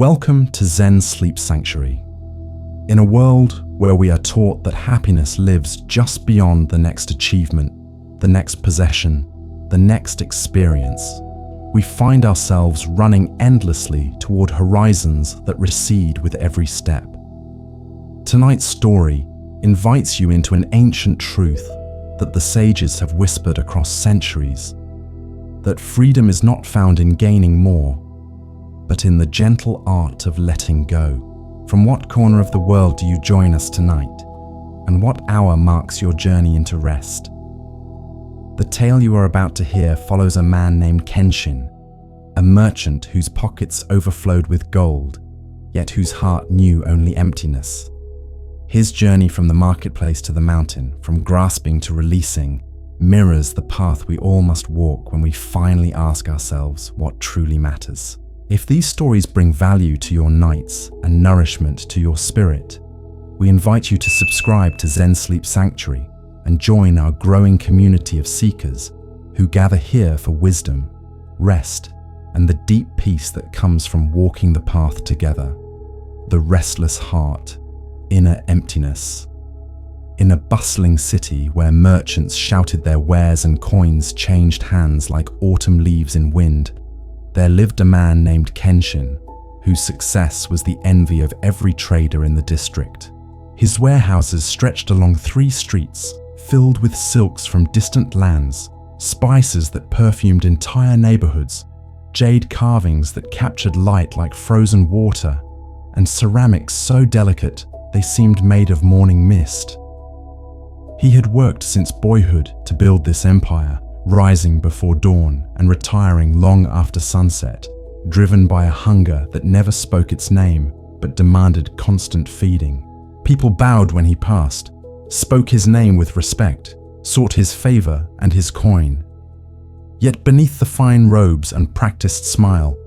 Welcome to Zen Sleep Sanctuary. In a world where we are taught that happiness lives just beyond the next achievement, the next possession, the next experience, we find ourselves running endlessly toward horizons that recede with every step. Tonight's story invites you into an ancient truth that the sages have whispered across centuries, that freedom is not found in gaining more, but in the gentle art of letting go. From what corner of the world do you join us tonight? And what hour marks your journey into rest? The tale you are about to hear follows a man named Kenshin, a merchant whose pockets overflowed with gold, yet whose heart knew only emptiness. His journey from the marketplace to the mountain, from grasping to releasing, mirrors the path we all must walk when we finally ask ourselves what truly matters. If these stories bring value to your nights and nourishment to your spirit, we invite you to subscribe to Zen Sleep Sanctuary and join our growing community of seekers who gather here for wisdom, rest, and the deep peace that comes from walking the path together. The restless heart, inner emptiness. In a bustling city where merchants shouted their wares and coins changed hands like autumn leaves in wind, there lived a man named Kenshin, whose success was the envy of every trader in the district. His warehouses stretched along 3 streets, filled with silks from distant lands, spices that perfumed entire neighborhoods, jade carvings that captured light like frozen water, and ceramics so delicate they seemed made of morning mist. He had worked since boyhood to build this empire, rising before dawn and retiring long after sunset, driven by a hunger that never spoke its name but demanded constant feeding. People bowed when he passed, spoke his name with respect, sought his favor and his coin. Yet beneath the fine robes and practiced smile,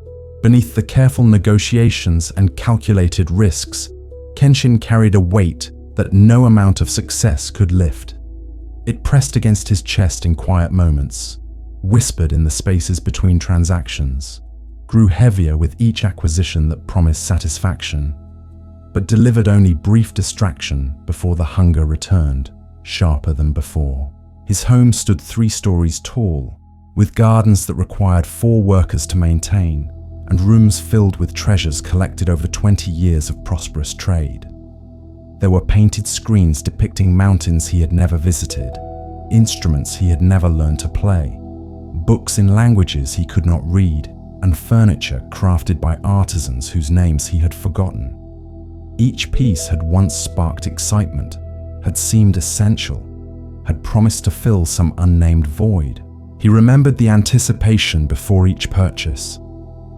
beneath the careful negotiations and calculated risks, Kenshin carried a weight that no amount of success could lift. It pressed against his chest in quiet moments, whispered in the spaces between transactions, grew heavier with each acquisition that promised satisfaction, but delivered only brief distraction before the hunger returned, sharper than before. His home stood 3 stories tall, with gardens that required 4 workers to maintain, and rooms filled with treasures collected over 20 years of prosperous trade. There were painted screens depicting mountains he had never visited, instruments he had never learned to play, books in languages he could not read, and furniture crafted by artisans whose names he had forgotten. Each piece had once sparked excitement, had seemed essential, had promised to fill some unnamed void. He remembered the anticipation before each purchase,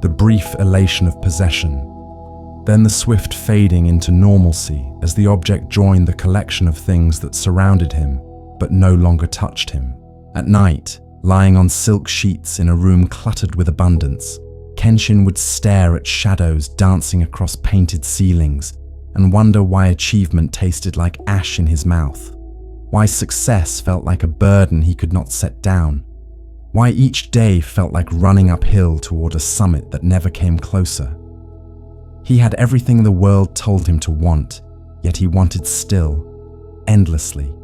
the brief elation of possession, then the swift fading into normalcy as the object joined the collection of things that surrounded him but no longer touched him. At night, lying on silk sheets in a room cluttered with abundance, Kenshin would stare at shadows dancing across painted ceilings and wonder why achievement tasted like ash in his mouth, why success felt like a burden he could not set down, why each day felt like running uphill toward a summit that never came closer. He had everything the world told him to want, yet he wanted still, endlessly,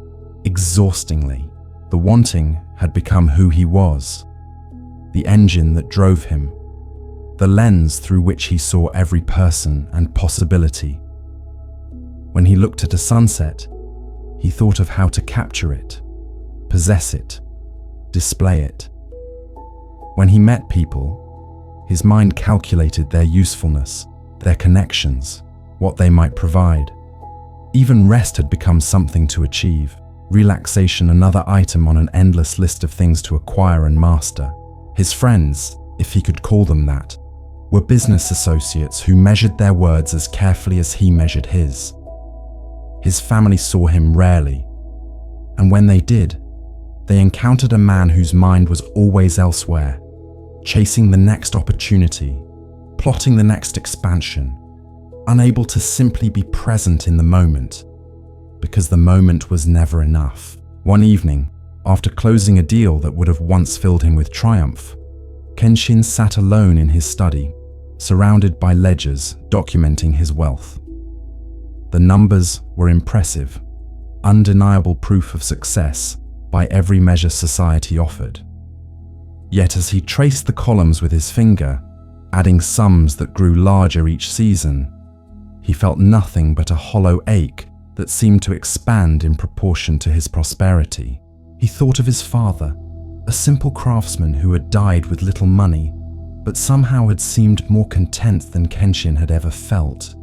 exhaustingly. The wanting had become who he was, the engine that drove him, the lens through which he saw every person and possibility. When he looked at a sunset, he thought of how to capture it, possess it, display it. When he met people, his mind calculated their usefulness, their connections, what they might provide. Even rest had become something to achieve, relaxation another item on an endless list of things to acquire and master. His friends, if he could call them that, were business associates who measured their words as carefully as he measured his. His family saw him rarely, and when they did, they encountered a man whose mind was always elsewhere, chasing the next opportunity, plotting the next expansion, unable to simply be present in the moment, because the moment was never enough. One evening, after closing a deal that would have once filled him with triumph, Kenshin sat alone in his study, surrounded by ledgers documenting his wealth. The numbers were impressive, undeniable proof of success by every measure society offered. Yet as he traced the columns with his finger, adding sums that grew larger each season, he felt nothing but a hollow ache that seemed to expand in proportion to his prosperity. He thought of his father, a simple craftsman who had died with little money, but somehow had seemed more content than Kenshin had ever felt.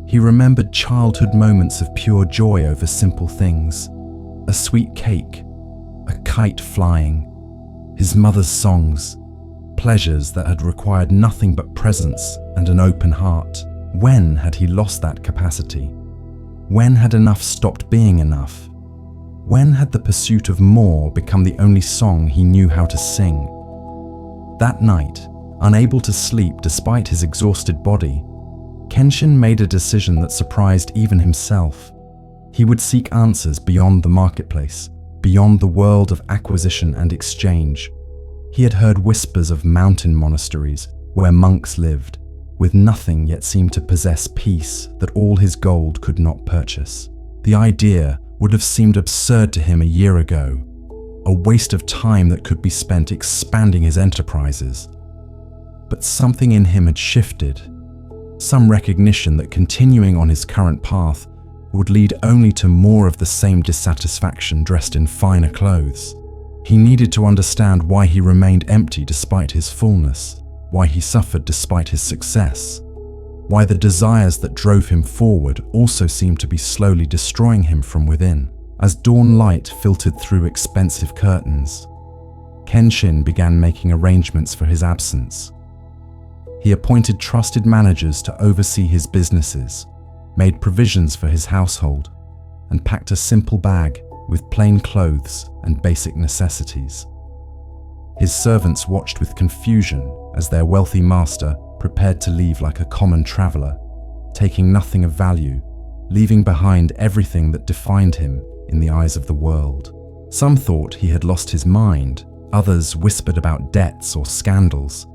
He remembered childhood moments of pure joy over simple things, a sweet cake, a kite flying, his mother's songs, pleasures that had required nothing but presence and an open heart. When had he lost that capacity? When had enough stopped being enough? When had the pursuit of more become the only song he knew how to sing? That night, unable to sleep despite his exhausted body, Kenshin made a decision that surprised even himself. He would seek answers beyond the marketplace, beyond the world of acquisition and exchange. He had heard whispers of mountain monasteries where monks lived, with nothing yet seemed to possess peace that all his gold could not purchase. The idea would have seemed absurd to him a year ago, a waste of time that could be spent expanding his enterprises. But something in him had shifted, some recognition that continuing on his current path would lead only to more of the same dissatisfaction dressed in finer clothes. He needed to understand why he remained empty despite his fullness, why he suffered despite his success, why the desires that drove him forward also seemed to be slowly destroying him from within. As dawn light filtered through expensive curtains, Kenshin began making arrangements for his absence. He appointed trusted managers to oversee his businesses, made provisions for his household, and packed a simple bag with plain clothes and basic necessities. His servants watched with confusion as their wealthy master prepared to leave like a common traveler, taking nothing of value, leaving behind everything that defined him in the eyes of the world. Some thought he had lost his mind, others whispered about debts or scandals,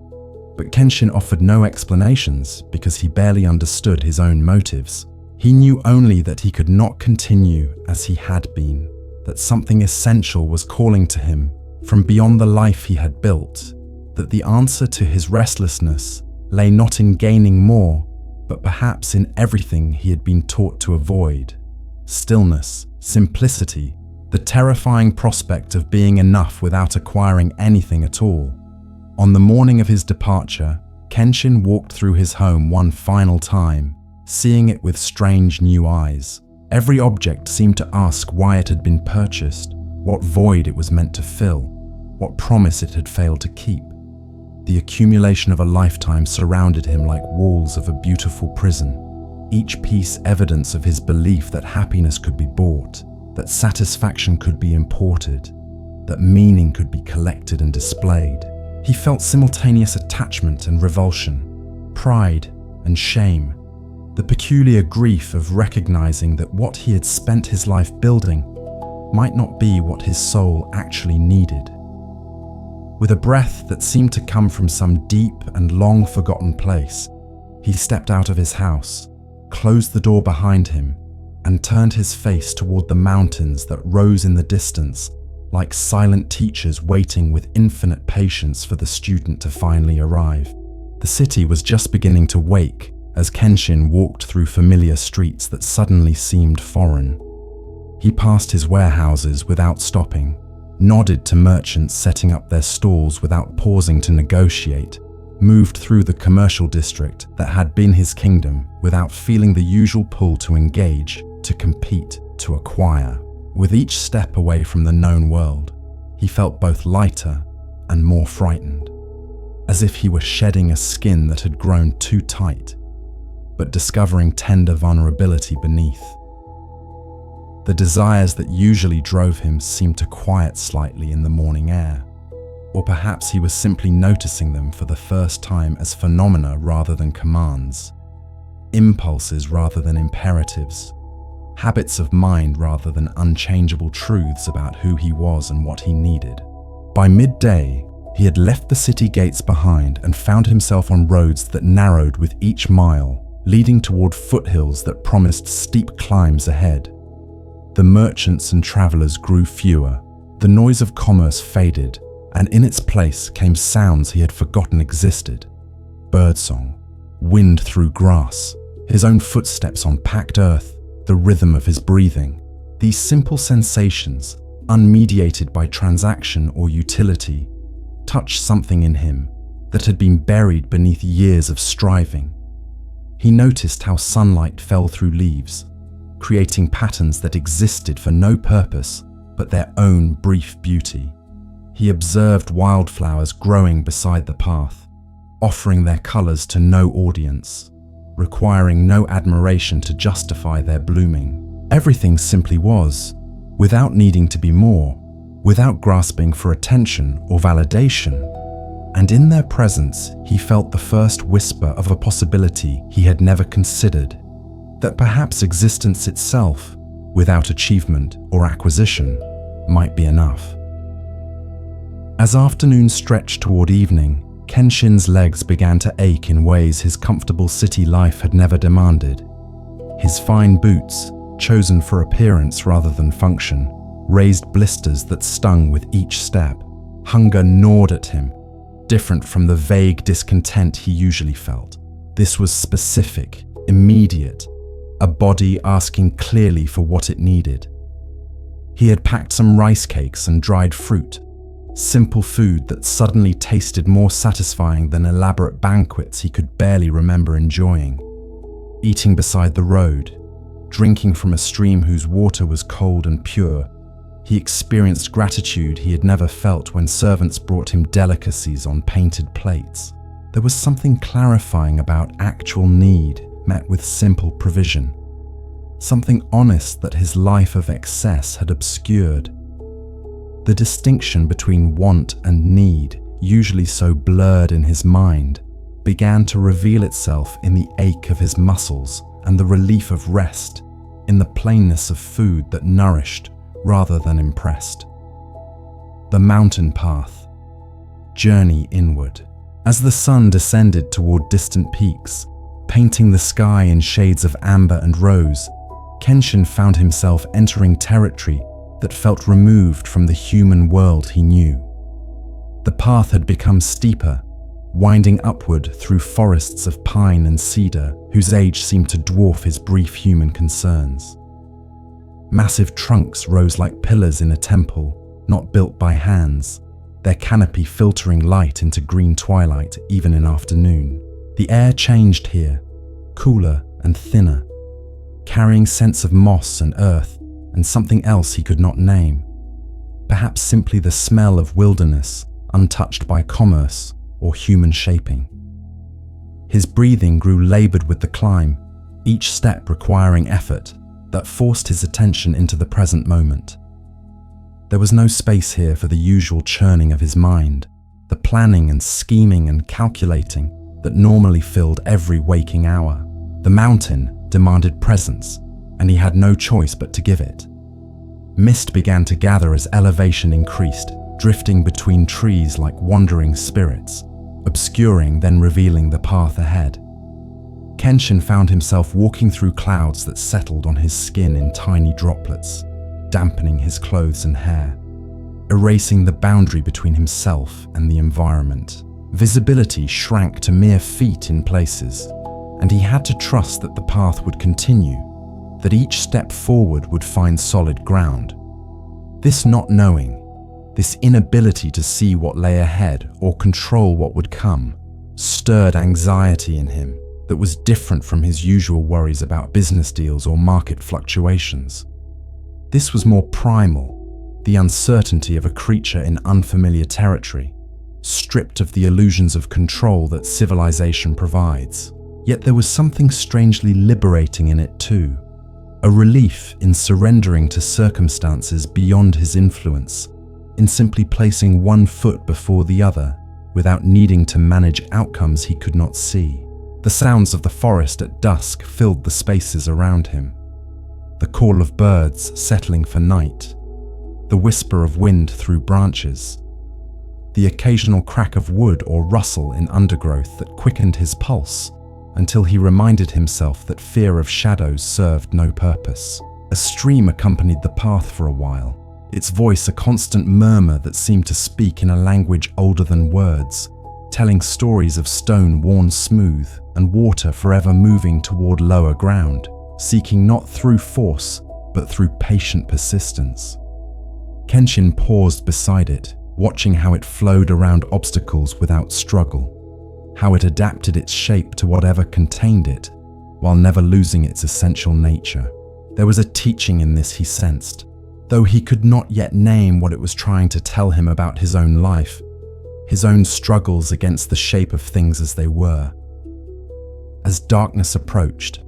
but Kenshin offered no explanations because he barely understood his own motives. He knew only that he could not continue as he had been, that something essential was calling to him from beyond the life he had built, that the answer to his restlessness lay not in gaining more, but perhaps in everything he had been taught to avoid: stillness, simplicity, the terrifying prospect of being enough without acquiring anything at all. On the morning of his departure, Kenshin walked through his home one final time, seeing it with strange new eyes. Every object seemed to ask why it had been purchased, what void it was meant to fill, what promise it had failed to keep. The accumulation of a lifetime surrounded him like walls of a beautiful prison, each piece evidence of his belief that happiness could be bought, that satisfaction could be imported, that meaning could be collected and displayed. He felt simultaneous attachment and revulsion, pride and shame, the peculiar grief of recognizing that what he had spent his life building might not be what his soul actually needed. With a breath that seemed to come from some deep and long-forgotten place, he stepped out of his house, closed the door behind him, and turned his face toward the mountains that rose in the distance, like silent teachers waiting with infinite patience for the student to finally arrive. The city was just beginning to wake as Kenshin walked through familiar streets that suddenly seemed foreign. He passed his warehouses without stopping, nodded to merchants setting up their stalls without pausing to negotiate, moved through the commercial district that had been his kingdom without feeling the usual pull to engage, to compete, to acquire. With each step away from the known world, he felt both lighter and more frightened, as if he were shedding a skin that had grown too tight, but discovering tender vulnerability beneath. The desires that usually drove him seemed to quiet slightly in the morning air, or perhaps he was simply noticing them for the first time as phenomena rather than commands, impulses rather than imperatives, habits of mind rather than unchangeable truths about who he was and what he needed. By midday, He had left the city gates behind and found himself on roads that narrowed with each mile, leading toward foothills that promised steep climbs ahead. The merchants and travelers grew fewer, the noise of commerce faded, and in its place came sounds he had forgotten existed. Birdsong, wind through grass, his own footsteps on packed earth, the rhythm of his breathing. These simple sensations, unmediated by transaction or utility, touched something in him that had been buried beneath years of striving. He noticed how sunlight fell through leaves, creating patterns that existed for no purpose but their own brief beauty. He observed wildflowers growing beside the path, offering their colors to no audience, requiring no admiration to justify their blooming. Everything simply was, without needing to be more, without grasping for attention or validation. And in their presence, he felt the first whisper of a possibility he had never considered, that perhaps existence itself, without achievement or acquisition, might be enough. As afternoon stretched toward evening, Kenshin's legs began to ache in ways his comfortable city life had never demanded. His fine boots, chosen for appearance rather than function, raised blisters that stung with each step. Hunger gnawed at him, different from the vague discontent he usually felt. This was specific, immediate, a body asking clearly for what it needed. He had packed some rice cakes and dried fruit, simple food that suddenly tasted more satisfying than elaborate banquets he could barely remember enjoying. Eating beside the road, drinking from a stream whose water was cold and pure, he experienced gratitude he had never felt when servants brought him delicacies on painted plates. There was something clarifying about actual need met with simple provision, something honest that his life of excess had obscured. The distinction between want and need, usually so blurred in his mind, began to reveal itself in the ache of his muscles and the relief of rest, in the plainness of food that nourished rather than impressed. The mountain path. Journey inward. As the sun descended toward distant peaks, painting the sky in shades of amber and rose, Kenshin found himself entering territory that felt removed from the human world he knew. The path had become steeper, winding upward through forests of pine and cedar whose age seemed to dwarf his brief human concerns. Massive trunks rose like pillars in a temple, not built by hands, their canopy filtering light into green twilight even in afternoon. The air changed here, cooler and thinner, carrying scents of moss and earth and something else he could not name. Perhaps simply the smell of wilderness, untouched by commerce or human shaping. His breathing grew labored with the climb, each step requiring effort that forced his attention into the present moment. There was no space here for the usual churning of his mind, the planning and scheming and calculating that normally filled every waking hour. The mountain demanded presence, and he had no choice but to give it. Mist began to gather as elevation increased, drifting between trees like wandering spirits, obscuring then revealing the path ahead. Kenshin found himself walking through clouds that settled on his skin in tiny droplets, dampening his clothes and hair, erasing the boundary between himself and the environment. Visibility shrank to mere feet in places, and he had to trust that the path would continue, that each step forward would find solid ground. This not knowing, this inability to see what lay ahead or control what would come, stirred anxiety in him that was different from his usual worries about business deals or market fluctuations. This was more primal, the uncertainty of a creature in unfamiliar territory, stripped of the illusions of control that civilization provides. Yet there was something strangely liberating in it too, a relief in surrendering to circumstances beyond his influence, in simply placing one foot before the other without needing to manage outcomes he could not see. The sounds of the forest at dusk filled the spaces around him. The call of birds settling for night, the whisper of wind through branches, the occasional crack of wood or rustle in undergrowth that quickened his pulse, until he reminded himself that fear of shadows served no purpose. A stream accompanied the path for a while, its voice a constant murmur that seemed to speak in a language older than words, telling stories of stone worn smooth and water forever moving toward lower ground, seeking not through force, but through patient persistence. Kenshin paused beside it, watching how it flowed around obstacles without struggle, how it adapted its shape to whatever contained it, while never losing its essential nature. There was a teaching in this, he sensed, though he could not yet name what it was trying to tell him about his own life, his own struggles against the shape of things as they were. As darkness approached,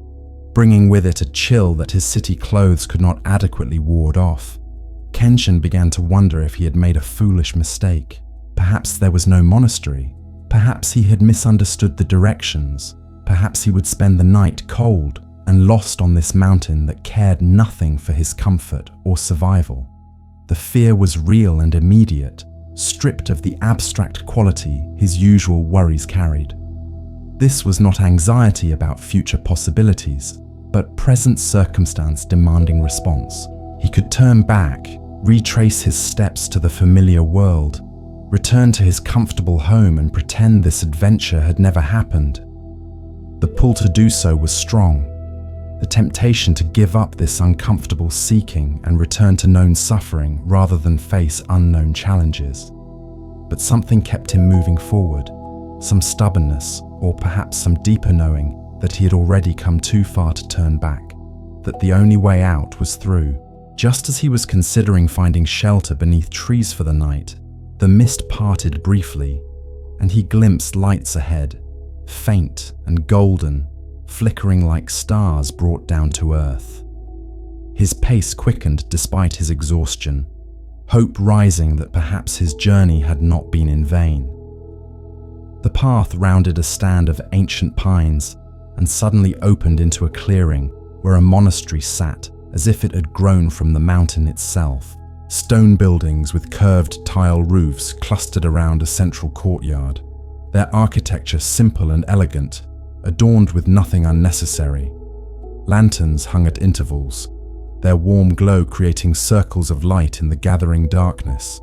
bringing with it a chill that his city clothes could not adequately ward off, Kenshin began to wonder if he had made a foolish mistake. Perhaps there was no monastery. Perhaps he had misunderstood the directions. Perhaps he would spend the night cold and lost on this mountain that cared nothing for his comfort or survival. The fear was real and immediate, stripped of the abstract quality his usual worries carried. This was not anxiety about future possibilities, but present circumstance demanding response. He could turn back, retrace his steps to the familiar world, return to his comfortable home and pretend this adventure had never happened. The pull to do so was strong, the temptation to give up this uncomfortable seeking and return to known suffering rather than face unknown challenges. But something kept him moving forward, some stubbornness, or perhaps some deeper knowing that he had already come too far to turn back, that the only way out was through. Just as he was considering finding shelter beneath trees for the night, the mist parted briefly, and he glimpsed lights ahead, faint and golden, flickering like stars brought down to earth. His pace quickened despite his exhaustion, hope rising that perhaps his journey had not been in vain. The path rounded a stand of ancient pines and suddenly opened into a clearing where a monastery sat as if it had grown from the mountain itself. Stone buildings with curved tile roofs clustered around a central courtyard, their architecture simple and elegant, adorned with nothing unnecessary. Lanterns hung at intervals, their warm glow creating circles of light in the gathering darkness.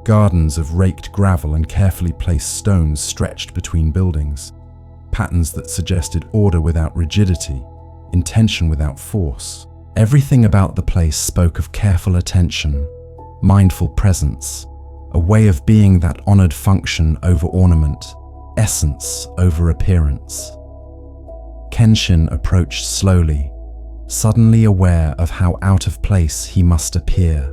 Gardens of raked gravel and carefully placed stones stretched between buildings, patterns that suggested order without rigidity, intention without force. Everything about the place spoke of careful attention, mindful presence, a way of being that honored function over ornament, essence over appearance. Kenshin approached slowly, suddenly aware of how out of place he must appear.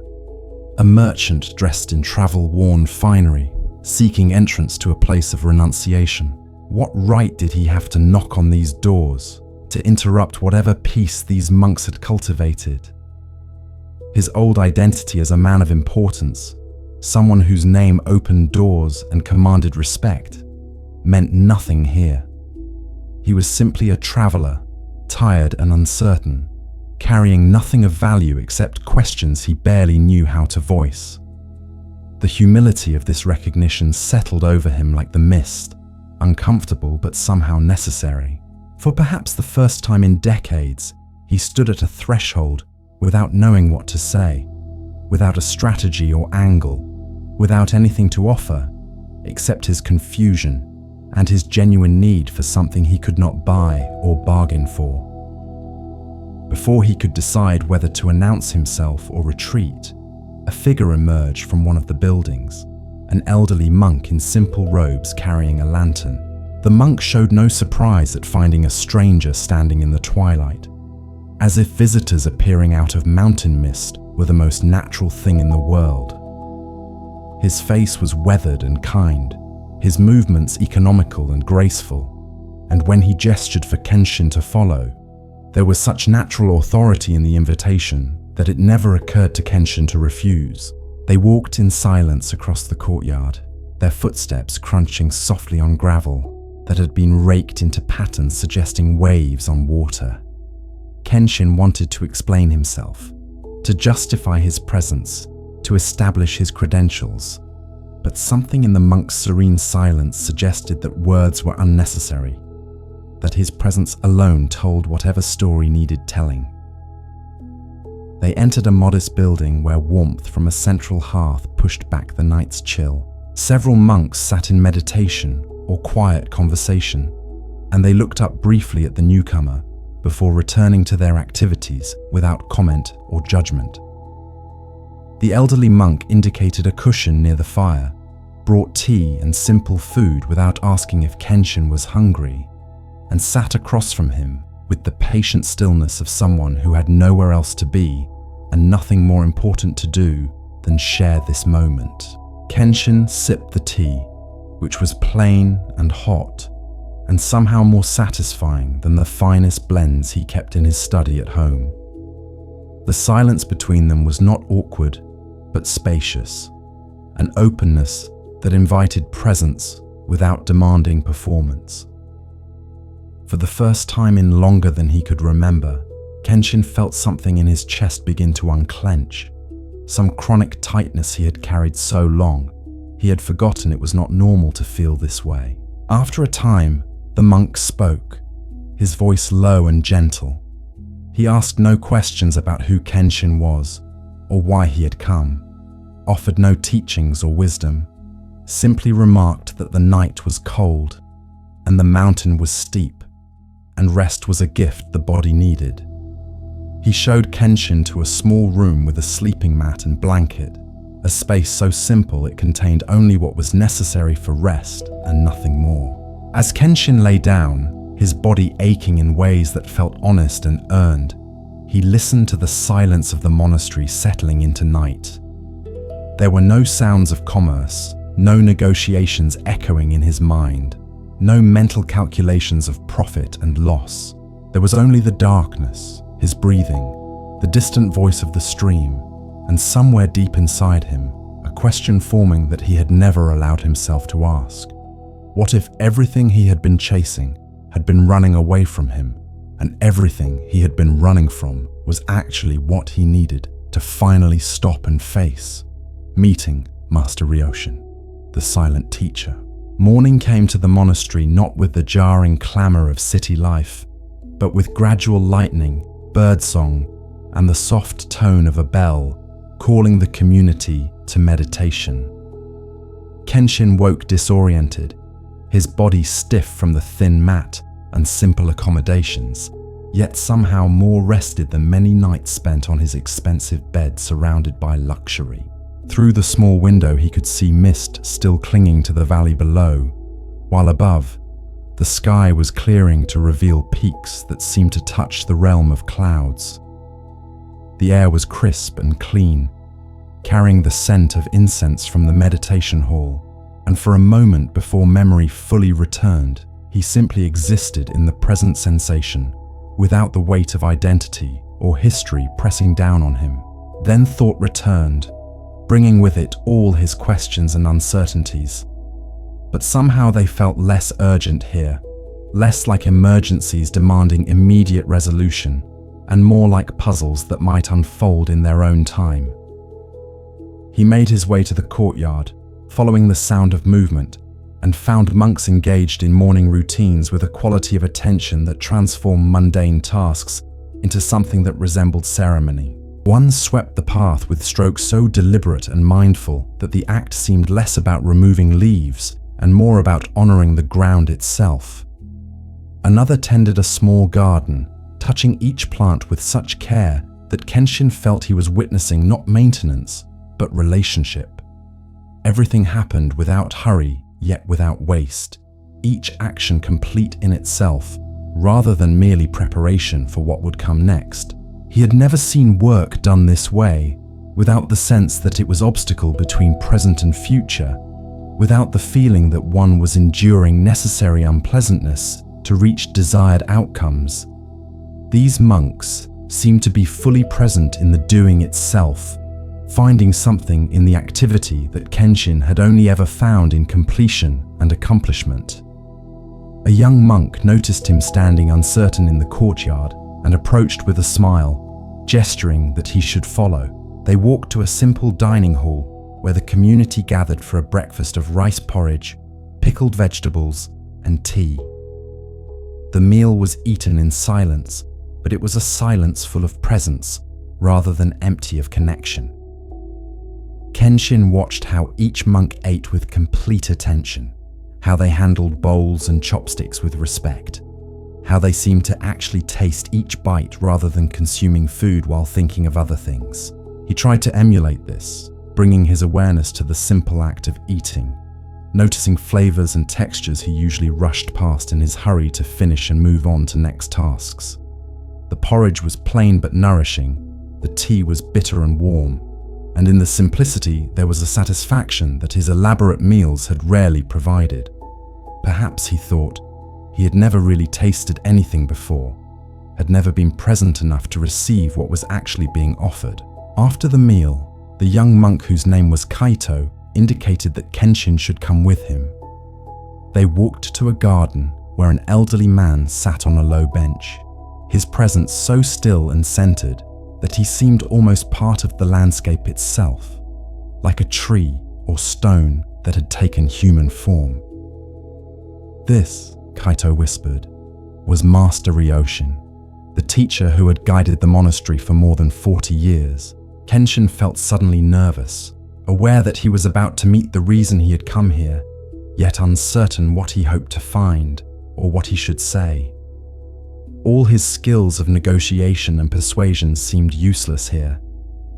A merchant dressed in travel-worn finery, seeking entrance to a place of renunciation. What right did he have to knock on these doors, to interrupt whatever peace these monks had cultivated? His old identity as a man of importance, someone whose name opened doors and commanded respect, meant nothing here. He was simply a traveler, tired and uncertain, carrying nothing of value except questions he barely knew how to voice. The humility of this recognition settled over him like the mist, uncomfortable but somehow necessary. For perhaps the first time in decades, he stood at a threshold without knowing what to say, without a strategy or angle, without anything to offer except his confusion and his genuine need for something he could not buy or bargain for. Before he could decide whether to announce himself or retreat, a figure emerged from one of the buildings, an elderly monk in simple robes carrying a lantern. The monk showed no surprise at finding a stranger standing in the twilight, as if visitors appearing out of mountain mist were the most natural thing in the world. His face was weathered and kind, his movements economical and graceful, and when he gestured for Kenshin to follow, there was such natural authority in the invitation that it never occurred to Kenshin to refuse. They walked in silence across the courtyard, their footsteps crunching softly on gravel that had been raked into patterns suggesting waves on water. Kenshin wanted to explain himself, to justify his presence, to establish his credentials. but something in the monk's serene silence suggested that words were unnecessary, that his presence alone told whatever story needed telling. They entered a modest building where warmth from a central hearth pushed back the night's chill. Several monks sat in meditation or quiet conversation, and they looked up briefly at the newcomer before returning to their activities without comment or judgment. The elderly monk indicated a cushion near the fire, brought tea and simple food without asking if Kenshin was hungry, and sat across from him with the patient stillness of someone who had nowhere else to be and nothing more important to do than share this moment. Kenshin sipped the tea, which was plain and hot, and somehow more satisfying than the finest blends he kept in his study at home. The silence between them was not awkward, but spacious, an openness that invited presence without demanding performance. For the first time in longer than he could remember, Kenshin felt something in his chest begin to unclench, some chronic tightness he had carried so long, he had forgotten it was not normal to feel this way. After a time, the monk spoke, his voice low and gentle. He asked no questions about who Kenshin was or why he had come, offered no teachings or wisdom, simply remarked that the night was cold and the mountain was steep, and rest was a gift the body needed. He showed Kenshin to a small room with a sleeping mat and blanket, a space so simple it contained only what was necessary for rest and nothing more. As Kenshin lay down, his body aching in ways that felt honest and earned, he listened to the silence of the monastery settling into night. There were no sounds of commerce, no negotiations echoing in his mind, no mental calculations of profit and loss. There was only the darkness, his breathing, the distant voice of the stream, and somewhere deep inside him, a question forming that he had never allowed himself to ask. What if everything he had been chasing had been running away from him, and everything he had been running from was actually what he needed to finally stop and face? Meeting Master Ryoshin, the silent teacher. Morning came to the monastery not with the jarring clamor of city life, but with gradual lightning, birdsong, and the soft tone of a bell calling the community to meditation. Kenshin woke disoriented, his body stiff from the thin mat and simple accommodations, yet somehow more rested than many nights spent on his expensive bed surrounded by luxury. Through the small window he could see mist still clinging to the valley below, while above, the sky was clearing to reveal peaks that seemed to touch the realm of clouds. The air was crisp and clean, carrying the scent of incense from the meditation hall, and for a moment before memory fully returned, he simply existed in the present sensation, without the weight of identity or history pressing down on him. Then thought returned, bringing with it all his questions and uncertainties. But somehow they felt less urgent here, less like emergencies demanding immediate resolution, and more like puzzles that might unfold in their own time. He made his way to the courtyard, following the sound of movement, and found monks engaged in morning routines with a quality of attention that transformed mundane tasks into something that resembled ceremony. One swept the path with strokes so deliberate and mindful that the act seemed less about removing leaves and more about honoring the ground itself. Another tended a small garden, touching each plant with such care that Kenshin felt he was witnessing not maintenance, but relationship. Everything happened without hurry, yet without waste, each action complete in itself, rather than merely preparation for what would come next. He had never seen work done this way, without the sense that it was obstacle between present and future, without the feeling that one was enduring necessary unpleasantness to reach desired outcomes. These monks seemed to be fully present in the doing itself, finding something in the activity that Kenshin had only ever found in completion and accomplishment. A young monk noticed him standing uncertain in the courtyard and approached with a smile, gesturing that he should follow. They walked to a simple dining hall, where the community gathered for a breakfast of rice porridge, pickled vegetables, and tea. The meal was eaten in silence, but it was a silence full of presence rather than empty of connection. Kenshin watched how each monk ate with complete attention, how they handled bowls and chopsticks with respect, how they seemed to actually taste each bite rather than consuming food while thinking of other things. He tried to emulate this, bringing his awareness to the simple act of eating, noticing flavors and textures he usually rushed past in his hurry to finish and move on to next tasks. The porridge was plain but nourishing, the tea was bitter and warm, and in the simplicity there was a satisfaction that his elaborate meals had rarely provided. Perhaps, he thought, he had never really tasted anything before, had never been present enough to receive what was actually being offered. After the meal, the young monk whose name was Kaito indicated that Kenshin should come with him. They walked to a garden where an elderly man sat on a low bench, his presence so still and centered that he seemed almost part of the landscape itself, like a tree or stone that had taken human form. This, Kaito whispered, was Master Ryoshin, the teacher who had guided the monastery for more than 40 years. Kenshin felt suddenly nervous, aware that he was about to meet the reason he had come here, yet uncertain what he hoped to find or what he should say. All his skills of negotiation and persuasion seemed useless here,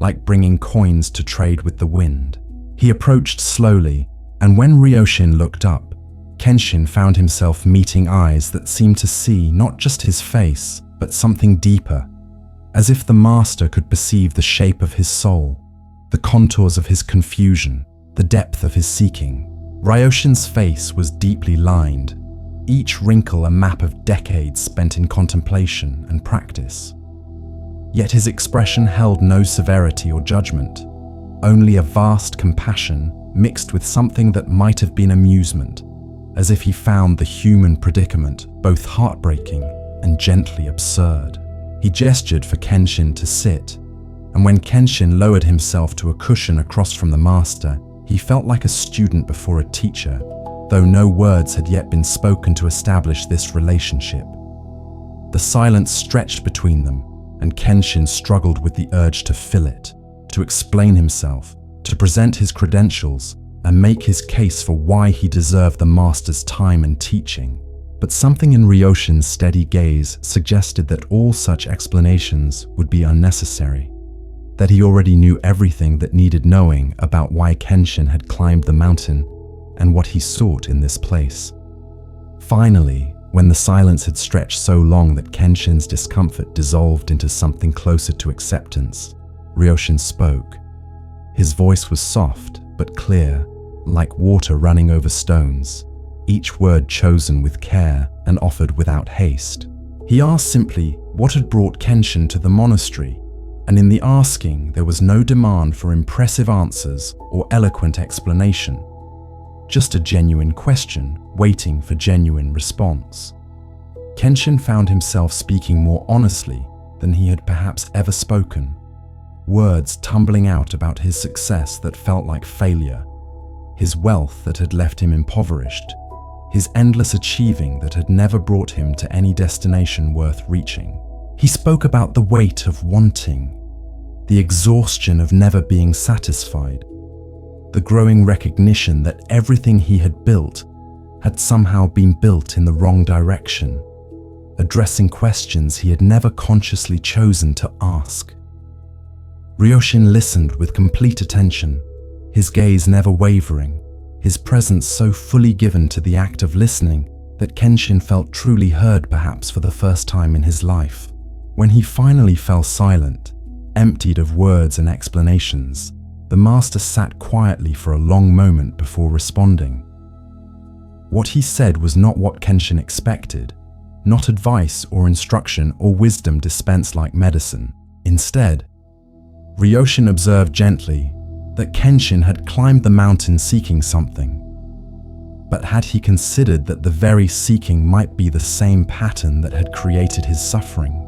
like bringing coins to trade with the wind. He approached slowly, and when Ryoshin looked up, Kenshin found himself meeting eyes that seemed to see not just his face, but something deeper, as if the master could perceive the shape of his soul, the contours of his confusion, the depth of his seeking. Ryoshin's face was deeply lined, each wrinkle a map of decades spent in contemplation and practice. Yet his expression held no severity or judgment, only a vast compassion mixed with something that might have been amusement, as if he found the human predicament both heartbreaking and gently absurd. He gestured for Kenshin to sit, and when Kenshin lowered himself to a cushion across from the master, he felt like a student before a teacher, though no words had yet been spoken to establish this relationship. The silence stretched between them, and Kenshin struggled with the urge to fill it, to explain himself, to present his credentials, and make his case for why he deserved the master's time and teaching. But something in Ryoshin's steady gaze suggested that all such explanations would be unnecessary, that he already knew everything that needed knowing about why Kenshin had climbed the mountain and what he sought in this place. Finally, when the silence had stretched so long that Kenshin's discomfort dissolved into something closer to acceptance, Ryoshin spoke. His voice was soft but clear, like water running over stones, each word chosen with care and offered without haste. He asked simply what had brought Kenshin to the monastery, and in the asking there was no demand for impressive answers or eloquent explanation, just a genuine question waiting for genuine response. Kenshin found himself speaking more honestly than he had perhaps ever spoken, words tumbling out about his success that felt like failure, his wealth that had left him impoverished, his endless achieving that had never brought him to any destination worth reaching. He spoke about the weight of wanting, the exhaustion of never being satisfied, the growing recognition that everything he had built had somehow been built in the wrong direction, addressing questions he had never consciously chosen to ask. Ryoshin listened with complete attention, his gaze never wavering, his presence so fully given to the act of listening that Kenshin felt truly heard perhaps for the first time in his life. When he finally fell silent, emptied of words and explanations, the master sat quietly for a long moment before responding. What he said was not what Kenshin expected, not advice or instruction or wisdom dispensed like medicine. Instead, Ryoshin observed gently that Kenshin had climbed the mountain seeking something. But had he considered that the very seeking might be the same pattern that had created his suffering?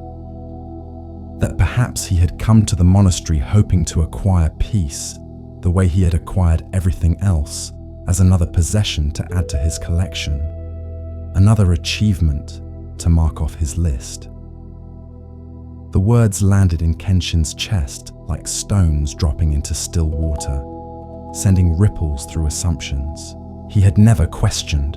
That perhaps he had come to the monastery hoping to acquire peace, the way he had acquired everything else as another possession to add to his collection, another achievement to mark off his list. The words landed in Kenshin's chest like stones dropping into still water, sending ripples through assumptions he had never questioned.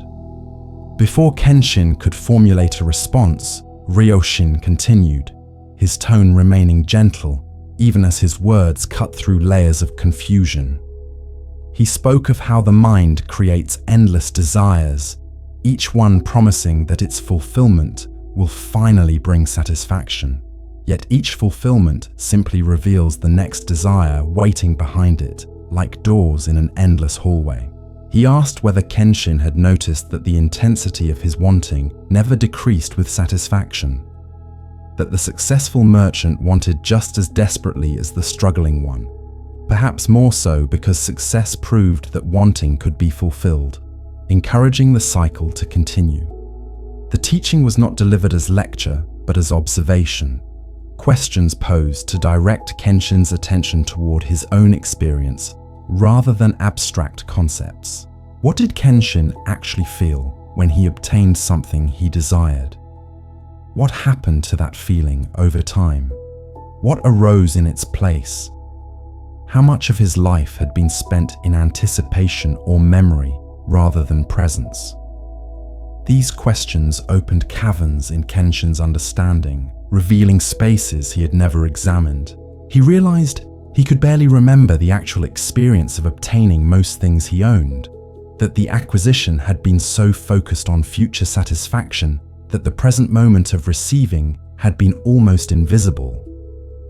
Before Kenshin could formulate a response, Ryoshin continued, his tone remaining gentle even as his words cut through layers of confusion. He spoke of how the mind creates endless desires, each one promising that its fulfillment will finally bring satisfaction. Yet each fulfillment simply reveals the next desire waiting behind it, like doors in an endless hallway. He asked whether Kenshin had noticed that the intensity of his wanting never decreased with satisfaction, that the successful merchant wanted just as desperately as the struggling one, perhaps more so because success proved that wanting could be fulfilled, encouraging the cycle to continue. The teaching was not delivered as lecture, but as observation. Questions posed to direct Kenshin's attention toward his own experience rather than abstract concepts. What did Kenshin actually feel when he obtained something he desired? What happened to that feeling over time? What arose in its place? How much of his life had been spent in anticipation or memory rather than presence? These questions opened caverns in Kenshin's understanding, revealing spaces he had never examined. He realized he could barely remember the actual experience of obtaining most things he owned, that the acquisition had been so focused on future satisfaction that the present moment of receiving had been almost invisible,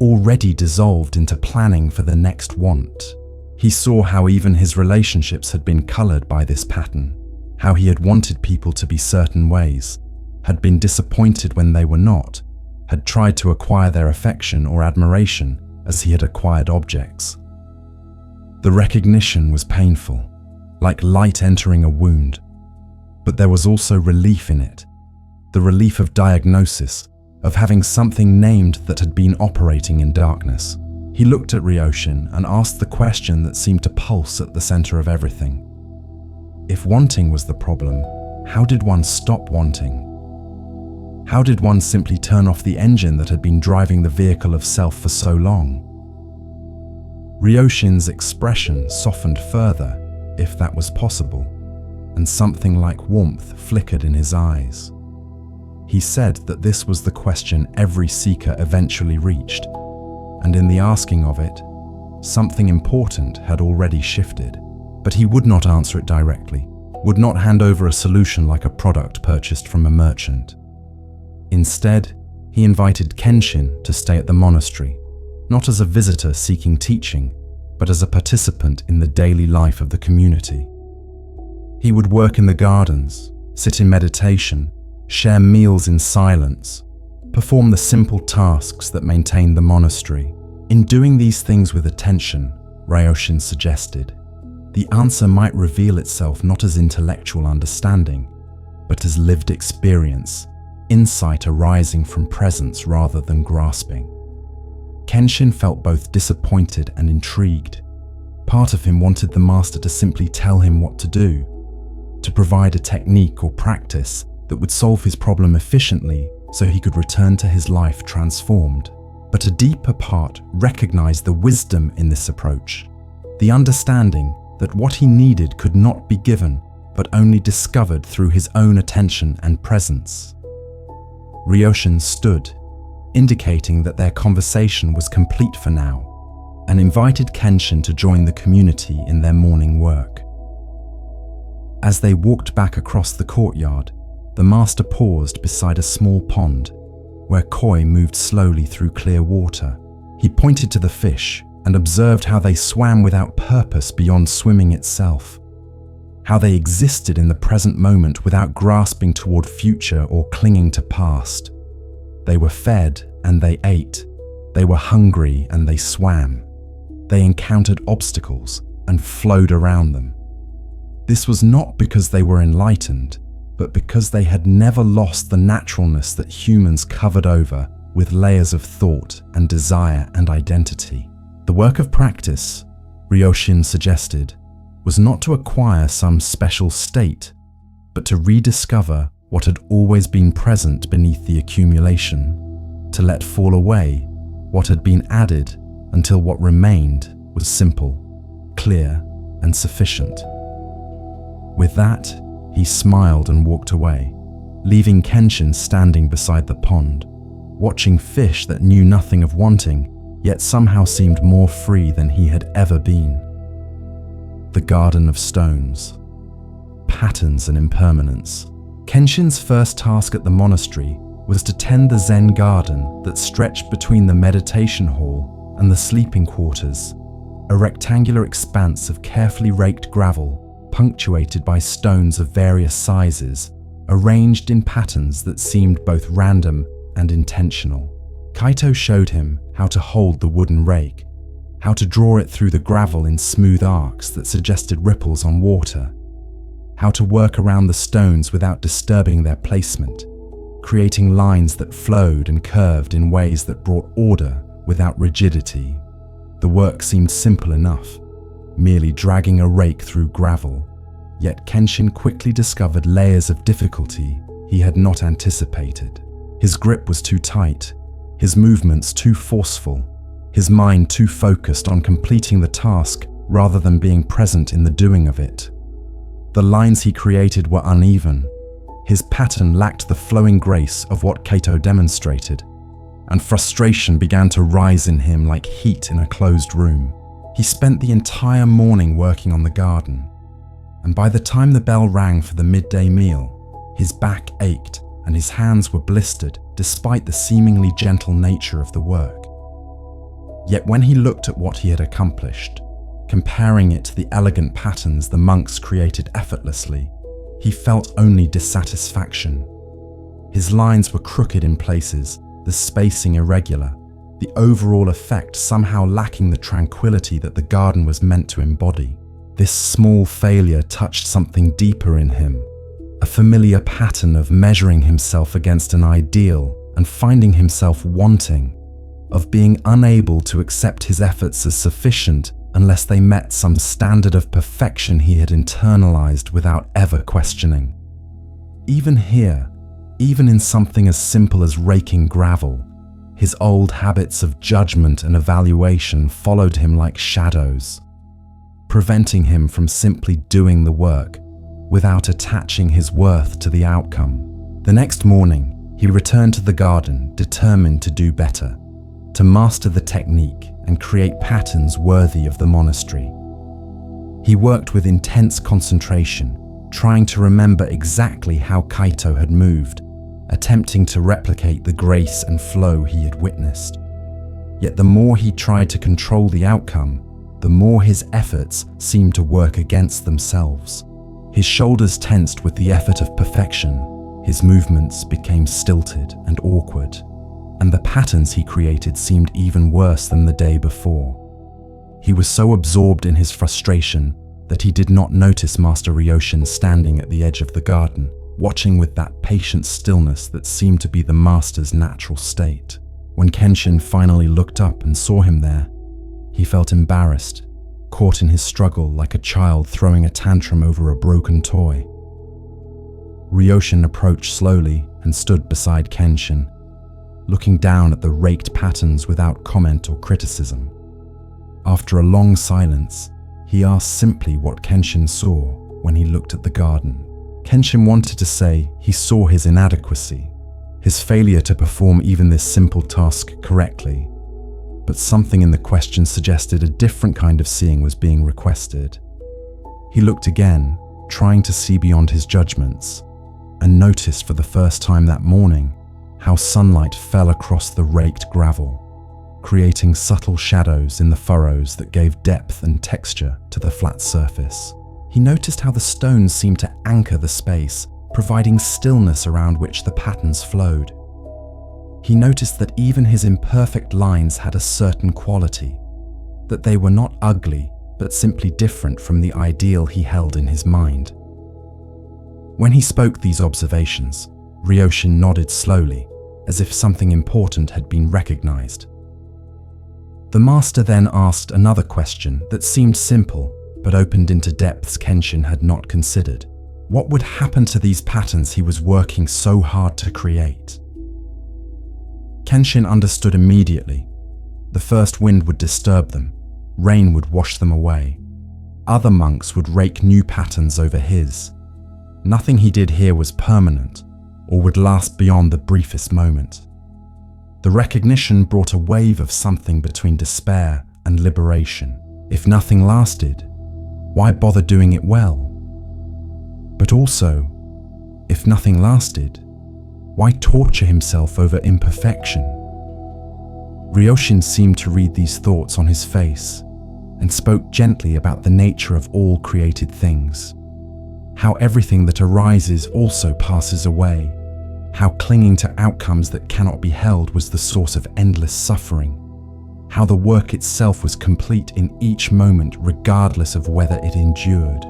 already dissolved into planning for the next want. He saw how even his relationships had been colored by this pattern, how he had wanted people to be certain ways, had been disappointed when they were not, had tried to acquire their affection or admiration as he had acquired objects. The recognition was painful, like light entering a wound, but there was also relief in it, the relief of diagnosis, of having something named that had been operating in darkness. He looked at Ryoshin and asked the question that seemed to pulse at the center of everything. If wanting was the problem, how did one stop wanting? How did one simply turn off the engine that had been driving the vehicle of self for so long? Ryoshin's expression softened further, if that was possible, and something like warmth flickered in his eyes. He said that this was the question every seeker eventually reached, and in the asking of it, something important had already shifted. But he would not answer it directly, would not hand over a solution like a product purchased from a merchant. Instead, he invited Kenshin to stay at the monastery, not as a visitor seeking teaching, but as a participant in the daily life of the community. He would work in the gardens, sit in meditation, share meals in silence, perform the simple tasks that maintained the monastery. In doing these things with attention, Ryoshin suggested, the answer might reveal itself not as intellectual understanding, but as lived experience, insight arising from presence rather than grasping. Kenshin felt both disappointed and intrigued. Part of him wanted the master to simply tell him what to do, to provide a technique or practice that would solve his problem efficiently so he could return to his life transformed. But a deeper part recognized the wisdom in this approach, the understanding that what he needed could not be given, but only discovered through his own attention and presence. Ryoshin stood, indicating that their conversation was complete for now, and invited Kenshin to join the community in their morning work. As they walked back across the courtyard, the master paused beside a small pond, where koi moved slowly through clear water. He pointed to the fish and observed how they swam without purpose beyond swimming itself, how they existed in the present moment without grasping toward future or clinging to past. They were fed and they ate. They were hungry and they swam. They encountered obstacles and flowed around them. This was not because they were enlightened, but because they had never lost the naturalness that humans covered over with layers of thought and desire and identity. The work of practice, Ryoshin suggested, was not to acquire some special state, but to rediscover what had always been present beneath the accumulation, to let fall away what had been added until what remained was simple, clear, and sufficient. With that, he smiled and walked away, leaving Kenshin standing beside the pond, watching fish that knew nothing of wanting, yet somehow seemed more free than he had ever been. The Garden of Stones. Patterns and impermanence. Kenshin's first task at the monastery was to tend the Zen garden that stretched between the meditation hall and the sleeping quarters, a rectangular expanse of carefully raked gravel, punctuated by stones of various sizes, arranged in patterns that seemed both random and intentional. Kaito showed him how to hold the wooden rake, how to draw it through the gravel in smooth arcs that suggested ripples on water, how to work around the stones without disturbing their placement, creating lines that flowed and curved in ways that brought order without rigidity. The work seemed simple enough, merely dragging a rake through gravel, yet Kenshin quickly discovered layers of difficulty he had not anticipated. His grip was too tight, his movements too forceful, his mind too focused on completing the task rather than being present in the doing of it. The lines he created were uneven, his pattern lacked the flowing grace of what Kaito demonstrated, and frustration began to rise in him like heat in a closed room. He spent the entire morning working on the garden, and by the time the bell rang for the midday meal, his back ached and his hands were blistered despite the seemingly gentle nature of the work. Yet when he looked at what he had accomplished, comparing it to the elegant patterns the monks created effortlessly, he felt only dissatisfaction. His lines were crooked in places, the spacing irregular, the overall effect somehow lacking the tranquility that the garden was meant to embody. This small failure touched something deeper in him, a familiar pattern of measuring himself against an ideal and finding himself wanting, of being unable to accept his efforts as sufficient unless they met some standard of perfection he had internalized without ever questioning. Even here, even in something as simple as raking gravel, his old habits of judgment and evaluation followed him like shadows, preventing him from simply doing the work without attaching his worth to the outcome. The next morning, he returned to the garden, determined to do better, to master the technique and create patterns worthy of the monastery. He worked with intense concentration, trying to remember exactly how Kaito had moved, attempting to replicate the grace and flow he had witnessed. Yet the more he tried to control the outcome, the more his efforts seemed to work against themselves. His shoulders tensed with the effort of perfection, his movements became stilted and awkward, and the patterns he created seemed even worse than the day before. He was so absorbed in his frustration that he did not notice Master Ryoshin standing at the edge of the garden, watching with that patient stillness that seemed to be the master's natural state. When Kenshin finally looked up and saw him there, he felt embarrassed, caught in his struggle like a child throwing a tantrum over a broken toy. Ryoshin approached slowly and stood beside Kenshin, looking down at the raked patterns without comment or criticism. After a long silence, he asked simply what Kenshin saw when he looked at the garden. Kenshin wanted to say he saw his inadequacy, his failure to perform even this simple task correctly, but something in the question suggested a different kind of seeing was being requested. He looked again, trying to see beyond his judgments, and noticed for the first time that morning how sunlight fell across the raked gravel, creating subtle shadows in the furrows that gave depth and texture to the flat surface. He noticed how the stones seemed to anchor the space, providing stillness around which the patterns flowed. He noticed that even his imperfect lines had a certain quality, that they were not ugly, but simply different from the ideal he held in his mind. When he spoke these observations, Ryoshin nodded slowly, as if something important had been recognized. The master then asked another question that seemed simple, but opened into depths Kenshin had not considered. What would happen to these patterns he was working so hard to create? Kenshin understood immediately. The first wind would disturb them, rain would wash them away. Other monks would rake new patterns over his. Nothing he did here was permanent, or would last beyond the briefest moment. The recognition brought a wave of something between despair and liberation. If nothing lasted, why bother doing it well? But also, if nothing lasted, why torture himself over imperfection? Ryoshin seemed to read these thoughts on his face and spoke gently about the nature of all created things. How everything that arises also passes away. How clinging to outcomes that cannot be held was the source of endless suffering. How the work itself was complete in each moment regardless of whether it endured.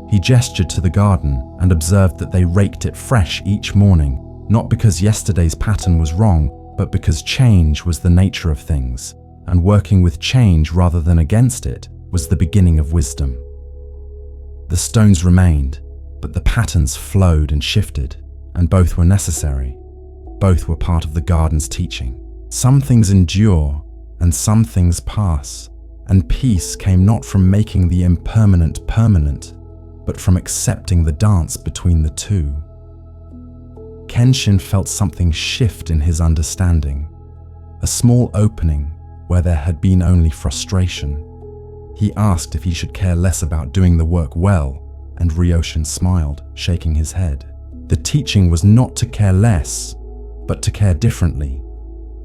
He gestured to the garden and observed that they raked it fresh each morning, not because yesterday's pattern was wrong, but because change was the nature of things, and working with change rather than against it was the beginning of wisdom. The stones remained, but the patterns flowed and shifted, and both were necessary. Both were part of the garden's teaching. Some things endure, and some things pass, and peace came not from making the impermanent permanent, but from accepting the dance between the two. Kenshin felt something shift in his understanding, a small opening where there had been only frustration. He asked if he should care less about doing the work well, and Ryoshin smiled, shaking his head. The teaching was not to care less, but to care differently,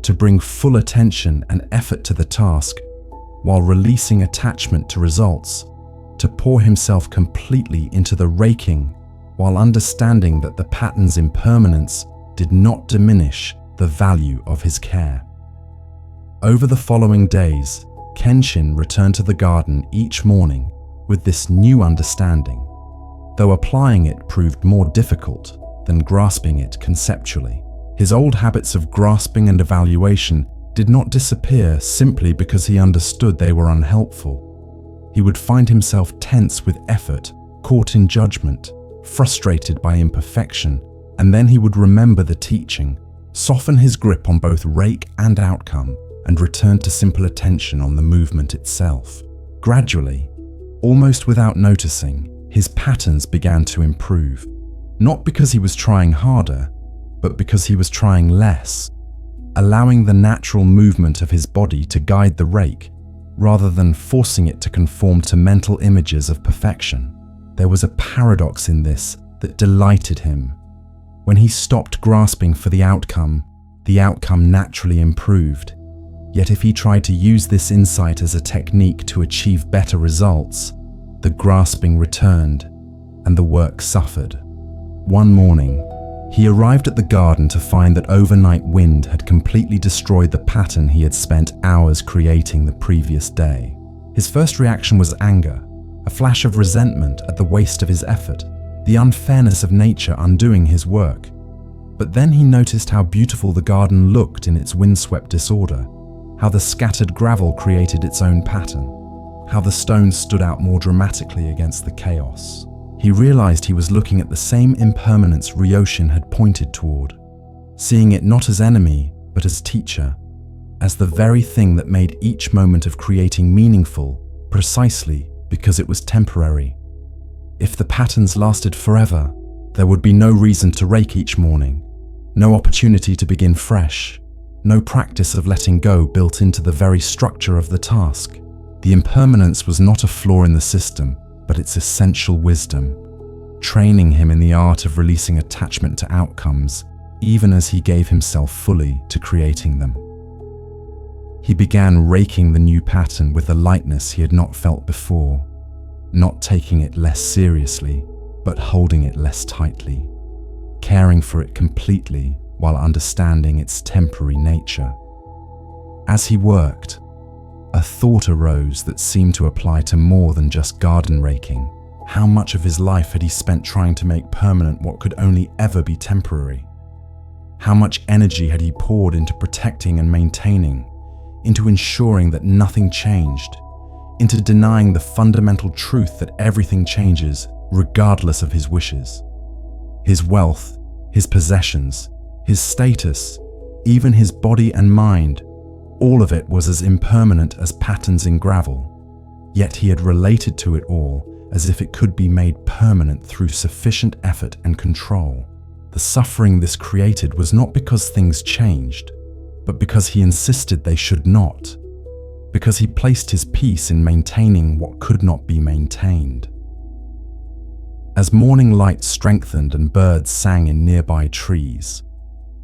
to bring full attention and effort to the task while releasing attachment to results, to pour himself completely into the raking while understanding that the pattern's impermanence did not diminish the value of his care. Over the following days, Kenshin returned to the garden each morning with this new understanding, though applying it proved more difficult than grasping it conceptually. His old habits of grasping and evaluation did not disappear simply because he understood they were unhelpful. He would find himself tense with effort, caught in judgment, frustrated by imperfection, and then he would remember the teaching, soften his grip on both rake and outcome, and return to simple attention on the movement itself. Gradually, almost without noticing, his patterns began to improve, not because he was trying harder, but because he was trying less, allowing the natural movement of his body to guide the rake, rather than forcing it to conform to mental images of perfection. There was a paradox in this that delighted him. When he stopped grasping for the outcome naturally improved. Yet if he tried to use this insight as a technique to achieve better results, the grasping returned and the work suffered. One morning, he arrived at the garden to find that overnight wind had completely destroyed the pattern he had spent hours creating the previous day. His first reaction was anger, a flash of resentment at the waste of his effort, the unfairness of nature undoing his work. But then he noticed how beautiful the garden looked in its windswept disorder, how the scattered gravel created its own pattern, how the stones stood out more dramatically against the chaos. He realized he was looking at the same impermanence Ryoshin had pointed toward, seeing it not as enemy, but as teacher, as the very thing that made each moment of creating meaningful, precisely because it was temporary. If the patterns lasted forever, there would be no reason to rake each morning, no opportunity to begin fresh, no practice of letting go built into the very structure of the task. The impermanence was not a flaw in the system, but its essential wisdom, training him in the art of releasing attachment to outcomes, even as he gave himself fully to creating them. He began raking the new pattern with a lightness he had not felt before, not taking it less seriously, but holding it less tightly, caring for it completely while understanding its temporary nature. As he worked, a thought arose that seemed to apply to more than just garden raking. How much of his life had he spent trying to make permanent what could only ever be temporary? How much energy had he poured into protecting and maintaining, into ensuring that nothing changed, into denying the fundamental truth that everything changes regardless of his wishes. His wealth, his possessions, his status, even his body and mind, all of it was as impermanent as patterns in gravel, yet he had related to it all as if it could be made permanent through sufficient effort and control. The suffering this created was not because things changed, but because he insisted they should not, because he placed his peace in maintaining what could not be maintained. As morning light strengthened and birds sang in nearby trees,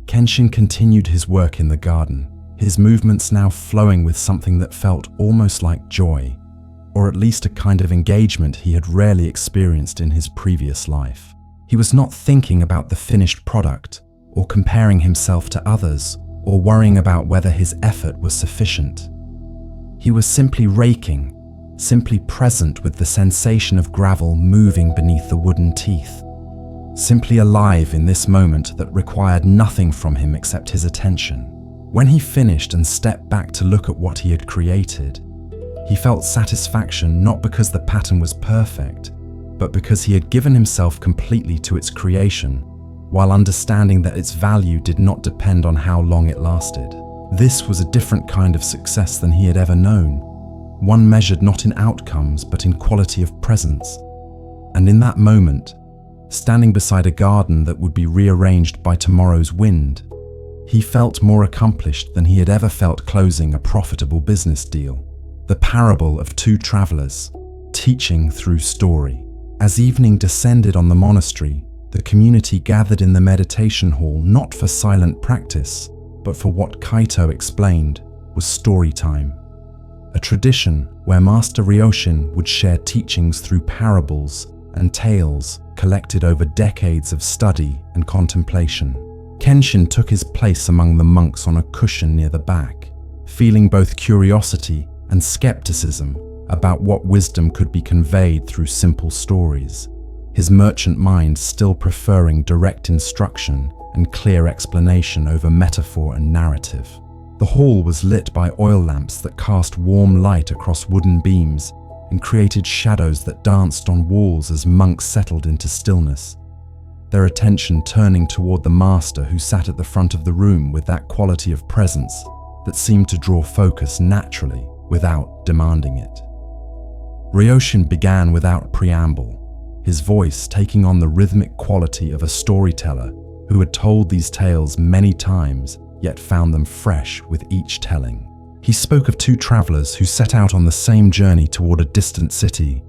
Kenshin continued his work in the garden, his movements now flowing with something that felt almost like joy, or at least a kind of engagement he had rarely experienced in his previous life. He was not thinking about the finished product, or comparing himself to others, or worrying about whether his effort was sufficient. He was simply raking, simply present with the sensation of gravel moving beneath the wooden teeth, simply alive in this moment that required nothing from him except his attention. When he finished and stepped back to look at what he had created, he felt satisfaction not because the pattern was perfect, but because he had given himself completely to its creation, while understanding that its value did not depend on how long it lasted. This was a different kind of success than he had ever known, one measured not in outcomes but in quality of presence. And in that moment, standing beside a garden that would be rearranged by tomorrow's wind, he felt more accomplished than he had ever felt closing a profitable business deal. The parable of two travelers, teaching through story. As evening descended on the monastery, the community gathered in the meditation hall not for silent practice, but for what Kaito explained was story time. A tradition where Master Ryoshin would share teachings through parables and tales collected over decades of study and contemplation. Kenshin took his place among the monks on a cushion near the back, feeling both curiosity and skepticism about what wisdom could be conveyed through simple stories, his merchant mind still preferring direct instruction and clear explanation over metaphor and narrative. The hall was lit by oil lamps that cast warm light across wooden beams and created shadows that danced on walls as monks settled into stillness, their attention turning toward the master who sat at the front of the room with that quality of presence that seemed to draw focus naturally without demanding it. Ryoshin began without preamble, his voice taking on the rhythmic quality of a storyteller who had told these tales many times yet found them fresh with each telling. He spoke of two travelers who set out on the same journey toward a distant city,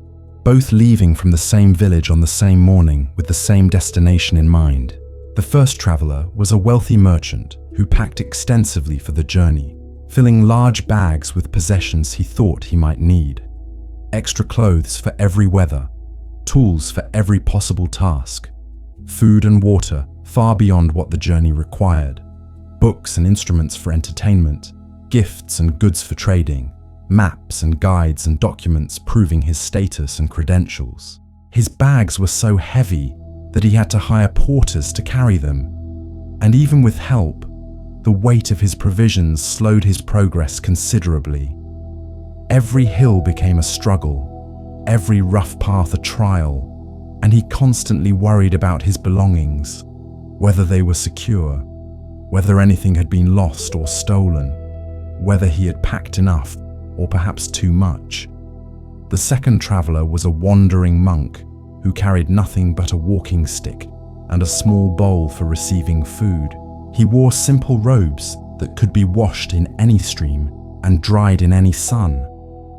both leaving from the same village on the same morning with the same destination in mind. The first traveler was a wealthy merchant who packed extensively for the journey, filling large bags with possessions he thought he might need. Extra clothes for every weather, tools for every possible task, food and water far beyond what the journey required, books and instruments for entertainment, gifts and goods for trading, maps and guides and documents proving his status and credentials. His bags were so heavy that he had to hire porters to carry them, and even with help, the weight of his provisions slowed his progress considerably. Every hill became a struggle, every rough path a trial, and he constantly worried about his belongings, whether they were secure, whether anything had been lost or stolen, whether he had packed enough or perhaps too much. The second traveler was a wandering monk who carried nothing but a walking stick and a small bowl for receiving food. He wore simple robes that could be washed in any stream and dried in any sun,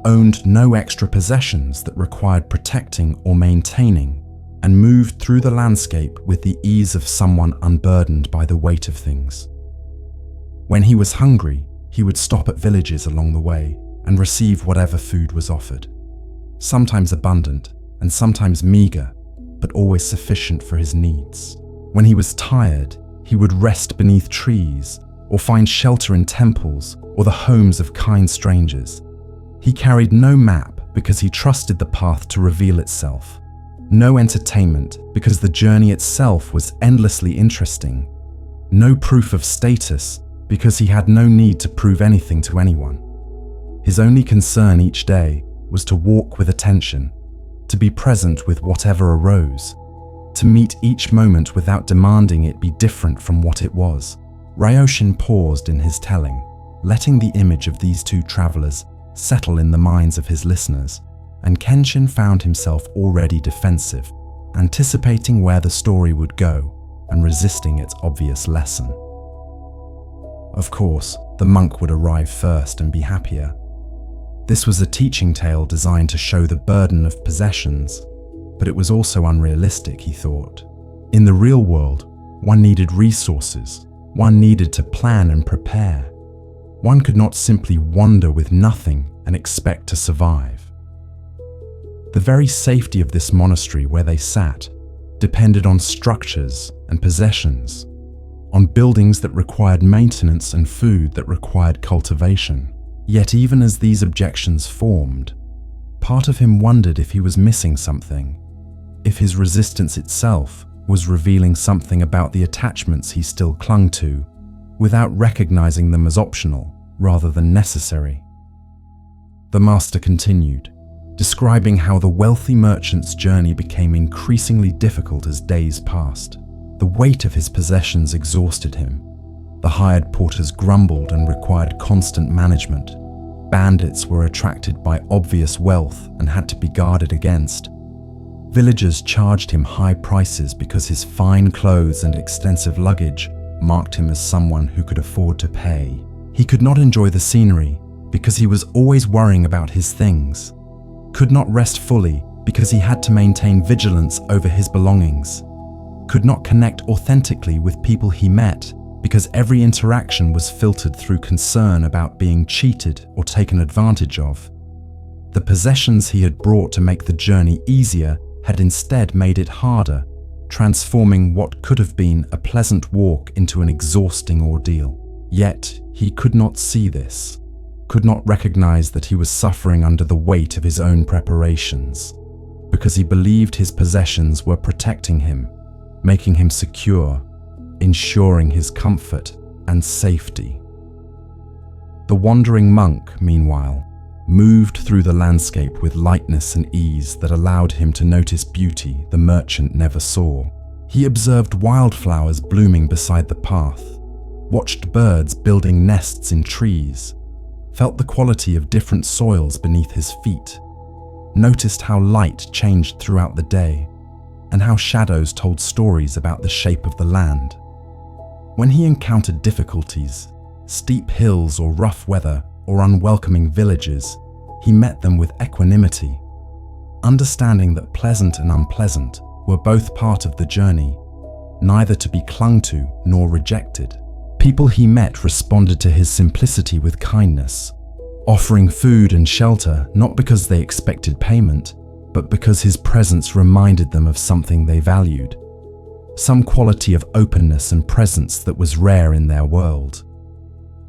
owned no extra possessions that required protecting or maintaining, and moved through the landscape with the ease of someone unburdened by the weight of things. When he was hungry, he would stop at villages along the way and receive whatever food was offered, sometimes abundant and sometimes meager, but always sufficient for his needs. When he was tired, he would rest beneath trees or find shelter in temples or the homes of kind strangers. He carried no map because he trusted the path to reveal itself, no entertainment because the journey itself was endlessly interesting, no proof of status because he had no need to prove anything to anyone. His only concern each day was to walk with attention, to be present with whatever arose, to meet each moment without demanding it be different from what it was. Ryoshin paused in his telling, letting the image of these two travelers settle in the minds of his listeners, and Kenshin found himself already defensive, anticipating where the story would go and resisting its obvious lesson. Of course, the monk would arrive first and be happier. This was a teaching tale designed to show the burden of possessions, but it was also unrealistic, he thought. In the real world, one needed resources, one needed to plan and prepare. One could not simply wander with nothing and expect to survive. The very safety of this monastery where they sat depended on structures and possessions, on buildings that required maintenance and food that required cultivation. Yet even as these objections formed, part of him wondered if he was missing something, if his resistance itself was revealing something about the attachments he still clung to, without recognizing them as optional rather than necessary. The master continued, describing how the wealthy merchant's journey became increasingly difficult as days passed. The weight of his possessions exhausted him. The hired porters grumbled and required constant management. Bandits were attracted by obvious wealth and had to be guarded against. Villagers charged him high prices because his fine clothes and extensive luggage marked him as someone who could afford to pay. He could not enjoy the scenery because he was always worrying about his things, could not rest fully because he had to maintain vigilance over his belongings, could not connect authentically with people he met because every interaction was filtered through concern about being cheated or taken advantage of. The possessions he had brought to make the journey easier had instead made it harder, transforming what could have been a pleasant walk into an exhausting ordeal. Yet he could not see this, could not recognize that he was suffering under the weight of his own preparations, because he believed his possessions were protecting him, making him secure, ensuring his comfort and safety. The wandering monk, meanwhile, moved through the landscape with lightness and ease that allowed him to notice beauty the merchant never saw. He observed wildflowers blooming beside the path, watched birds building nests in trees, felt the quality of different soils beneath his feet, noticed how light changed throughout the day, and how shadows told stories about the shape of the land. When he encountered difficulties, steep hills or rough weather or unwelcoming villages, he met them with equanimity, understanding that pleasant and unpleasant were both part of the journey, neither to be clung to nor rejected. People he met responded to his simplicity with kindness, offering food and shelter not because they expected payment, but because his presence reminded them of something they valued, some quality of openness and presence that was rare in their world.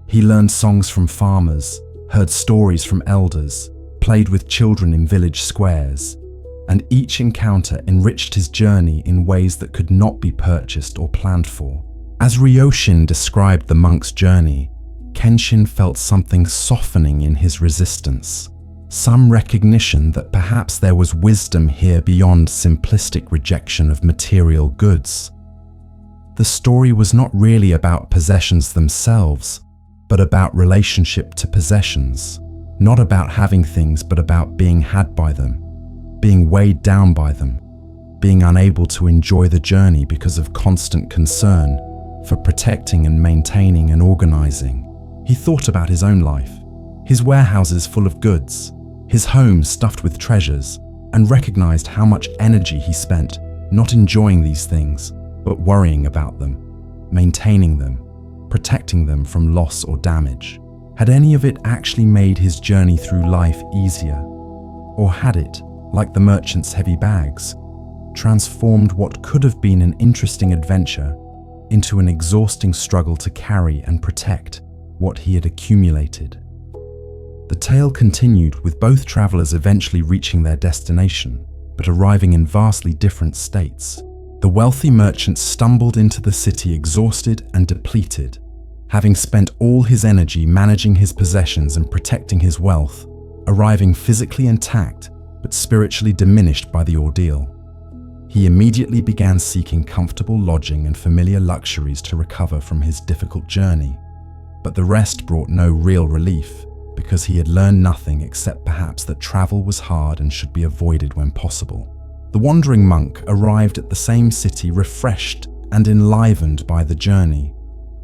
He learned songs from farmers, heard stories from elders, played with children in village squares, and each encounter enriched his journey in ways that could not be purchased or planned for. As Ryoshin described the monk's journey, Kenshin felt something softening in his resistance, some recognition that perhaps there was wisdom here beyond simplistic rejection of material goods. The story was not really about possessions themselves, but about relationship to possessions, not about having things but about being had by them, being weighed down by them, being unable to enjoy the journey because of constant concern for protecting and maintaining and organizing. He thought about his own life, his warehouses full of goods, his home stuffed with treasures, and recognized how much energy he spent not enjoying these things, but worrying about them, maintaining them, protecting them from loss or damage. Had any of it actually made his journey through life easier? Or had it, like the merchant's heavy bags, transformed what could have been an interesting adventure into an exhausting struggle to carry and protect what he had accumulated? The tale continued, with both travelers eventually reaching their destination, but arriving in vastly different states. The wealthy merchant stumbled into the city exhausted and depleted, Having spent all his energy managing his possessions and protecting his wealth, arriving physically intact but spiritually diminished by the ordeal. He immediately began seeking comfortable lodging and familiar luxuries to recover from his difficult journey. But the rest brought no real relief, because he had learned nothing except perhaps that travel was hard and should be avoided when possible. The wandering monk arrived at the same city refreshed and enlivened by the journey,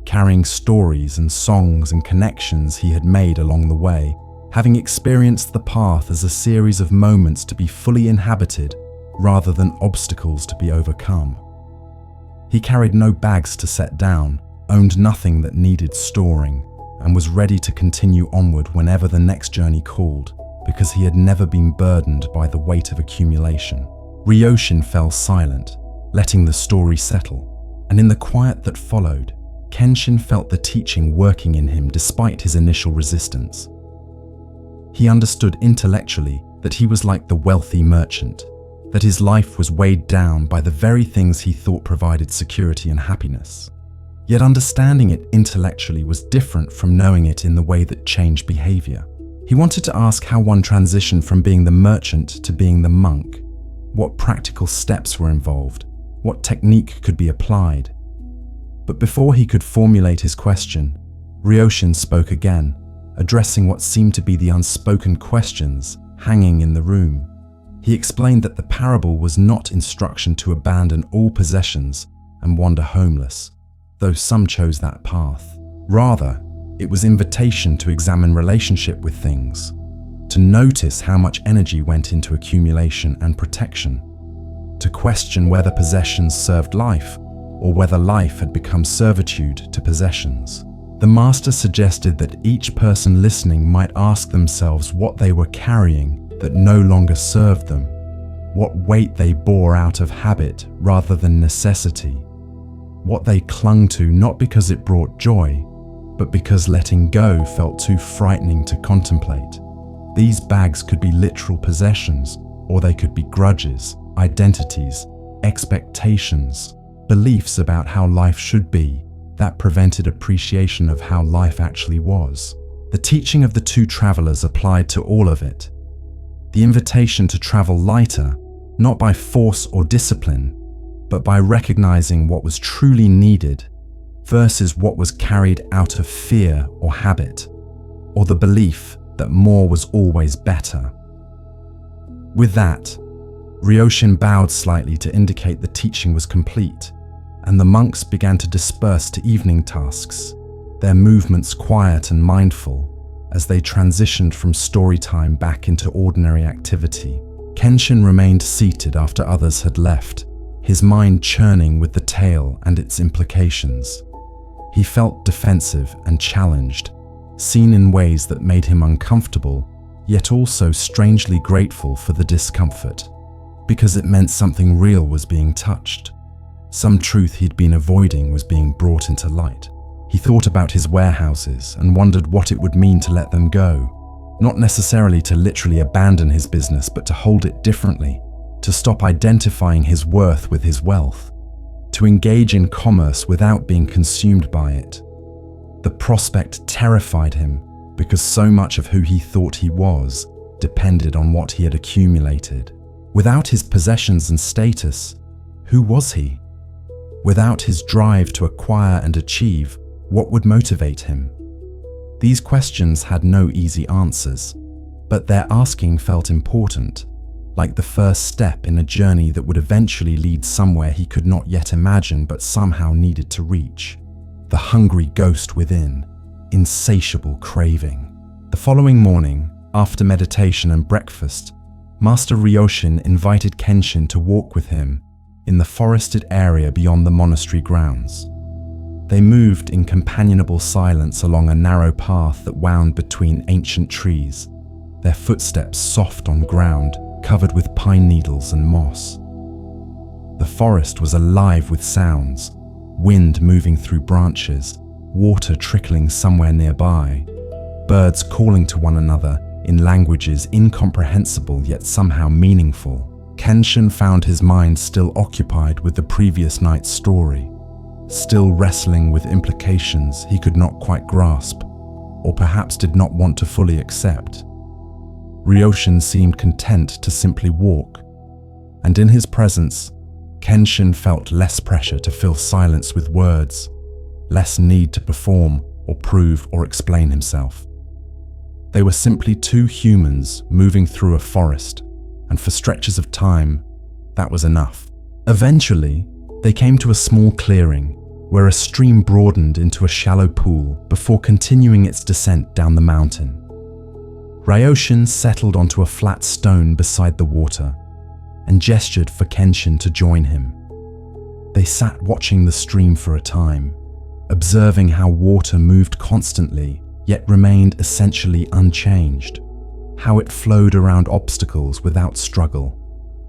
carrying stories and songs and connections he had made along the way, having experienced the path as a series of moments to be fully inhabited rather than obstacles to be overcome. He carried no bags to set down, owned nothing that needed storing, and was ready to continue onward whenever the next journey called, because he had never been burdened by the weight of accumulation. Ryoshin fell silent, letting the story settle, and in the quiet that followed, Kenshin felt the teaching working in him despite his initial resistance. He understood intellectually that he was like the wealthy merchant, that his life was weighed down by the very things he thought provided security and happiness. Yet understanding it intellectually was different from knowing it in the way that changed behavior. He wanted to ask how one transitioned from being the merchant to being the monk, what practical steps were involved, what technique could be applied. But before he could formulate his question, Ryoshin spoke again, addressing what seemed to be the unspoken questions hanging in the room. He explained that the parable was not instruction to abandon all possessions and wander homeless, though some chose that path. Rather, it was invitation to examine relationship with things, to notice how much energy went into accumulation and protection, to question whether possessions served life or whether life had become servitude to possessions. The master suggested that each person listening might ask themselves what they were carrying that no longer served them, what weight they bore out of habit rather than necessity, what they clung to not because it brought joy, but because letting go felt too frightening to contemplate. These bags could be literal possessions, or they could be grudges, identities, expectations, beliefs about how life should be that prevented appreciation of how life actually was. The teaching of the two travelers applied to all of it. The invitation to travel lighter, not by force or discipline, but by recognizing what was truly needed versus what was carried out of fear or habit, or the belief that more was always better. With that, Ryoshin bowed slightly to indicate the teaching was complete, and the monks began to disperse to evening tasks, their movements quiet and mindful as they transitioned from story time back into ordinary activity. Kenshin remained seated after others had left, his mind churning with the tale and its implications. He felt defensive and challenged, seen in ways that made him uncomfortable, yet also strangely grateful for the discomfort, because it meant something real was being touched. Some truth he'd been avoiding was being brought into light. He thought about his warehouses and wondered what it would mean to let them go, not necessarily to literally abandon his business, but to hold it differently, to stop identifying his worth with his wealth, to engage in commerce without being consumed by it. The prospect terrified him because so much of who he thought he was depended on what he had accumulated. Without his possessions and status, who was he? Without his drive to acquire and achieve, what would motivate him? These questions had no easy answers, but their asking felt important, like the first step in a journey that would eventually lead somewhere he could not yet imagine but somehow needed to reach. The hungry ghost within, insatiable craving. The following morning, after meditation and breakfast, Master Ryoshin invited Kenshin to walk with him in the forested area beyond the monastery grounds. They moved in companionable silence along a narrow path that wound between ancient trees, their footsteps soft on ground covered with pine needles and moss. The forest was alive with sounds, wind moving through branches, water trickling somewhere nearby, birds calling to one another in languages incomprehensible yet somehow meaningful. Kenshin found his mind still occupied with the previous night's story. still wrestling with implications he could not quite grasp, or perhaps did not want to fully accept. Ryoshin seemed content to simply walk, and in his presence, Kenshin felt less pressure to fill silence with words, less need to perform or prove or explain himself. They were simply two humans moving through a forest, and for stretches of time, that was enough. Eventually, they came to a small clearing where a stream broadened into a shallow pool before continuing its descent down the mountain. Ryoshin settled onto a flat stone beside the water and gestured for Kenshin to join him. They sat watching the stream for a time, observing how water moved constantly yet remained essentially unchanged, how it flowed around obstacles without struggle,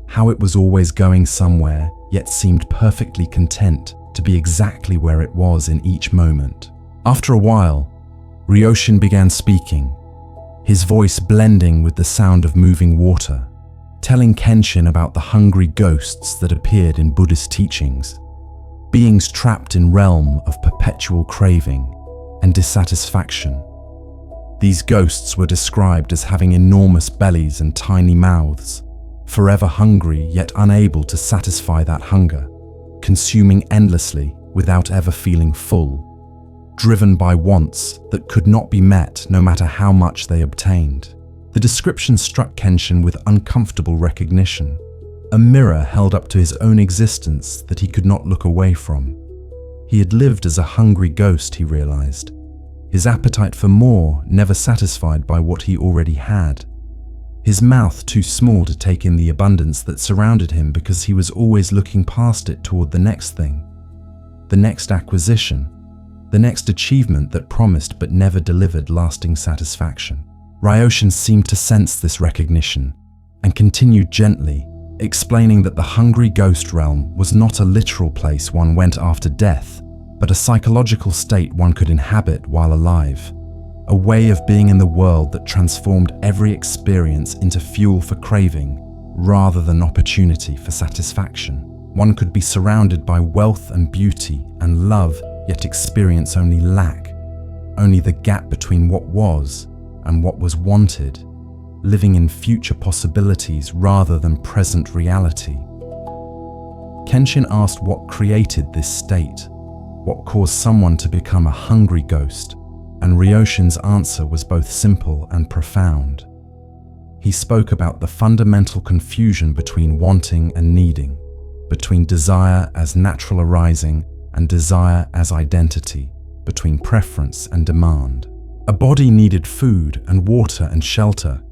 how it was always going somewhere yet seemed perfectly content to be exactly where it was in each moment. After a while, Ryoshin began speaking, his voice blending with the sound of moving water, telling Kenshin about the hungry ghosts that appeared in Buddhist teachings, beings trapped in realm of perpetual craving and dissatisfaction. These ghosts were described as having enormous bellies and tiny mouths, forever hungry yet unable to satisfy that hunger, consuming endlessly without ever feeling full, driven by wants that could not be met no matter how much they obtained. The description struck Kenshin with uncomfortable recognition, a mirror held up to his own existence that he could not look away from. He had lived as a hungry ghost, he realized, his appetite for more never satisfied by what he already had. His mouth too small to take in the abundance that surrounded him because he was always looking past it toward the next thing, the next acquisition, the next achievement that promised but never delivered lasting satisfaction. Ryoshin seemed to sense this recognition and continued gently, explaining that the hungry ghost realm was not a literal place one went after death, but a psychological state one could inhabit while alive. A way of being in the world that transformed every experience into fuel for craving rather than opportunity for satisfaction. One could be surrounded by wealth and beauty and love, yet experience only lack, only the gap between what was and what was wanted, living in future possibilities rather than present reality. Kenshin asked what created this state, what caused someone to become a hungry ghost, and Ryoshin's answer was both simple and profound. He spoke about the fundamental confusion between wanting and needing, between desire as natural arising and desire as identity, between preference and demand. A body needed food and water and shelter.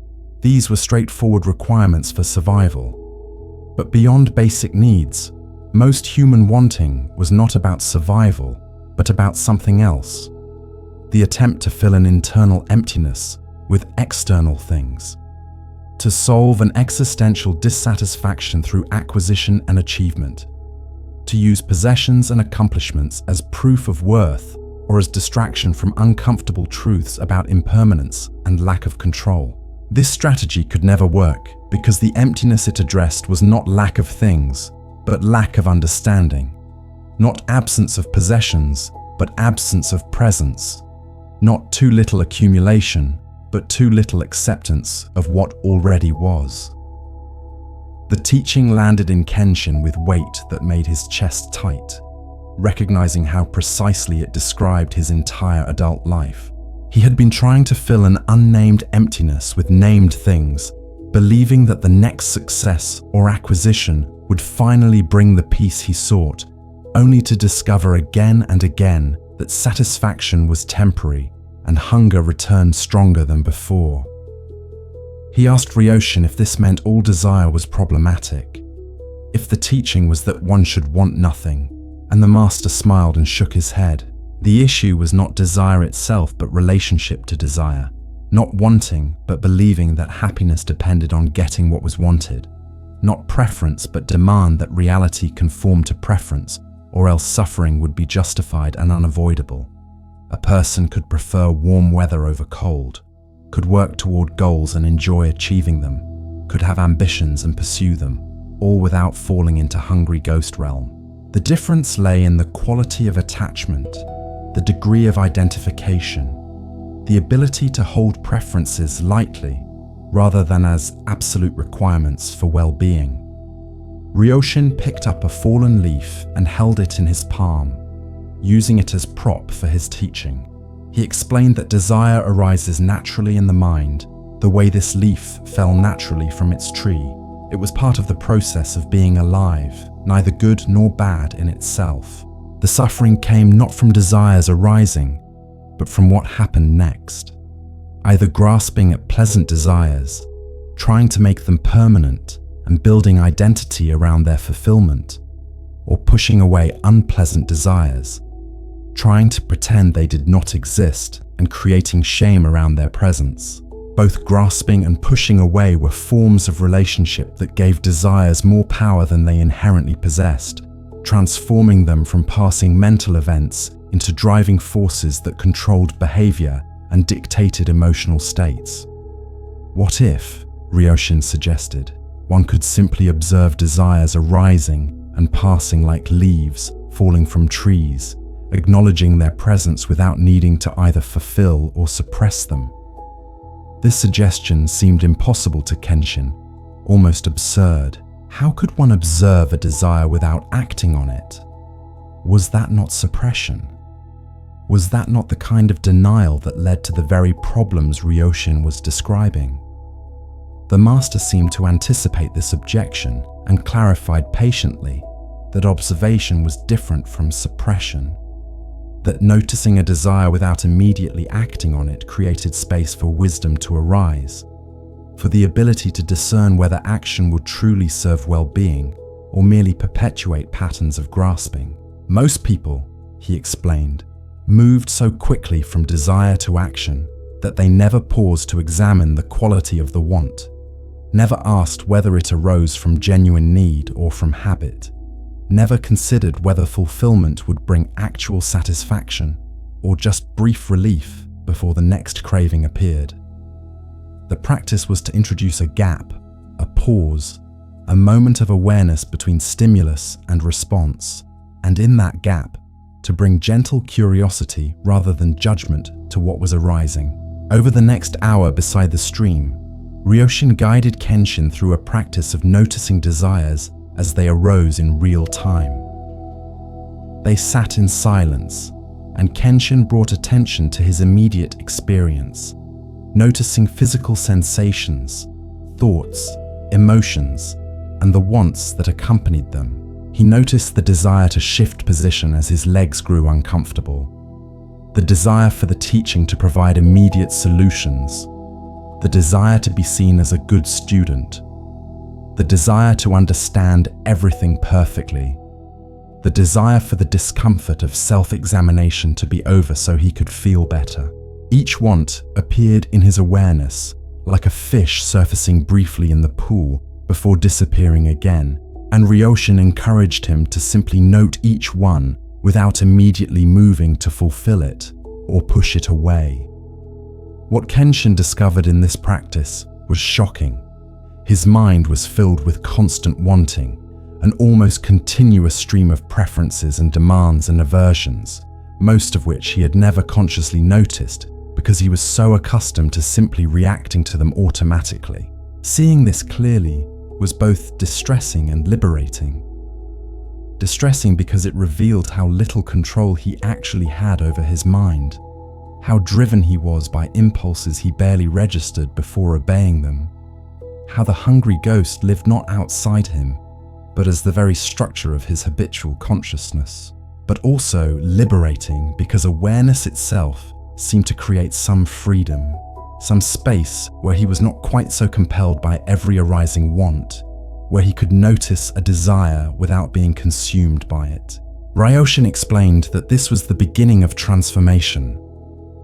These were straightforward requirements for survival. But beyond basic needs, most human wanting was not about survival, but about something else. The attempt to fill an internal emptiness with external things, to solve an existential dissatisfaction through acquisition and achievement, to use possessions and accomplishments as proof of worth or as distraction from uncomfortable truths about impermanence and lack of control. This strategy could never work because the emptiness it addressed was not lack of things, but lack of understanding, not absence of possessions, but absence of presence. Not too little accumulation, but too little acceptance of what already was. The teaching landed in Kenshin with weight that made his chest tight, recognizing how precisely it described his entire adult life. He had been trying to fill an unnamed emptiness with named things, believing that the next success or acquisition would finally bring the peace he sought, only to discover again and again that satisfaction was temporary and hunger returned stronger than before. He asked Ryoshin if this meant all desire was problematic, if the teaching was that one should want nothing, and the master smiled and shook his head. The issue was not desire itself but relationship to desire, not wanting but believing that happiness depended on getting what was wanted, not preference but demand that reality conform to preference or else suffering would be justified and unavoidable. A person could prefer warm weather over cold, could work toward goals and enjoy achieving them, could have ambitions and pursue them, all without falling into hungry ghost realm. The difference lay in the quality of attachment, the degree of identification, the ability to hold preferences lightly rather than as absolute requirements for well-being. Ryoshin picked up a fallen leaf and held it in his palm, using it as prop for his teaching. He explained that desire arises naturally in the mind, the way this leaf fell naturally from its tree. It was part of the process of being alive, neither good nor bad in itself. The suffering came not from desires arising, but from what happened next. Either grasping at pleasant desires, trying to make them permanent and building identity around their fulfillment, or pushing away unpleasant desires, trying to pretend they did not exist and creating shame around their presence. Both grasping and pushing away were forms of relationship that gave desires more power than they inherently possessed, transforming them from passing mental events into driving forces that controlled behavior and dictated emotional states. What if, Ryoshin suggested, one could simply observe desires arising and passing like leaves falling from trees, acknowledging their presence without needing to either fulfill or suppress them? This suggestion seemed impossible to Kenshin, almost absurd. How could one observe a desire without acting on it? Was that not suppression? Was that not the kind of denial that led to the very problems Ryoshin was describing? The master seemed to anticipate this objection and clarified patiently that observation was different from suppression, that noticing a desire without immediately acting on it created space for wisdom to arise, for the ability to discern whether action would truly serve well-being or merely perpetuate patterns of grasping. Most people, he explained, moved so quickly from desire to action that they never paused to examine the quality of the want, never asked whether it arose from genuine need or from habit, never considered whether fulfillment would bring actual satisfaction or just brief relief before the next craving appeared. The practice was to introduce a gap, a pause, a moment of awareness between stimulus and response, and in that gap, to bring gentle curiosity rather than judgment to what was arising. Over the next hour beside the stream, Ryoshin guided Kenshin through a practice of noticing desires as they arose in real time. They sat in silence, and Kenshin brought attention to his immediate experience, noticing physical sensations, thoughts, emotions, and the wants that accompanied them. He noticed the desire to shift position as his legs grew uncomfortable, the desire for the teaching to provide immediate solutions, the desire to be seen as a good student, the desire to understand everything perfectly, the desire for the discomfort of self-examination to be over so he could feel better. Each want appeared in his awareness, like a fish surfacing briefly in the pool before disappearing again, and Ryoshin encouraged him to simply note each one without immediately moving to fulfill it or push it away. What Kenshin discovered in this practice was shocking. His mind was filled with constant wanting, an almost continuous stream of preferences and demands and aversions, most of which he had never consciously noticed because he was so accustomed to simply reacting to them automatically. Seeing this clearly was both distressing and liberating. Distressing because it revealed how little control he actually had over his mind, how driven he was by impulses he barely registered before obeying them, how the hungry ghost lived not outside him, but as the very structure of his habitual consciousness. But also liberating because awareness itself seemed to create some freedom, some space where he was not quite so compelled by every arising want, where he could notice a desire without being consumed by it. Ryoshin explained that this was the beginning of transformation,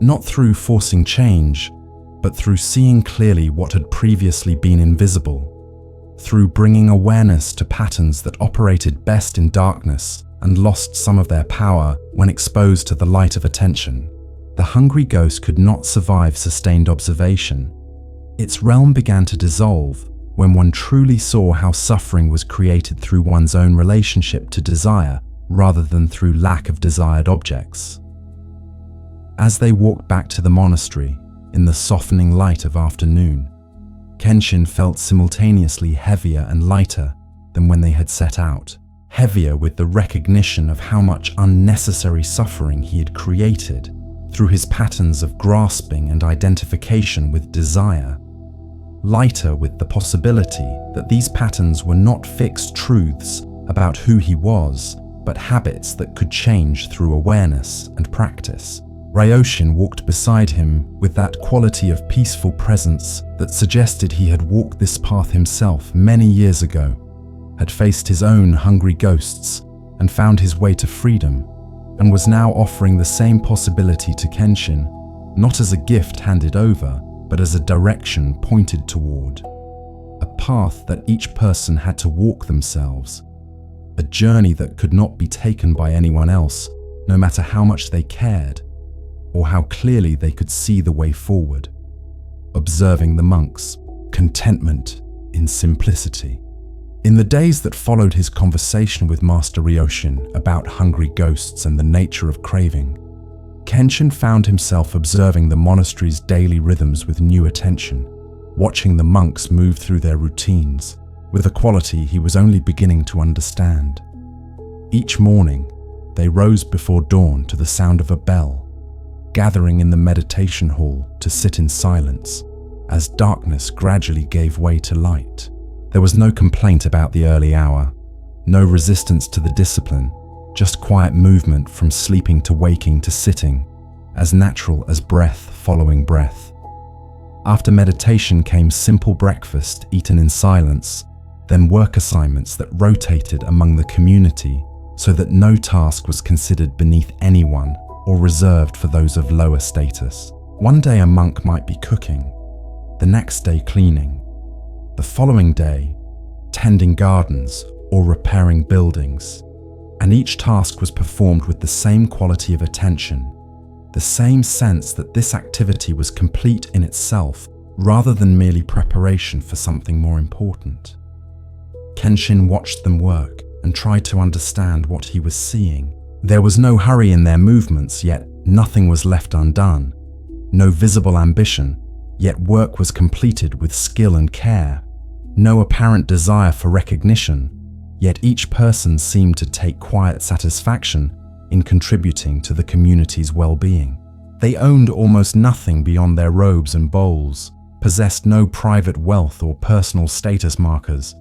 not through forcing change, but through seeing clearly what had previously been invisible, through bringing awareness to patterns that operated best in darkness and lost some of their power when exposed to the light of attention. The hungry ghost could not survive sustained observation. Its realm began to dissolve when one truly saw how suffering was created through one's own relationship to desire rather than through lack of desired objects. As they walked back to the monastery in the softening light of afternoon, Kenshin felt simultaneously heavier and lighter than when they had set out. Heavier with the recognition of how much unnecessary suffering he had created through his patterns of grasping and identification with desire. Lighter with the possibility that these patterns were not fixed truths about who he was, but habits that could change through awareness and practice. Ryoshin walked beside him with that quality of peaceful presence that suggested he had walked this path himself many years ago, had faced his own hungry ghosts and found his way to freedom, and was now offering the same possibility to Kenshin, not as a gift handed over, but as a direction pointed toward. A path that each person had to walk themselves. A journey that could not be taken by anyone else, no matter how much they cared, or how clearly they could see the way forward. Observing the monks, contentment in simplicity. In the days that followed his conversation with Master Ryoshin about hungry ghosts and the nature of craving, Kenshin found himself observing the monastery's daily rhythms with new attention, watching the monks move through their routines with a quality he was only beginning to understand. Each morning, they rose before dawn to the sound of a bell, gathering in the meditation hall to sit in silence as darkness gradually gave way to light. There was no complaint about the early hour, no resistance to the discipline, just quiet movement from sleeping to waking to sitting, as natural as breath following breath. After meditation came simple breakfast eaten in silence, then work assignments that rotated among the community so that no task was considered beneath anyone or reserved for those of lower status. One day a monk might be cooking, the next day cleaning, the following day tending gardens or repairing buildings, and each task was performed with the same quality of attention, the same sense that this activity was complete in itself rather than merely preparation for something more important. Kenshin watched them work and tried to understand what he was seeing. There was no hurry in their movements, yet nothing was left undone. No visible ambition, yet work was completed with skill and care. No apparent desire for recognition, yet each person seemed to take quiet satisfaction in contributing to the community's well-being. They owned almost nothing beyond their robes and bowls, possessed no private wealth or personal status markers,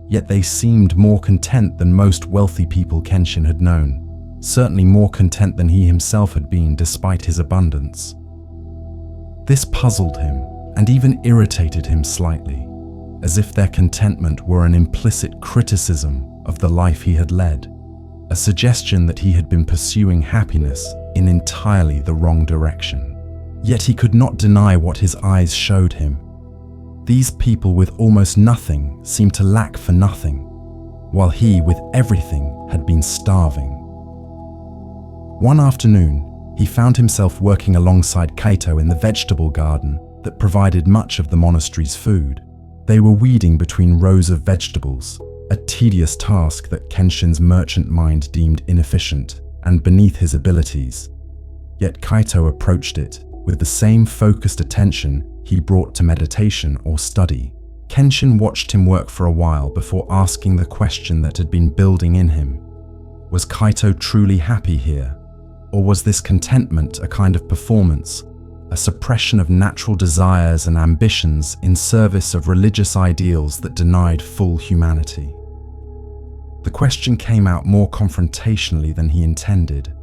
yet they seemed more content than most wealthy people Kenshin had known, certainly more content than he himself had been despite his abundance. This puzzled him and even irritated him slightly, as if their contentment were an implicit criticism of the life he had led, a suggestion that he had been pursuing happiness in entirely the wrong direction. Yet he could not deny what his eyes showed him. These people with almost nothing seemed to lack for nothing, while he with everything had been starving. One afternoon, he found himself working alongside Kaito in the vegetable garden that provided much of the monastery's food. They were weeding between rows of vegetables, a tedious task that Kenshin's merchant mind deemed inefficient and beneath his abilities. Yet Kaito approached it with the same focused attention he brought to meditation or study. Kenshin watched him work for a while before asking the question that had been building in him. Was Kaito truly happy here? Or was this contentment a kind of performance, a suppression of natural desires and ambitions in service of religious ideals that denied full humanity? The question came out more confrontationally than he intended,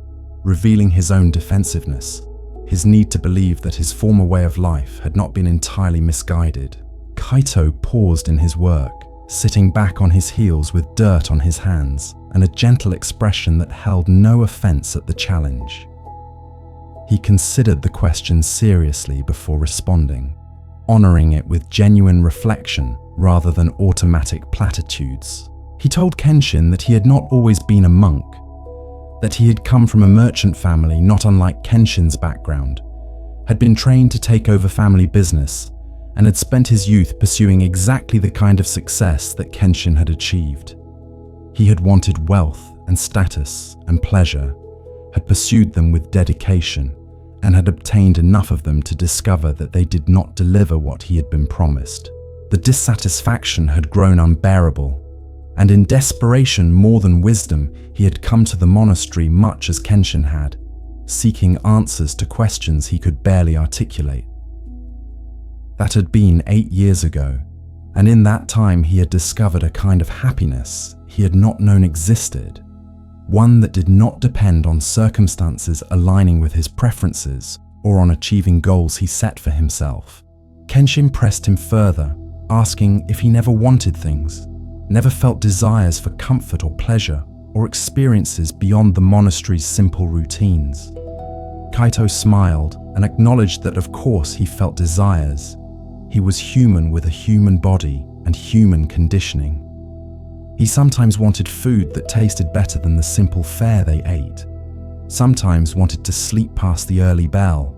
revealing his own defensiveness, his need to believe that his former way of life had not been entirely misguided. Kaito paused in his work, sitting back on his heels with dirt on his hands and a gentle expression that held no offense at the challenge. He considered the question seriously before responding, honoring it with genuine reflection rather than automatic platitudes. He told Kenshin that he had not always been a monk, that he had come from a merchant family not unlike Kenshin's background, had been trained to take over family business, and had spent his youth pursuing exactly the kind of success that Kenshin had achieved. He had wanted wealth and status and pleasure, had pursued them with dedication, and had obtained enough of them to discover that they did not deliver what he had been promised. The dissatisfaction had grown unbearable, and in desperation more than wisdom, he had come to the monastery much as Kenshin had, seeking answers to questions he could barely articulate. That had been 8 years ago, and in that time he had discovered a kind of happiness he had not known existed, one that did not depend on circumstances aligning with his preferences or on achieving goals he set for himself. Kenshin pressed him further, asking if he never wanted things, never felt desires for comfort or pleasure or experiences beyond the monastery's simple routines. Kaito smiled and acknowledged that of course he felt desires. He was human with a human body and human conditioning. He sometimes wanted food that tasted better than the simple fare they ate, sometimes wanted to sleep past the early bell,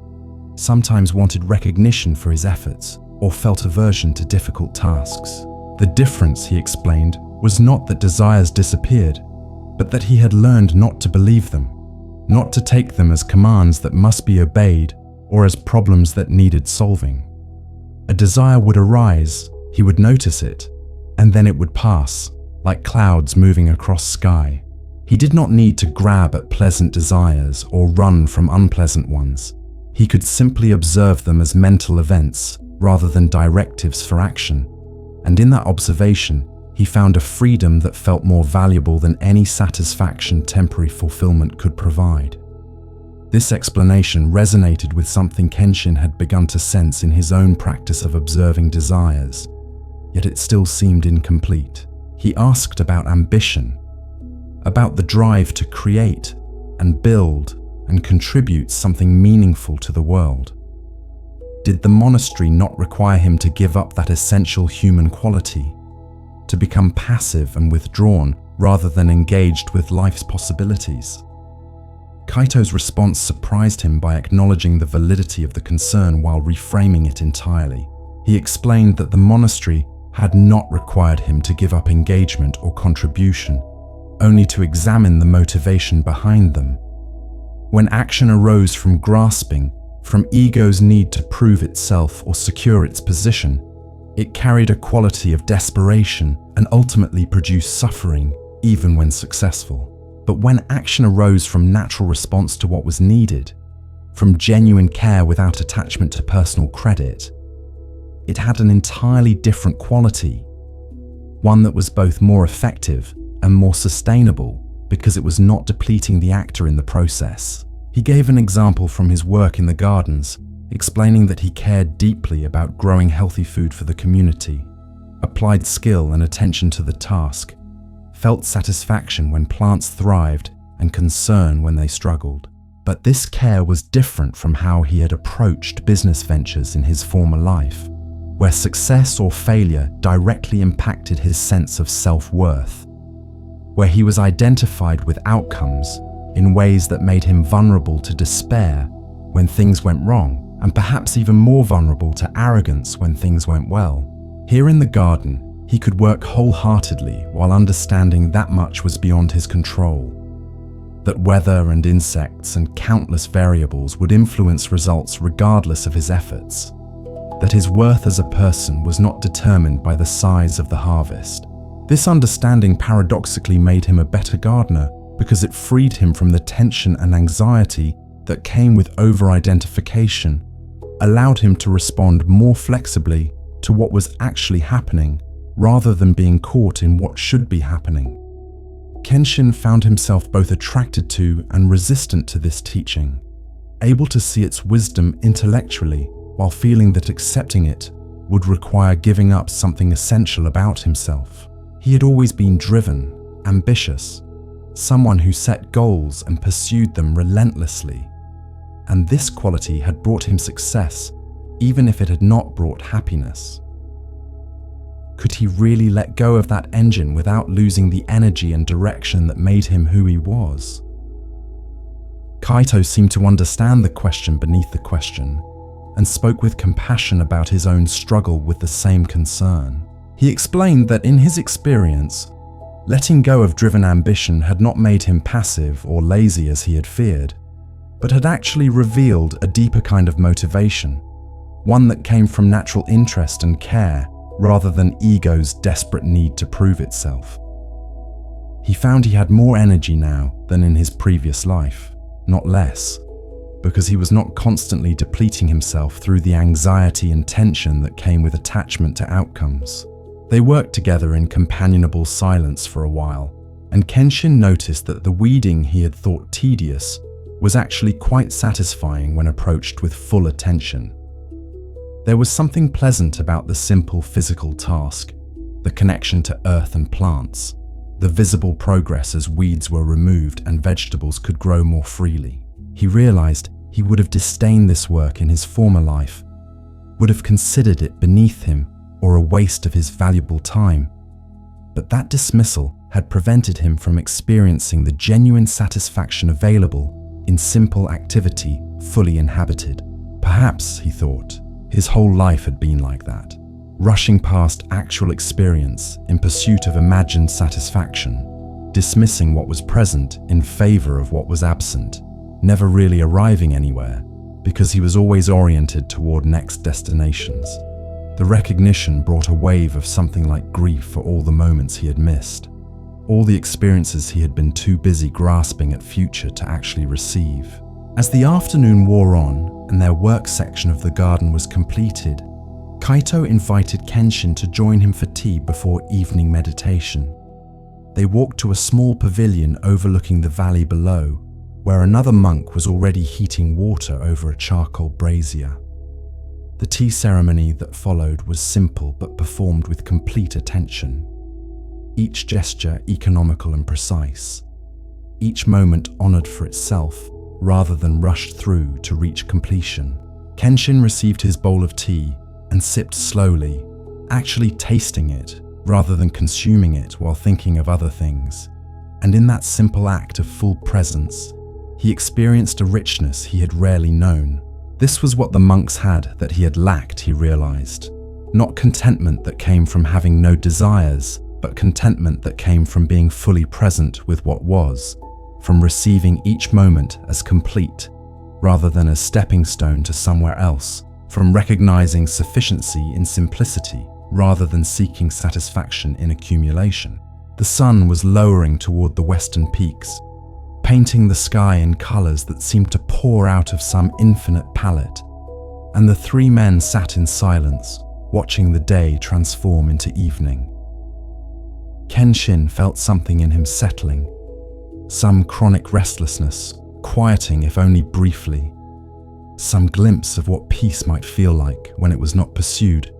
sometimes wanted recognition for his efforts or felt aversion to difficult tasks. The difference, he explained, was not that desires disappeared, but that he had learned not to believe them, not to take them as commands that must be obeyed or as problems that needed solving. A desire would arise, he would notice it, and then it would pass, like clouds moving across sky. He did not need to grab at pleasant desires or run from unpleasant ones. He could simply observe them as mental events rather than directives for action, and in that observation, he found a freedom that felt more valuable than any satisfaction temporary fulfillment could provide. This explanation resonated with something Kenshin had begun to sense in his own practice of observing desires, yet it still seemed incomplete. He asked about ambition, about the drive to create and build and contribute something meaningful to the world. Did the monastery not require him to give up that essential human quality, to become passive and withdrawn rather than engaged with life's possibilities? Kaito's response surprised him by acknowledging the validity of the concern while reframing it entirely. He explained that the monastery had not required him to give up engagement or contribution, only to examine the motivation behind them. When action arose from grasping, from ego's need to prove itself or secure its position, it carried a quality of desperation and ultimately produced suffering, even when successful. But when action arose from natural response to what was needed, from genuine care without attachment to personal credit, it had an entirely different quality, one that was both more effective and more sustainable because it was not depleting the actor in the process. He gave an example from his work in the gardens, explaining that he cared deeply about growing healthy food for the community, applied skill and attention to the task, felt satisfaction when plants thrived and concern when they struggled. But this care was different from how he had approached business ventures in his former life, where success or failure directly impacted his sense of self-worth, where he was identified with outcomes in ways that made him vulnerable to despair when things went wrong, and perhaps even more vulnerable to arrogance when things went well. Here in the garden, he could work wholeheartedly while understanding that much was beyond his control, that weather and insects and countless variables would influence results regardless of his efforts, that his worth as a person was not determined by the size of the harvest. This understanding paradoxically made him a better gardener because it freed him from the tension and anxiety that came with over-identification, allowed him to respond more flexibly to what was actually happening rather than being caught in what should be happening. Kenshin found himself both attracted to and resistant to this teaching, able to see its wisdom intellectually while feeling that accepting it would require giving up something essential about himself. He had always been driven, ambitious, someone who set goals and pursued them relentlessly, and this quality had brought him success, even if it had not brought happiness. Could he really let go of that engine without losing the energy and direction that made him who he was? Kaito seemed to understand the question beneath the question, and spoke with compassion about his own struggle with the same concern. He explained that in his experience, Letting go of driven ambition had not made him passive or lazy as he had feared, but had actually revealed a deeper kind of motivation, one that came from natural interest and care rather than ego's desperate need to prove itself. He found he had more energy now than in his previous life, not less, because he was not constantly depleting himself through the anxiety and tension that came with attachment to outcomes. They worked together in companionable silence for a while, and Kenshin noticed that the weeding he had thought tedious was actually quite satisfying when approached with full attention. There was something pleasant about the simple physical task, the connection to earth and plants, the visible progress as weeds were removed and vegetables could grow more freely. He realized he would have disdained this work in his former life, would have considered it beneath him or a waste of his valuable time. But that dismissal had prevented him from experiencing the genuine satisfaction available in simple activity fully inhabited. Perhaps, he thought, his whole life had been like that, rushing past actual experience in pursuit of imagined satisfaction, dismissing what was present in favor of what was absent, never really arriving anywhere because he was always oriented toward next destinations. The recognition brought a wave of something like grief for all the moments he had missed, all the experiences he had been too busy grasping at future to actually receive. As the afternoon wore on and their work section of the garden was completed, Kaito invited Kenshin to join him for tea before evening meditation. They walked to a small pavilion overlooking the valley below, where another monk was already heating water over a charcoal brazier. The tea ceremony that followed was simple but performed with complete attention. Each gesture economical and precise. Each moment honored for itself rather than rushed through to reach completion. Kenshin received his bowl of tea and sipped slowly, actually tasting it rather than consuming it while thinking of other things. And in that simple act of full presence, he experienced a richness he had rarely known. This was what the monks had that he had lacked, he realized. Not contentment that came from having no desires, but contentment that came from being fully present with what was, from receiving each moment as complete, rather than a stepping stone to somewhere else, from recognizing sufficiency in simplicity, rather than seeking satisfaction in accumulation. The sun was lowering toward the western peaks, painting the sky in colors that seemed to pour out of some infinite palette, and the three men sat in silence, watching the day transform into evening. Kenshin felt something in him settling, some chronic restlessness, quieting if only briefly, some glimpse of what peace might feel like when it was not pursued,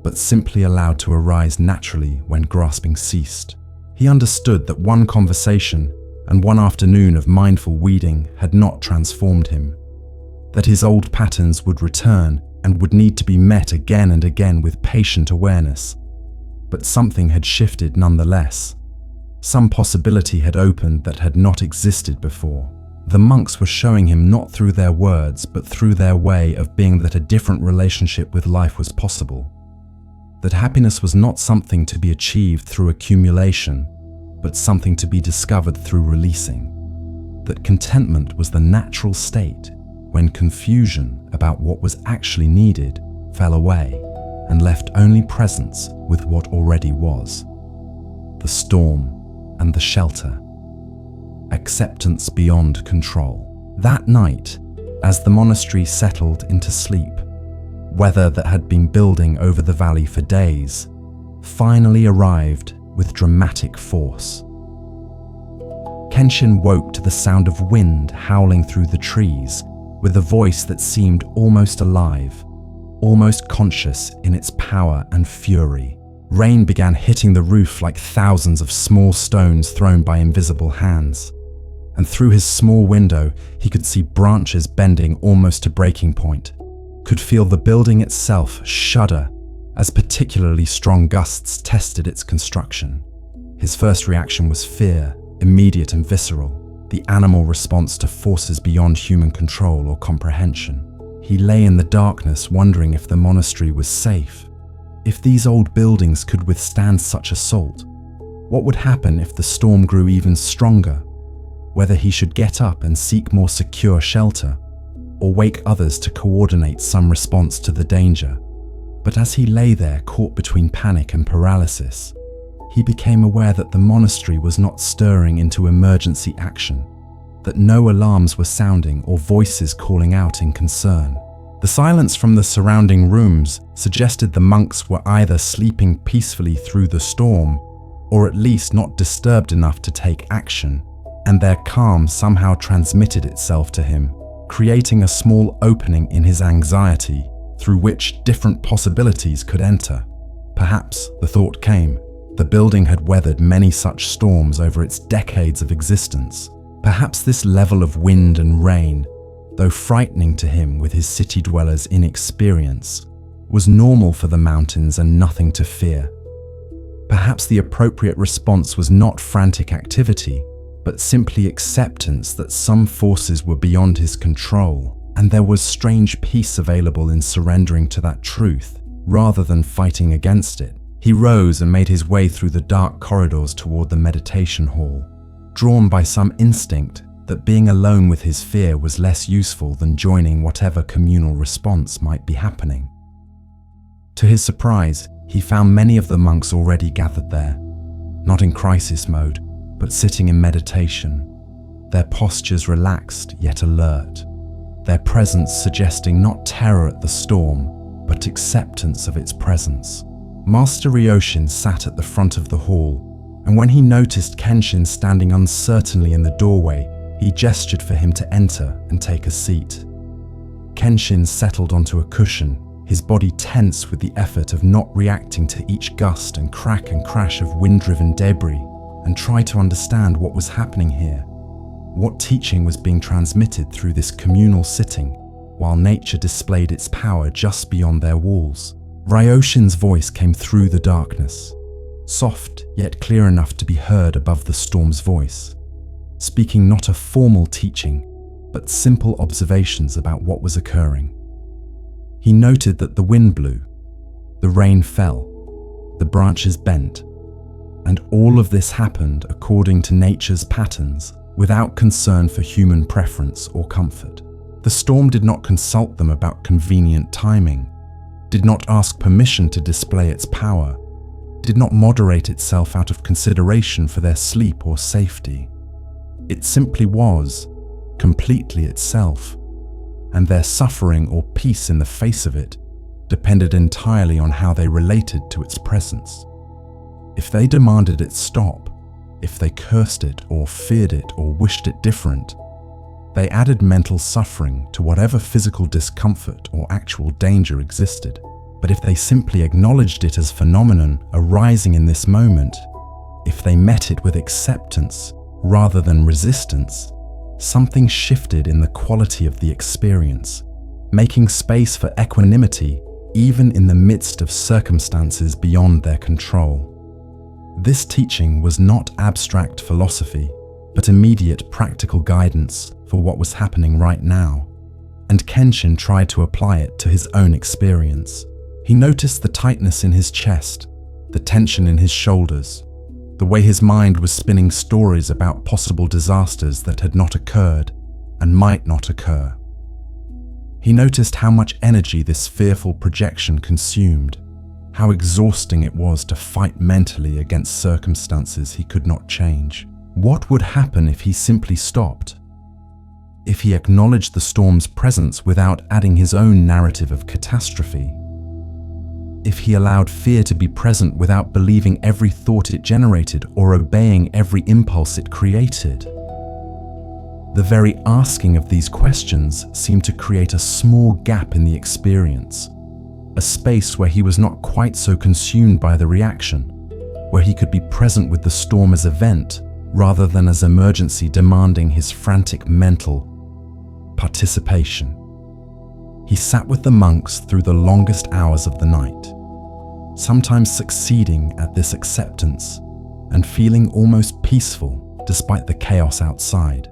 but simply allowed to arise naturally when grasping ceased. He understood that one conversation and one afternoon of mindful weeding had not transformed him, that his old patterns would return and would need to be met again and again with patient awareness. But something had shifted nonetheless. Some possibility had opened that had not existed before. The monks were showing him not through their words, but through their way of being that a different relationship with life was possible. That happiness was not something to be achieved through accumulation, but something to be discovered through releasing. That contentment was the natural state when confusion about what was actually needed fell away and left only presence with what already was. The storm and the shelter. Acceptance beyond control. That night, as the monastery settled into sleep, weather that had been building over the valley for days finally arrived with dramatic force. Kenshin woke to the sound of wind howling through the trees with a voice that seemed almost alive, almost conscious in its power and fury. Rain began hitting the roof like thousands of small stones thrown by invisible hands, and through his small window he could see branches bending almost to breaking point, could feel the building itself shudder as particularly strong gusts tested its construction. His first reaction was fear, immediate and visceral, the animal response to forces beyond human control or comprehension. He lay in the darkness wondering if the monastery was safe, if these old buildings could withstand such assault, What would happen if the storm grew even stronger? Whether he should get up and seek more secure shelter, or wake others to coordinate some response to the danger. But as he lay there caught between panic and paralysis, he became aware that the monastery was not stirring into emergency action, that no alarms were sounding or voices calling out in concern. The silence from the surrounding rooms suggested the monks were either sleeping peacefully through the storm, or at least not disturbed enough to take action, and their calm somehow transmitted itself to him, creating a small opening in his anxiety through which different possibilities could enter. Perhaps, the thought came, the building had weathered many such storms over its decades of existence. Perhaps this level of wind and rain, though frightening to him with his city dwellers' inexperience, was normal for the mountains and nothing to fear. Perhaps the appropriate response was not frantic activity, but simply acceptance that some forces were beyond his control, and there was strange peace available in surrendering to that truth, rather than fighting against it. He rose and made his way through the dark corridors toward the meditation hall, drawn by some instinct that being alone with his fear was less useful than joining whatever communal response might be happening. To his surprise, he found many of the monks already gathered there, not in crisis mode, but sitting in meditation, their postures relaxed yet alert, their presence suggesting not terror at the storm, but acceptance of its presence. Master Ryoshin sat at the front of the hall, and when he noticed Kenshin standing uncertainly in the doorway, he gestured for him to enter and take a seat. Kenshin settled onto a cushion, his body tense with the effort of not reacting to each gust and crash of wind-driven debris, and try to understand what was happening here. What teaching was being transmitted through this communal sitting, while nature displayed its power just beyond their walls. Ryoshin's voice came through the darkness, soft yet clear enough to be heard above the storm's voice, speaking not a formal teaching, but simple observations about what was occurring. He noted that the wind blew, the rain fell, the branches bent, and all of this happened according to nature's patterns, without concern for human preference or comfort. The storm did not consult them about convenient timing, did not ask permission to display its power, did not moderate itself out of consideration for their sleep or safety. It simply was, completely itself, and their suffering or peace in the face of it depended entirely on how they related to its presence. If they demanded it stop, if they cursed it or feared it or wished it different, they added mental suffering to whatever physical discomfort or actual danger existed. But if they simply acknowledged it as phenomenon arising in this moment, if they met it with acceptance rather than resistance, something shifted in the quality of the experience, making space for equanimity even in the midst of circumstances beyond their control. This teaching was not abstract philosophy, but immediate practical guidance for what was happening right now, and Kenshin tried to apply it to his own experience. He noticed the tightness in his chest, the tension in his shoulders, the way his mind was spinning stories about possible disasters that had not occurred and might not occur. He noticed how much energy this fearful projection consumed, how exhausting it was to fight mentally against circumstances he could not change. What would happen if he simply stopped? If he acknowledged the storm's presence without adding his own narrative of catastrophe? If he allowed fear to be present without believing every thought it generated or obeying every impulse it created? The very asking of these questions seemed to create a small gap in the experience, a space where he was not quite so consumed by the reaction, where he could be present with the storm as event rather than as emergency demanding his frantic mental participation. He sat with the monks through the longest hours of the night, sometimes succeeding at this acceptance and feeling almost peaceful despite the chaos outside,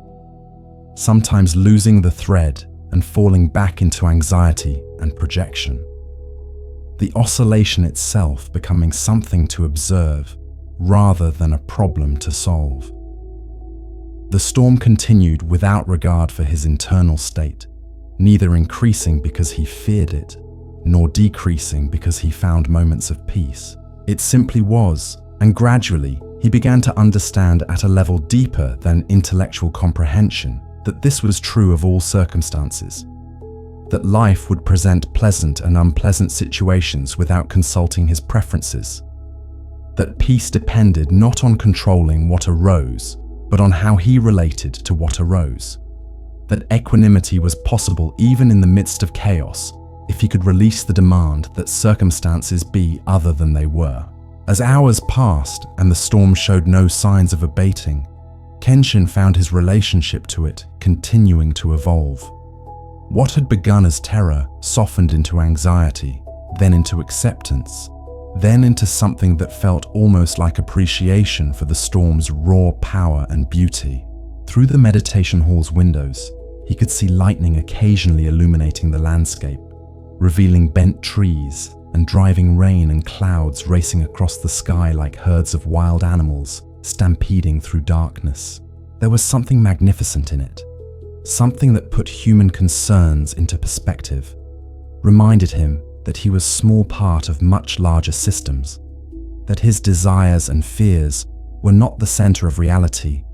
sometimes losing the thread and falling back into anxiety and projection. The oscillation itself becoming something to observe rather than a problem to solve. The storm continued without regard for his internal state, neither increasing because he feared it, nor decreasing because he found moments of peace. It simply was, and gradually he began to understand at a level deeper than intellectual comprehension that this was true of all circumstances, that life would present pleasant and unpleasant situations without consulting his preferences, that peace depended not on controlling what arose, but on how he related to what arose, that equanimity was possible even in the midst of chaos if he could release the demand that circumstances be other than they were. As hours passed and the storm showed no signs of abating, Kenshin found his relationship to it continuing to evolve. What had begun as terror softened into anxiety, then into acceptance, then into something that felt almost like appreciation for the storm's raw power and beauty. Through the meditation hall's windows, he could see lightning occasionally illuminating the landscape, revealing bent trees and driving rain and clouds racing across the sky like herds of wild animals stampeding through darkness. There was something magnificent in it, something that put human concerns into perspective, reminded him that he was a small part of much larger systems, that his desires and fears were not the center of reality,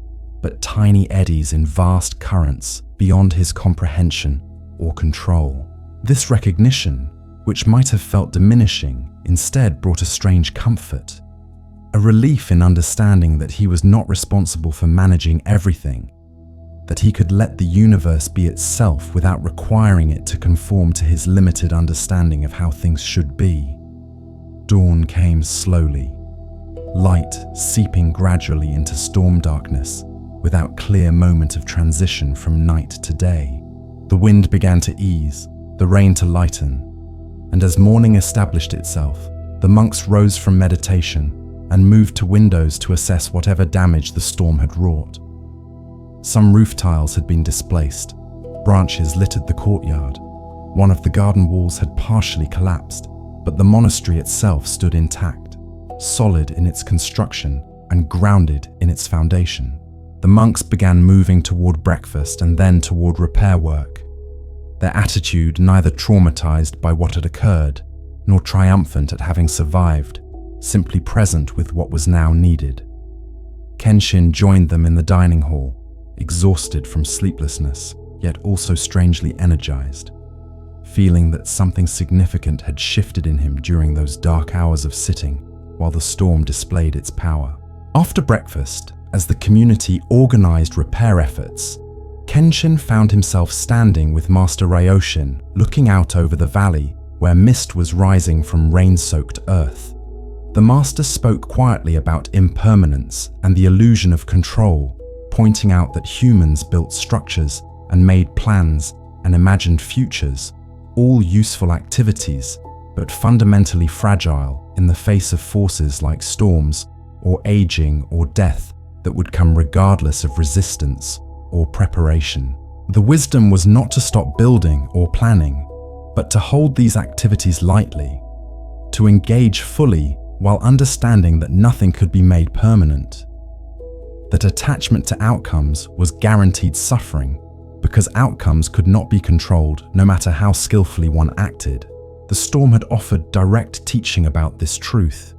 but tiny eddies in vast currents beyond his comprehension or control. This recognition, which might have felt diminishing, instead brought a strange comfort, a relief in understanding that he was not responsible for managing everything, that he could let the universe be itself without requiring it to conform to his limited understanding of how things should be. Dawn came slowly, light seeping gradually into storm darkness without clear moment of transition from night to day. The wind began to ease, the rain to lighten, and as morning established itself, the monks rose from meditation and moved to windows to assess whatever damage the storm had wrought. Some roof tiles had been displaced, branches littered the courtyard, one of the garden walls had partially collapsed, but the monastery itself stood intact, solid in its construction and grounded in its foundation. The monks began moving toward breakfast and then toward repair work, their attitude neither traumatized by what had occurred, nor triumphant at having survived, simply present with what was now needed. Kenshin joined them in the dining hall, exhausted from sleeplessness, yet also strangely energized, feeling that something significant had shifted in him during those dark hours of sitting while the storm displayed its power. After breakfast, as the community organized repair efforts, Kenshin found himself standing with Master Ryoshin, looking out over the valley where mist was rising from rain-soaked earth. The master spoke quietly about impermanence and the illusion of control, pointing out that humans built structures and made plans and imagined futures, all useful activities, but fundamentally fragile in the face of forces like storms or aging or death that would come regardless of resistance or preparation. The wisdom was not to stop building or planning, but to hold these activities lightly, to engage fully while understanding that nothing could be made permanent. That attachment to outcomes was guaranteed suffering, because outcomes could not be controlled no matter how skillfully one acted. The storm had offered direct teaching about this truth,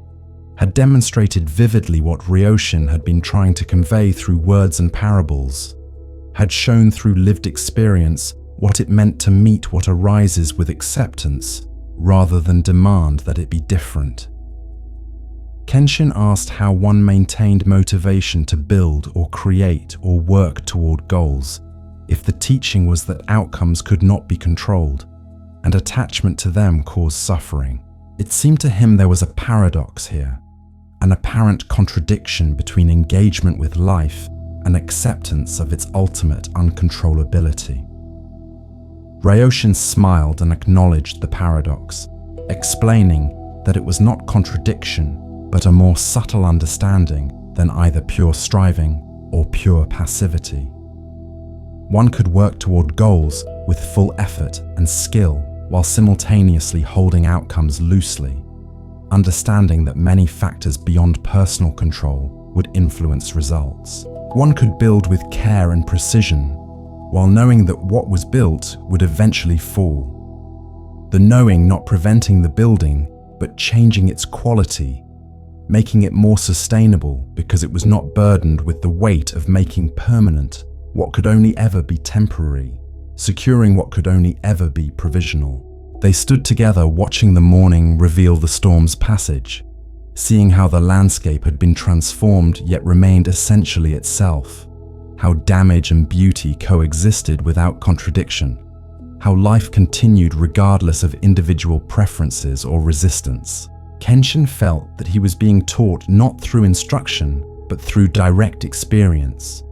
had demonstrated vividly what Ryoshin had been trying to convey through words and parables, had shown through lived experience what it meant to meet what arises with acceptance rather than demand that it be different. Kenshin asked how one maintained motivation to build or create or work toward goals if the teaching was that outcomes could not be controlled and attachment to them caused suffering. It seemed to him there was a paradox here, an apparent contradiction between engagement with life and acceptance of its ultimate uncontrollability. Ryoshin smiled and acknowledged the paradox, explaining that it was not contradiction but a more subtle understanding than either pure striving or pure passivity. One could work toward goals with full effort and skill while simultaneously holding outcomes loosely. understanding that many factors beyond personal control would influence results. One could build with care and precision, while knowing that what was built would eventually fall. The knowing not preventing the building, but changing its quality, making it more sustainable because it was not burdened with the weight of making permanent what could only ever be temporary, securing what could only ever be provisional. They stood together watching the morning reveal the storm's passage, seeing how the landscape had been transformed yet remained essentially itself, how damage and beauty coexisted without contradiction, how life continued regardless of individual preferences or resistance. Kenshin felt that he was being taught not through instruction, but through direct experience,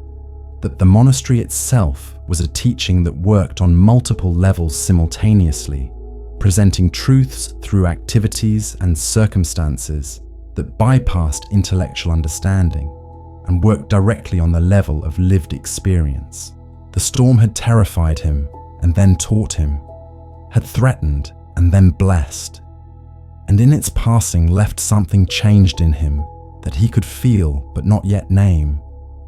that the monastery itself was a teaching that worked on multiple levels simultaneously, presenting truths through activities and circumstances that bypassed intellectual understanding and worked directly on the level of lived experience. The storm had terrified him and then taught him, had threatened and then blessed, and in its passing left something changed in him that he could feel but not yet name,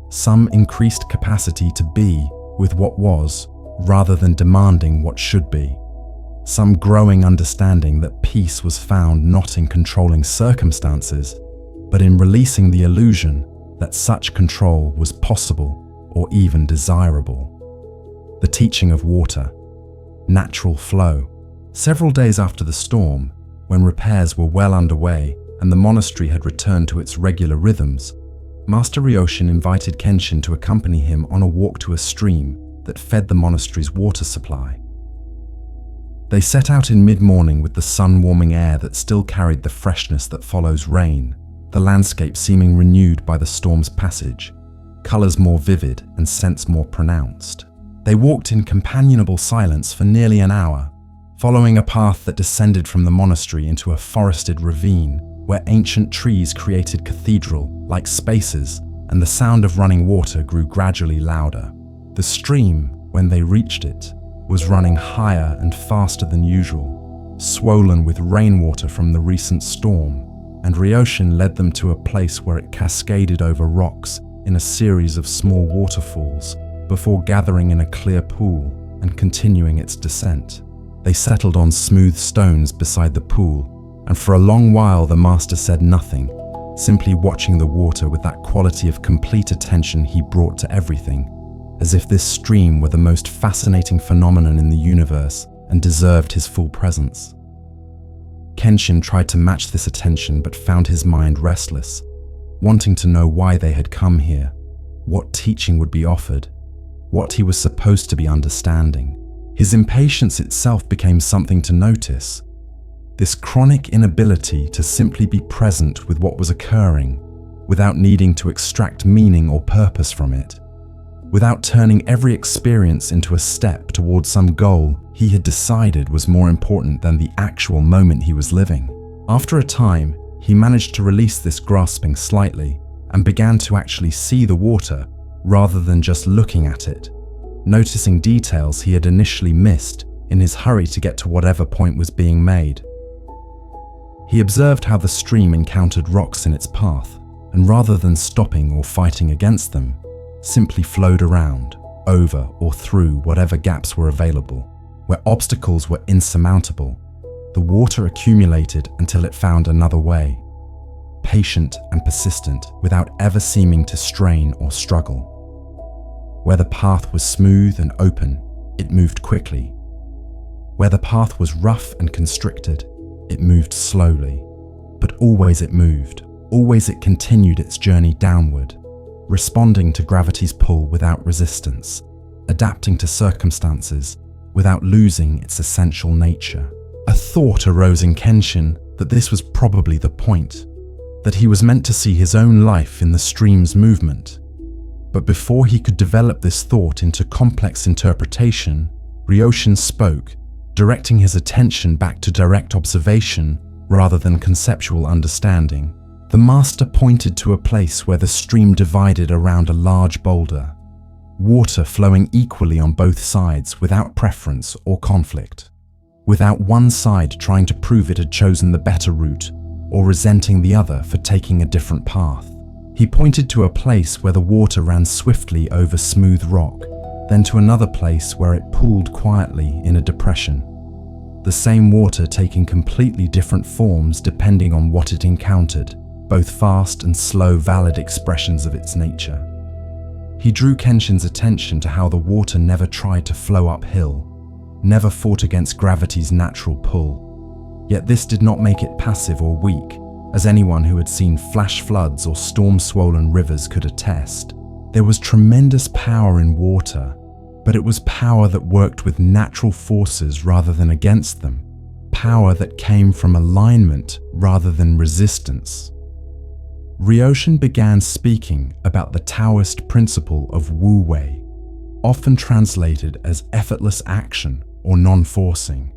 some increased capacity to be with what was rather than demanding what should be, some growing understanding that peace was found not in controlling circumstances, but in releasing the illusion that such control was possible or even desirable. The teaching of water, natural flow. Several days after the storm, when repairs were well underway and the monastery had returned to its regular rhythms, Master Ryoshin invited Kenshin to accompany him on a walk to a stream that fed the monastery's water supply. They set out in mid-morning with the sun-warming air that still carried the freshness that follows rain, the landscape seeming renewed by the storm's passage, colors more vivid and scents more pronounced. They walked in companionable silence for nearly an hour, following a path that descended from the monastery into a forested ravine where ancient trees created cathedral-like spaces and the sound of running water grew gradually louder. The stream, when they reached it, was running higher and faster than usual, swollen with rainwater from the recent storm, and Ryoshin led them to a place where it cascaded over rocks in a series of small waterfalls before gathering in a clear pool and continuing its descent. They settled on smooth stones beside the pool, and for a long while the master said nothing, simply watching the water with that quality of complete attention he brought to everything, as if this stream were the most fascinating phenomenon in the universe and deserved his full presence. Kenshin tried to match this attention but found his mind restless, wanting to know why they had come here, what teaching would be offered, what he was supposed to be understanding. His impatience itself became something to notice. This chronic inability to simply be present with what was occurring, without needing to extract meaning or purpose from it, without turning every experience into a step towards some goal he had decided was more important than the actual moment he was living. After a time, he managed to release this grasping slightly and began to actually see the water rather than just looking at it, noticing details he had initially missed in his hurry to get to whatever point was being made. He observed how the stream encountered rocks in its path, and rather than stopping or fighting against them, simply flowed around, over or through whatever gaps were available. Where obstacles were insurmountable, the water accumulated until it found another way, patient and persistent without ever seeming to strain or struggle. Where the path was smooth and open, it moved quickly. Where the path was rough and constricted, it moved slowly, but always it moved, always it continued its journey downward, responding to gravity's pull without resistance, adapting to circumstances without losing its essential nature. A thought arose in Kenshin that this was probably the point, that he was meant to see his own life in the stream's movement. But before he could develop this thought into complex interpretation, Ryoshin spoke, directing his attention back to direct observation rather than conceptual understanding. The master pointed to a place where the stream divided around a large boulder, water flowing equally on both sides without preference or conflict, without one side trying to prove it had chosen the better route or resenting the other for taking a different path. He pointed to a place where the water ran swiftly over smooth rock, then to another place where it pooled quietly in a depression. The same water taking completely different forms depending on what it encountered, both fast and slow valid expressions of its nature. He drew Kenshin's attention to how the water never tried to flow uphill, never fought against gravity's natural pull. Yet this did not make it passive or weak, as anyone who had seen flash floods or storm-swollen rivers could attest. There was tremendous power in water, but it was power that worked with natural forces rather than against them, power that came from alignment rather than resistance. Ryoshin began speaking about the Taoist principle of Wu Wei, often translated as effortless action or non-forcing,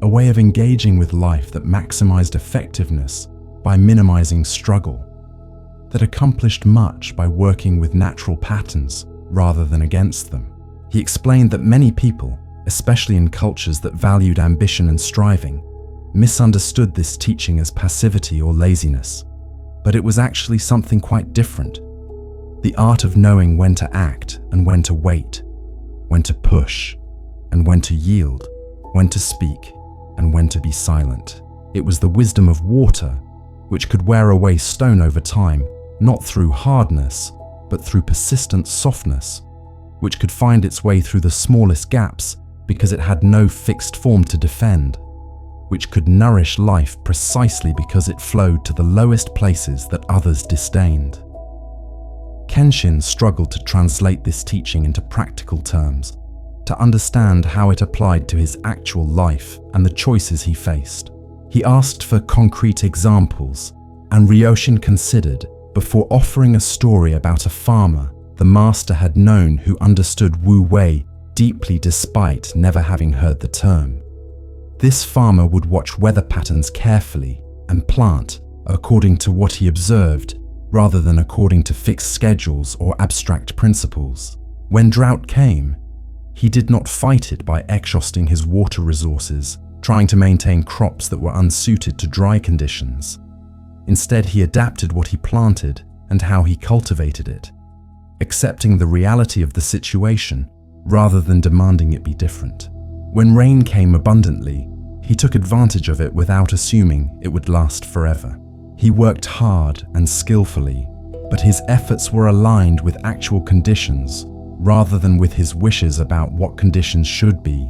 a way of engaging with life that maximized effectiveness by minimizing struggle, that accomplished much by working with natural patterns rather than against them. He explained that many people, especially in cultures that valued ambition and striving, misunderstood this teaching as passivity or laziness, but it was actually something quite different. The art of knowing when to act and when to wait, when to push and when to yield, when to speak and when to be silent. It was the wisdom of water, which could wear away stone over time, not through hardness, but through persistent softness, which could find its way through the smallest gaps because it had no fixed form to defend, which could nourish life precisely because it flowed to the lowest places that others disdained. Kenshin struggled to translate this teaching into practical terms, to understand how it applied to his actual life and the choices he faced. He asked for concrete examples, and Ryoshin considered before offering a story about a farmer the master had known who understood Wu Wei deeply despite never having heard the term. This farmer would watch weather patterns carefully and plant according to what he observed rather than according to fixed schedules or abstract principles. When drought came, he did not fight it by exhausting his water resources, trying to maintain crops that were unsuited to dry conditions. Instead, he adapted what he planted and how he cultivated it, accepting the reality of the situation rather than demanding it be different. When rain came abundantly, he took advantage of it without assuming it would last forever. He worked hard and skillfully, but his efforts were aligned with actual conditions rather than with his wishes about what conditions should be,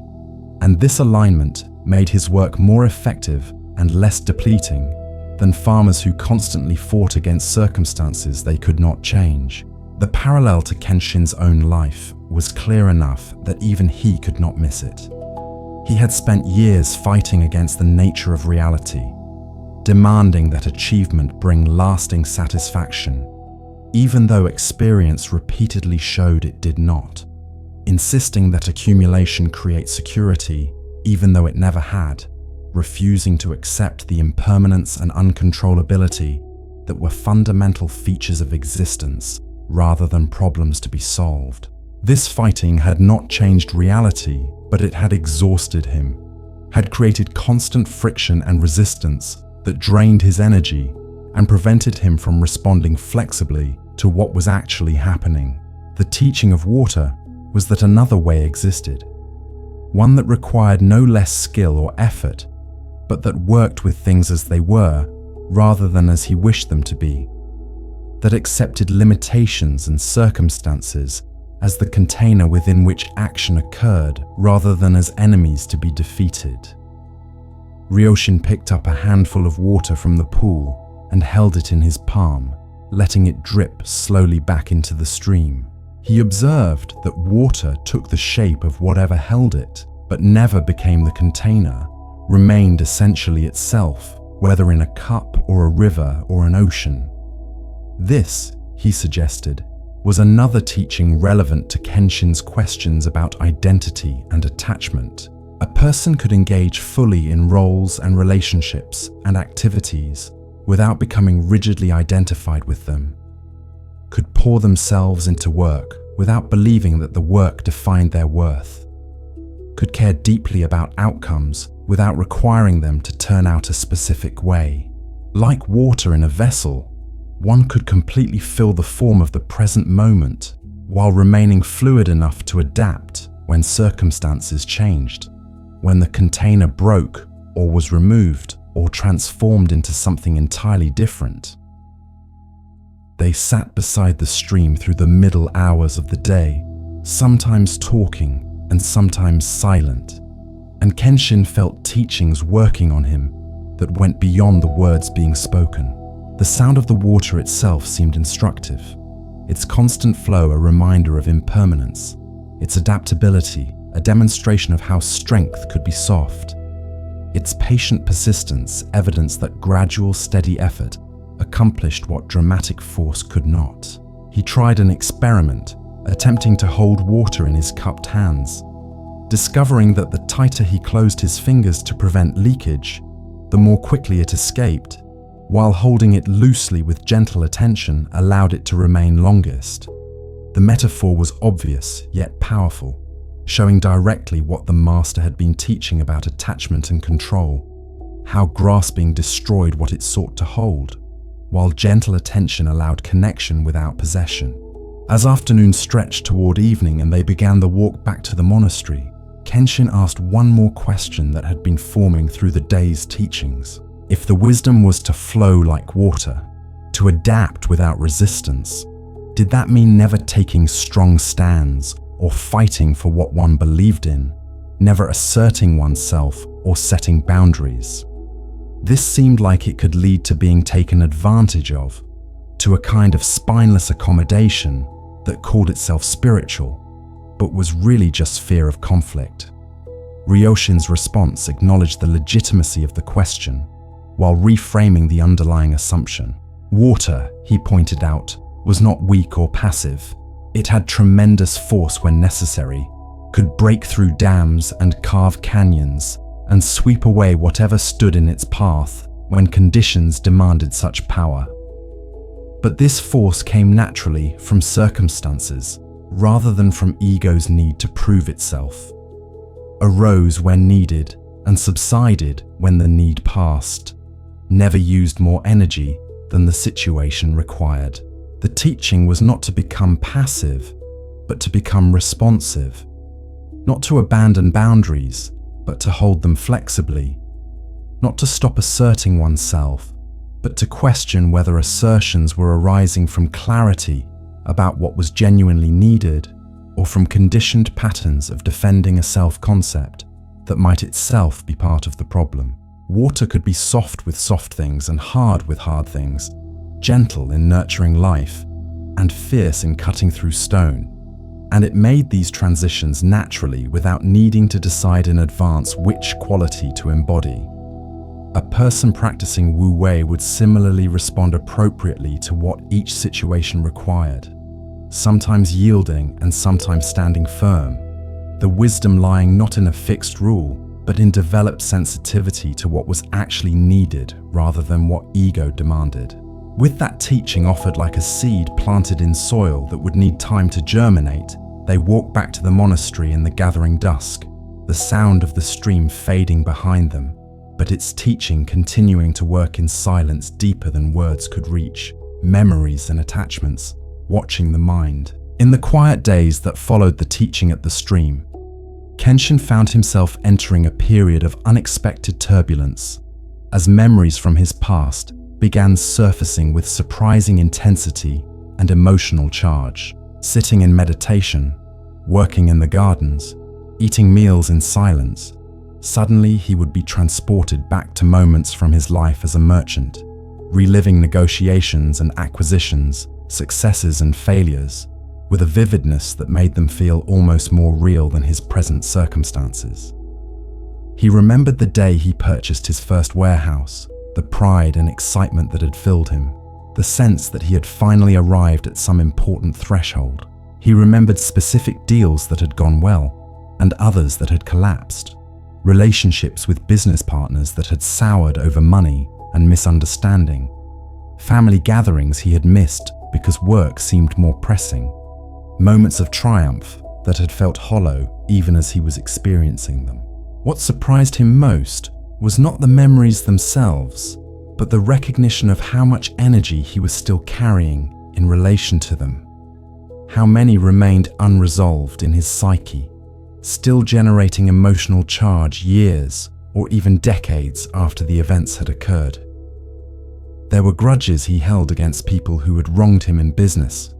and this alignment made his work more effective and less depleting than farmers who constantly fought against circumstances they could not change. The parallel to Kenshin's own life was clear enough that even he could not miss it. He had spent years fighting against the nature of reality, demanding that achievement bring lasting satisfaction, even though experience repeatedly showed it did not, insisting that accumulation create security even though it never had, refusing to accept the impermanence and uncontrollability that were fundamental features of existence rather than problems to be solved. This fighting had not changed reality, but it had exhausted him, had created constant friction and resistance that drained his energy and prevented him from responding flexibly to what was actually happening. The teaching of water was that another way existed, one that required no less skill or effort, but that worked with things as they were rather than as he wished them to be, that accepted limitations and circumstances as the container within which action occurred rather than as enemies to be defeated. Ryoshin picked up a handful of water from the pool and held it in his palm, letting it drip slowly back into the stream. He observed that water took the shape of whatever held it, but never became the container, remained essentially itself, whether in a cup or a river or an ocean. This, he suggested, was another teaching relevant to Kenshin's questions about identity and attachment. A person could engage fully in roles and relationships and activities without becoming rigidly identified with them, could pour themselves into work without believing that the work defined their worth, could care deeply about outcomes without requiring them to turn out a specific way. Like water in a vessel, one could completely fill the form of the present moment while remaining fluid enough to adapt when circumstances changed, when the container broke or was removed or transformed into something entirely different. They sat beside the stream through the middle hours of the day, sometimes talking and sometimes silent, and Kenshin felt teachings working on him that went beyond the words being spoken. The sound of the water itself seemed instructive, its constant flow a reminder of impermanence, its adaptability a demonstration of how strength could be soft, its patient persistence evidence that gradual, steady effort accomplished what dramatic force could not. He tried an experiment, attempting to hold water in his cupped hands, discovering that the tighter he closed his fingers to prevent leakage, the more quickly it escaped, while holding it loosely with gentle attention allowed it to remain longest. The metaphor was obvious yet powerful, showing directly what the master had been teaching about attachment and control, how grasping destroyed what it sought to hold, while gentle attention allowed connection without possession. As afternoon stretched toward evening and they began the walk back to the monastery, Kenshin asked one more question that had been forming through the day's teachings. If the wisdom was to flow like water, to adapt without resistance, did that mean never taking strong stands or fighting for what one believed in, never asserting oneself or setting boundaries? This seemed like it could lead to being taken advantage of, to a kind of spineless accommodation that called itself spiritual, but was really just fear of conflict. Ryoshin's response acknowledged the legitimacy of the question, while reframing the underlying assumption. Water, he pointed out, was not weak or passive. It had tremendous force when necessary, could break through dams and carve canyons, and sweep away whatever stood in its path when conditions demanded such power. But this force came naturally from circumstances, rather than from ego's need to prove itself. Arose when needed and subsided when the need passed, never used more energy than the situation required. The teaching was not to become passive, but to become responsive, not to abandon boundaries, but to hold them flexibly, not to stop asserting oneself, but to question whether assertions were arising from clarity about what was genuinely needed, or from conditioned patterns of defending a self-concept that might itself be part of the problem. Water could be soft with soft things and hard with hard things, gentle in nurturing life, and fierce in cutting through stone. And it made these transitions naturally without needing to decide in advance which quality to embody. A person practicing Wu Wei would similarly respond appropriately to what each situation required, sometimes yielding and sometimes standing firm, the wisdom lying not in a fixed rule, but in developed sensitivity to what was actually needed rather than what ego demanded. With that teaching offered like a seed planted in soil that would need time to germinate, they walked back to the monastery in the gathering dusk, the sound of the stream fading behind them, but its teaching continuing to work in silence deeper than words could reach, memories and attachments, watching the mind. In the quiet days that followed the teaching at the stream, Kenshin found himself entering a period of unexpected turbulence, as memories from his past began surfacing with surprising intensity and emotional charge. Sitting in meditation, working in the gardens, eating meals in silence, suddenly he would be transported back to moments from his life as a merchant, reliving negotiations and acquisitions, successes and failures, with a vividness that made them feel almost more real than his present circumstances. He remembered the day he purchased his first warehouse, the pride and excitement that had filled him, the sense that he had finally arrived at some important threshold. He remembered specific deals that had gone well, and others that had collapsed, relationships with business partners that had soured over money and misunderstanding, family gatherings he had missed because work seemed more pressing, moments of triumph that had felt hollow even as he was experiencing them. What surprised him most was not the memories themselves, but the recognition of how much energy he was still carrying in relation to them. How many remained unresolved in his psyche, still generating emotional charge years or even decades after the events had occurred. There were grudges he held against people who had wronged him in business,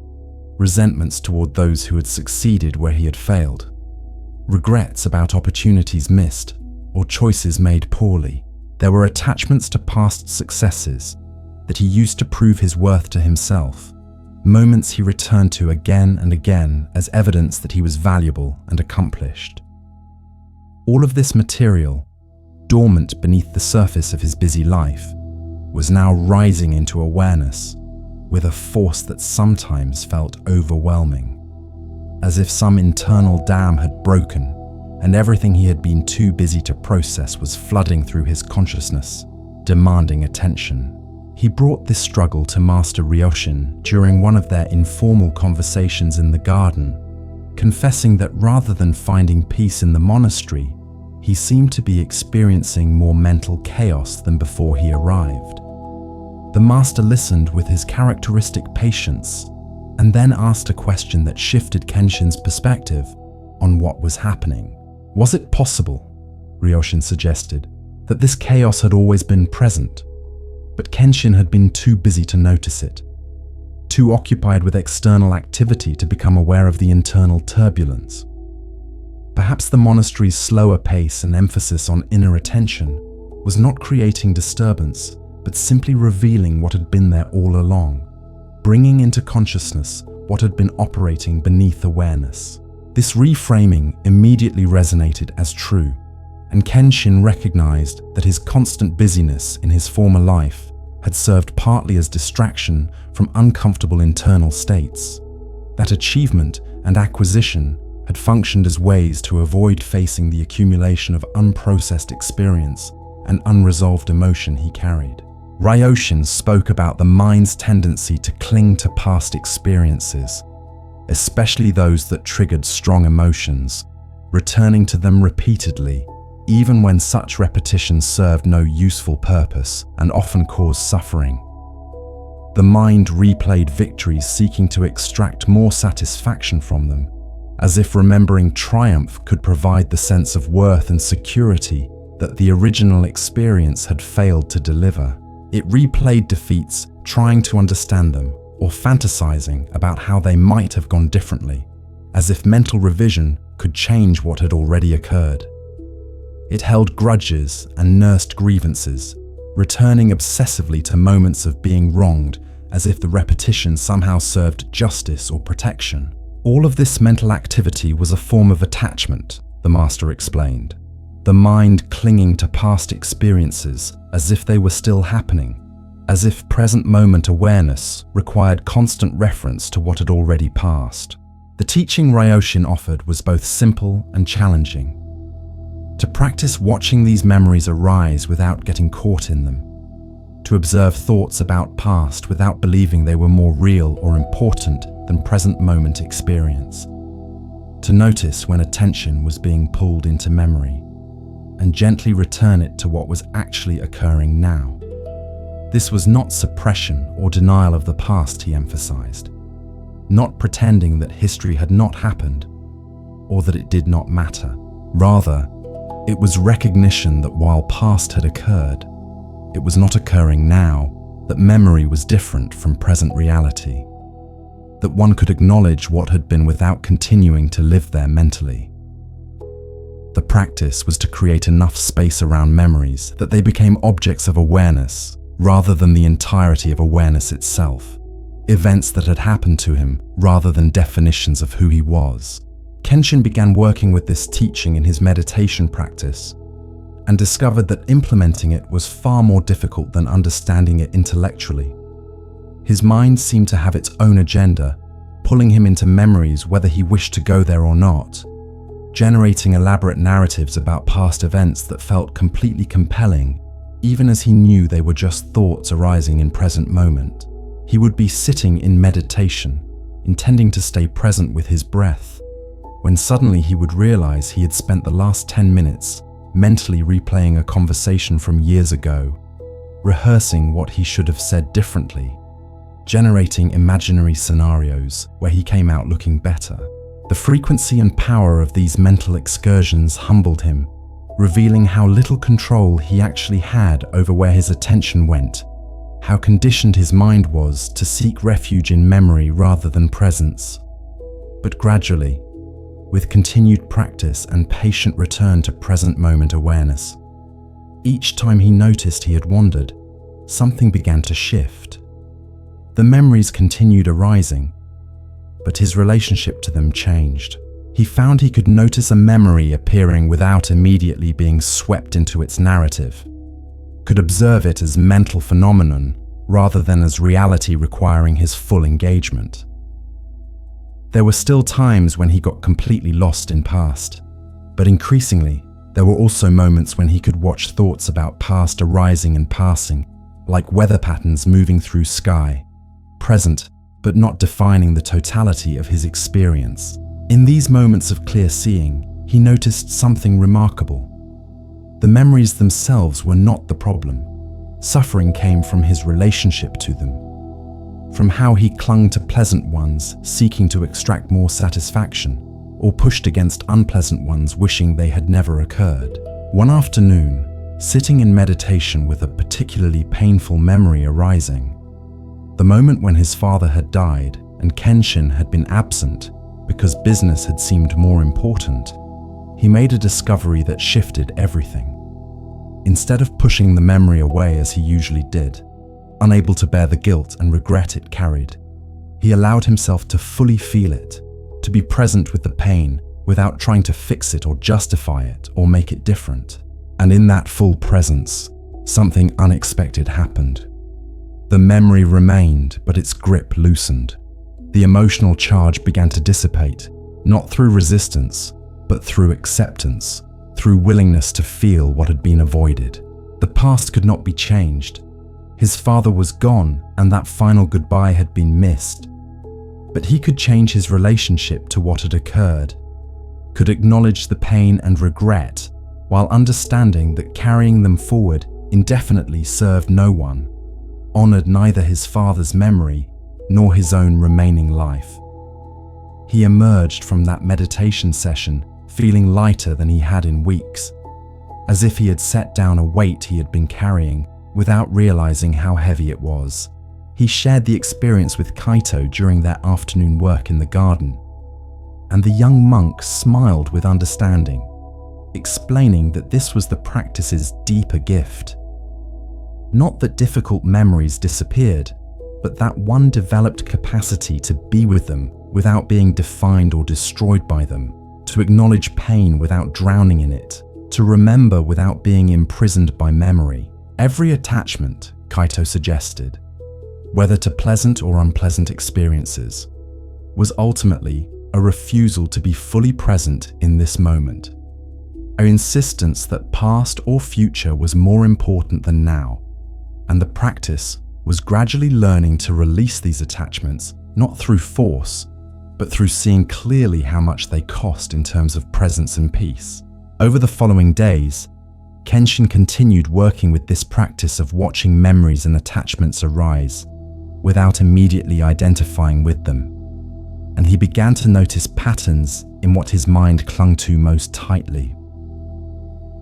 resentments toward those who had succeeded where he had failed, regrets about opportunities missed or choices made poorly. There were attachments to past successes that he used to prove his worth to himself, moments he returned to again and again as evidence that he was valuable and accomplished. All of this material, dormant beneath the surface of his busy life, was now rising into awareness with a force that sometimes felt overwhelming, as if some internal dam had broken and everything he had been too busy to process was flooding through his consciousness, demanding attention. He brought this struggle to Master Ryoshin during one of their informal conversations in the garden, confessing that rather than finding peace in the monastery, he seemed to be experiencing more mental chaos than before he arrived. The master listened with his characteristic patience and then asked a question that shifted Kenshin's perspective on what was happening. Was it possible, Ryoshin suggested, that this chaos had always been present, but Kenshin had been too busy to notice it, too occupied with external activity to become aware of the internal turbulence? Perhaps the monastery's slower pace and emphasis on inner attention was not creating disturbance, but simply revealing what had been there all along, bringing into consciousness what had been operating beneath awareness. This reframing immediately resonated as true, and Kenshin recognized that his constant busyness in his former life had served partly as distraction from uncomfortable internal states. That achievement and acquisition had functioned as ways to avoid facing the accumulation of unprocessed experience and unresolved emotion he carried. Ryoshin spoke about the mind's tendency to cling to past experiences, especially those that triggered strong emotions, returning to them repeatedly, even when such repetition served no useful purpose and often caused suffering. The mind replayed victories seeking to extract more satisfaction from them, as if remembering triumph could provide the sense of worth and security that the original experience had failed to deliver. It replayed defeats, trying to understand them, or fantasizing about how they might have gone differently, as if mental revision could change what had already occurred. It held grudges and nursed grievances, returning obsessively to moments of being wronged as if the repetition somehow served justice or protection. All of this mental activity was a form of attachment, the master explained. The mind clinging to past experiences as if they were still happening, as if present moment awareness required constant reference to what had already passed. The teaching Ryoshin offered was both simple and challenging. To practice watching these memories arise without getting caught in them, to observe thoughts about past without believing they were more real or important than present moment experience, to notice when attention was being pulled into memory, and gently return it to what was actually occurring now. This was not suppression or denial of the past, he emphasized, not pretending that history had not happened or that it did not matter. Rather, it was recognition that while past had occurred, it was not occurring now, that memory was different from present reality, that one could acknowledge what had been without continuing to live there mentally. The practice was to create enough space around memories that they became objects of awareness rather than the entirety of awareness itself, events that had happened to him rather than definitions of who he was. Kenshin began working with this teaching in his meditation practice and discovered that implementing it was far more difficult than understanding it intellectually. His mind seemed to have its own agenda, pulling him into memories whether he wished to go there or not, generating elaborate narratives about past events that felt completely compelling, even as he knew they were just thoughts arising in present moment. He would be sitting in meditation, intending to stay present with his breath, when suddenly he would realize he had spent the last 10 minutes mentally replaying a conversation from years ago, rehearsing what he should have said differently, generating imaginary scenarios where he came out looking better. The frequency and power of these mental excursions humbled him, revealing how little control he actually had over where his attention went, how conditioned his mind was to seek refuge in memory rather than presence. But gradually, with continued practice and patient return to present moment awareness, each time he noticed he had wandered, something began to shift. The memories continued arising, but his relationship to them changed. He found he could notice a memory appearing without immediately being swept into its narrative, could observe it as mental phenomenon rather than as reality requiring his full engagement. There were still times when he got completely lost in past, but increasingly, there were also moments when he could watch thoughts about past arising and passing, like weather patterns moving through sky, present but not defining the totality of his experience. In these moments of clear seeing, he noticed something remarkable. The memories themselves were not the problem. Suffering came from his relationship to them, from how he clung to pleasant ones, seeking to extract more satisfaction, or pushed against unpleasant ones, wishing they had never occurred. One afternoon, sitting in meditation with a particularly painful memory arising, the moment when his father had died and Kenshin had been absent because business had seemed more important, he made a discovery that shifted everything. Instead of pushing the memory away as he usually did, unable to bear the guilt and regret it carried, he allowed himself to fully feel it, to be present with the pain without trying to fix it or justify it or make it different. And in that full presence, something unexpected happened. The memory remained, but its grip loosened. The emotional charge began to dissipate, not through resistance, but through acceptance, through willingness to feel what had been avoided. The past could not be changed. His father was gone, and that final goodbye had been missed. But he could change his relationship to what had occurred, could acknowledge the pain and regret, while understanding that carrying them forward indefinitely served no one, honored neither his father's memory nor his own remaining life. He emerged from that meditation session feeling lighter than he had in weeks, as if he had set down a weight he had been carrying without realizing how heavy it was. He shared the experience with Kaito during their afternoon work in the garden, and the young monk smiled with understanding, explaining that this was the practice's deeper gift. Not that difficult memories disappeared, but that one developed capacity to be with them without being defined or destroyed by them, to acknowledge pain without drowning in it, to remember without being imprisoned by memory. Every attachment, Kaito suggested, whether to pleasant or unpleasant experiences, was ultimately a refusal to be fully present in this moment, an insistence that past or future was more important than now, and the practice was gradually learning to release these attachments, not through force, but through seeing clearly how much they cost in terms of presence and peace. Over the following days, Kenshin continued working with this practice of watching memories and attachments arise, without immediately identifying with them, and he began to notice patterns in what his mind clung to most tightly.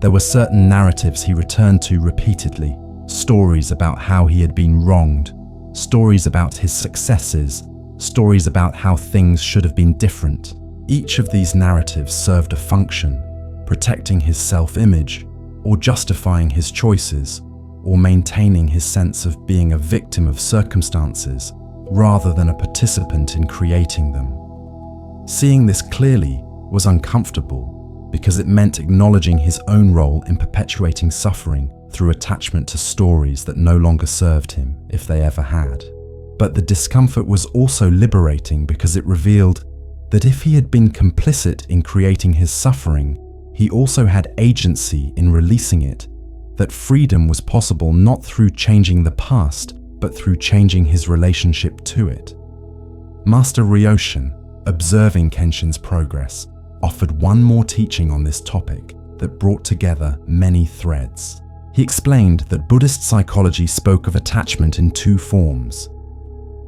There were certain narratives he returned to repeatedly, stories about how he had been wronged, stories about his successes, stories about how things should have been different. Each of these narratives served a function, protecting his self-image, or justifying his choices, or maintaining his sense of being a victim of circumstances rather than a participant in creating them. Seeing this clearly was uncomfortable because it meant acknowledging his own role in perpetuating suffering through attachment to stories that no longer served him, if they ever had. But the discomfort was also liberating because it revealed that if he had been complicit in creating his suffering, he also had agency in releasing it, that freedom was possible not through changing the past, but through changing his relationship to it. Master Ryoshin, observing Kenshin's progress, offered one more teaching on this topic that brought together many threads. He explained that Buddhist psychology spoke of attachment in two forms: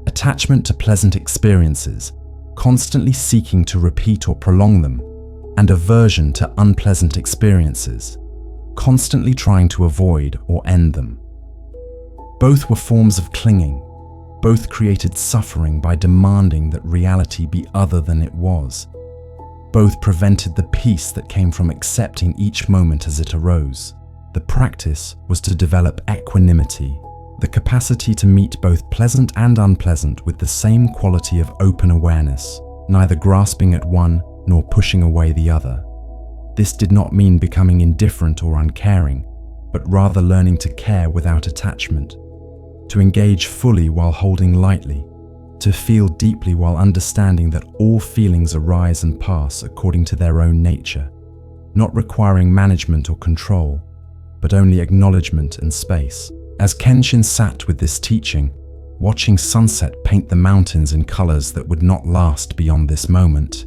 attachment to pleasant experiences, constantly seeking to repeat or prolong them, and aversion to unpleasant experiences, constantly trying to avoid or end them. Both were forms of clinging. Both created suffering by demanding that reality be other than it was. Both prevented the peace that came from accepting each moment as it arose. The practice was to develop equanimity, the capacity to meet both pleasant and unpleasant with the same quality of open awareness, neither grasping at one nor pushing away the other. This did not mean becoming indifferent or uncaring, but rather learning to care without attachment, to engage fully while holding lightly, to feel deeply while understanding that all feelings arise and pass according to their own nature, not requiring management or control, but only acknowledgement and space. As Kenshin sat with this teaching, watching sunset paint the mountains in colors that would not last beyond this moment,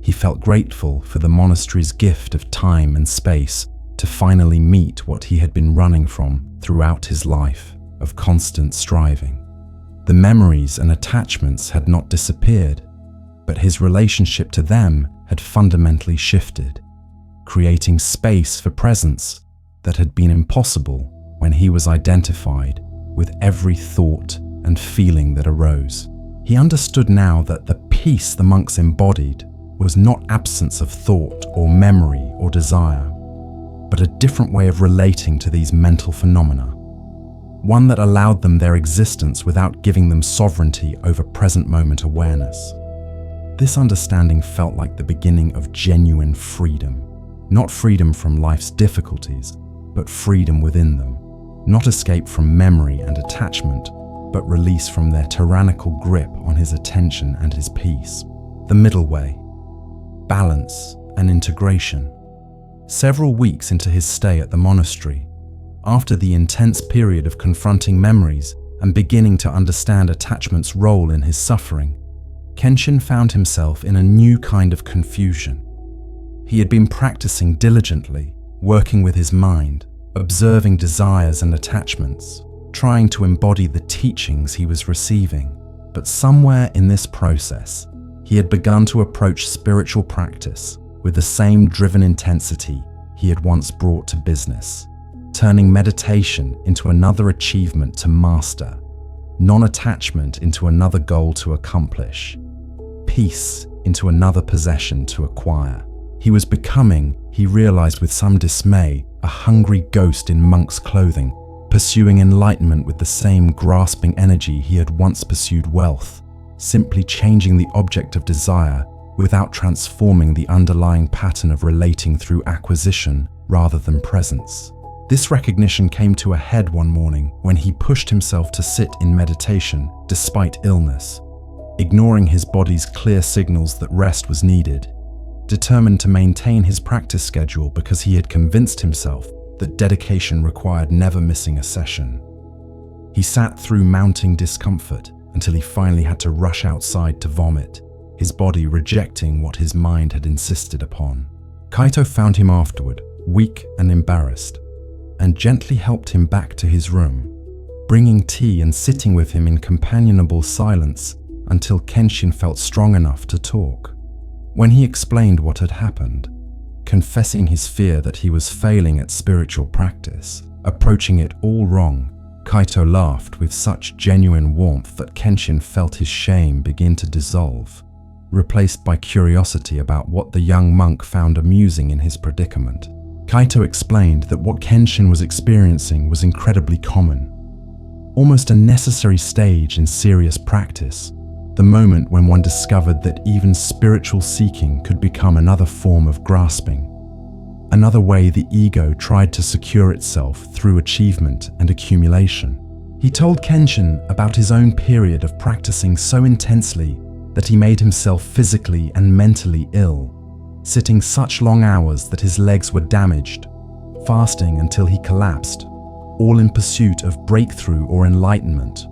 he felt grateful for the monastery's gift of time and space to finally meet what he had been running from throughout his life of constant striving. The memories and attachments had not disappeared, but his relationship to them had fundamentally shifted, creating space for presence that had been impossible when he was identified with every thought and feeling that arose. He understood now that the peace the monks embodied was not absence of thought or memory or desire, but a different way of relating to these mental phenomena, one that allowed them their existence without giving them sovereignty over present moment awareness. This understanding felt like the beginning of genuine freedom, not freedom from life's difficulties, but freedom within them, not escape from memory and attachment, but release from their tyrannical grip on his attention and his peace. The middle way: balance and integration. Several weeks into his stay at the monastery, after the intense period of confronting memories and beginning to understand attachment's role in his suffering, Kenshin found himself in a new kind of confusion. He had been practicing diligently, working with his mind, observing desires and attachments, trying to embody the teachings he was receiving. But somewhere in this process, he had begun to approach spiritual practice with the same driven intensity he had once brought to business, turning meditation into another achievement to master, non-attachment into another goal to accomplish, peace into another possession to acquire. He was becoming, he realized with some dismay, a hungry ghost in monk's clothing, pursuing enlightenment with the same grasping energy he had once pursued wealth, simply changing the object of desire without transforming the underlying pattern of relating through acquisition rather than presence. This recognition came to a head one morning when he pushed himself to sit in meditation despite illness, ignoring his body's clear signals that rest was needed, determined to maintain his practice schedule because he had convinced himself that dedication required never missing a session. He sat through mounting discomfort until he finally had to rush outside to vomit, his body rejecting what his mind had insisted upon. Kaito found him afterward, weak and embarrassed, and gently helped him back to his room, bringing tea and sitting with him in companionable silence until Kenshin felt strong enough to talk. When he explained what had happened, confessing his fear that he was failing at spiritual practice, approaching it all wrong, Kaito laughed with such genuine warmth that Kenshin felt his shame begin to dissolve, replaced by curiosity about what the young monk found amusing in his predicament. Kaito explained that what Kenshin was experiencing was incredibly common, almost a necessary stage in serious practice, the moment when one discovered that even spiritual seeking could become another form of grasping, another way the ego tried to secure itself through achievement and accumulation. He told Kenshin about his own period of practicing so intensely that he made himself physically and mentally ill, sitting such long hours that his legs were damaged, fasting until he collapsed, all in pursuit of breakthrough or enlightenment,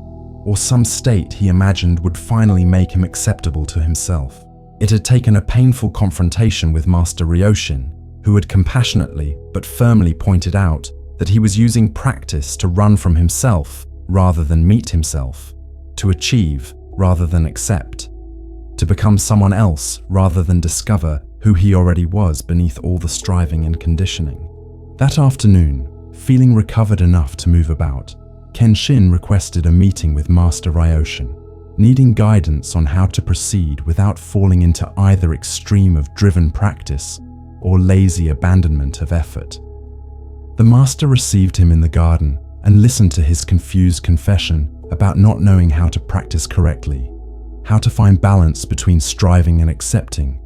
or some state he imagined would finally make him acceptable to himself. It had taken a painful confrontation with Master Ryoshin, who had compassionately but firmly pointed out that he was using practice to run from himself rather than meet himself, to achieve rather than accept, to become someone else rather than discover who he already was beneath all the striving and conditioning. That afternoon, feeling recovered enough to move about, Kenshin requested a meeting with Master Ryoshin, needing guidance on how to proceed without falling into either extreme of driven practice or lazy abandonment of effort. The master received him in the garden and listened to his confused confession about not knowing how to practice correctly, how to find balance between striving and accepting,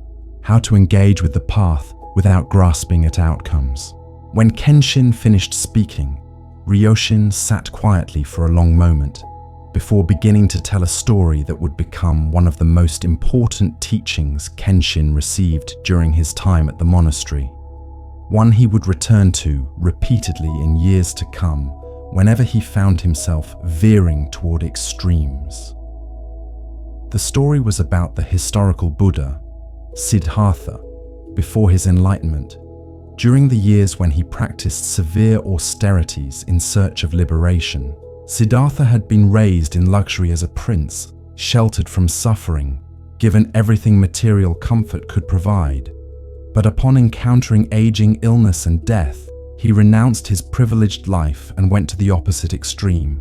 how to engage with the path without grasping at outcomes. When Kenshin finished speaking, Ryoshin sat quietly for a long moment before beginning to tell a story that would become one of the most important teachings Kenshin received during his time at the monastery, one he would return to repeatedly in years to come whenever he found himself veering toward extremes. The story was about the historical Buddha, Siddhartha, before his enlightenment, during the years when he practiced severe austerities in search of liberation. Siddhartha had been raised in luxury as a prince, sheltered from suffering, given everything material comfort could provide. But upon encountering aging, illness, and death, he renounced his privileged life and went to the opposite extreme,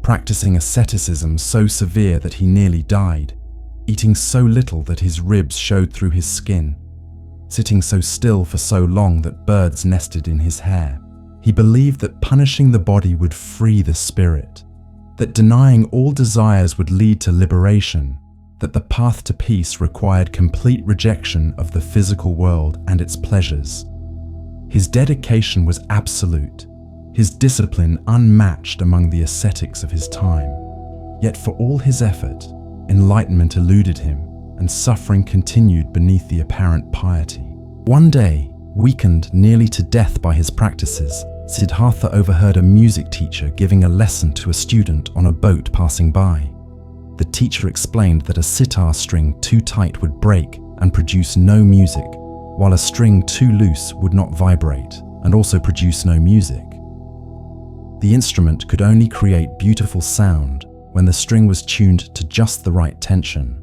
practicing asceticism so severe that he nearly died, eating so little that his ribs showed through his skin, sitting so still for so long that birds nested in his hair. He believed that punishing the body would free the spirit, that denying all desires would lead to liberation, that the path to peace required complete rejection of the physical world and its pleasures. His dedication was absolute, his discipline unmatched among the ascetics of his time. Yet for all his effort, enlightenment eluded him, and suffering continued beneath the apparent piety. One day, weakened nearly to death by his practices, Siddhartha overheard a music teacher giving a lesson to a student on a boat passing by. The teacher explained that a sitar string too tight would break and produce no music, while a string too loose would not vibrate and also produce no music. The instrument could only create beautiful sound when the string was tuned to just the right tension,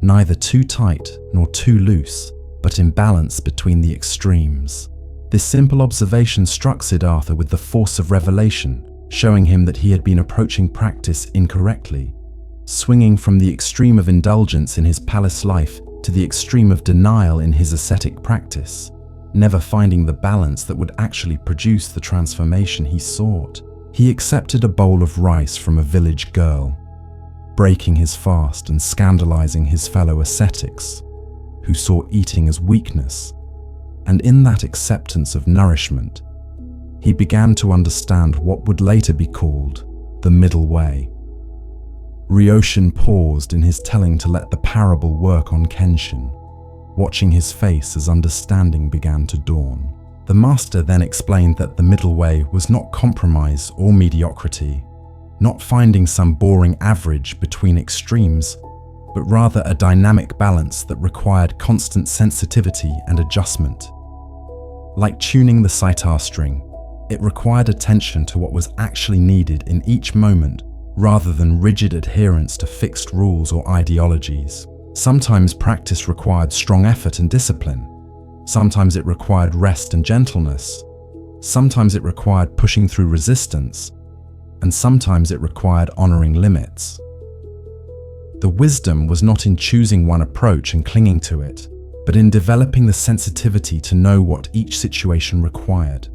neither too tight nor too loose, but in balance between the extremes. This simple observation struck Siddhartha with the force of revelation, showing him that he had been approaching practice incorrectly, swinging from the extreme of indulgence in his palace life to the extreme of denial in his ascetic practice, never finding the balance that would actually produce the transformation he sought. He accepted a bowl of rice from a village girl, breaking his fast and scandalizing his fellow ascetics, who saw eating as weakness. And in that acceptance of nourishment, he began to understand what would later be called the middle way. Ryoshin paused in his telling to let the parable work on Kenshin, watching his face as understanding began to dawn. The master then explained that the middle way was not compromise or mediocrity, not finding some boring average between extremes, but rather a dynamic balance that required constant sensitivity and adjustment. Like tuning the sitar string, it required attention to what was actually needed in each moment rather than rigid adherence to fixed rules or ideologies. Sometimes practice required strong effort and discipline. Sometimes it required rest and gentleness. Sometimes it required pushing through resistance. And sometimes it required honoring limits. The wisdom was not in choosing one approach and clinging to it, but in developing the sensitivity to know what each situation required,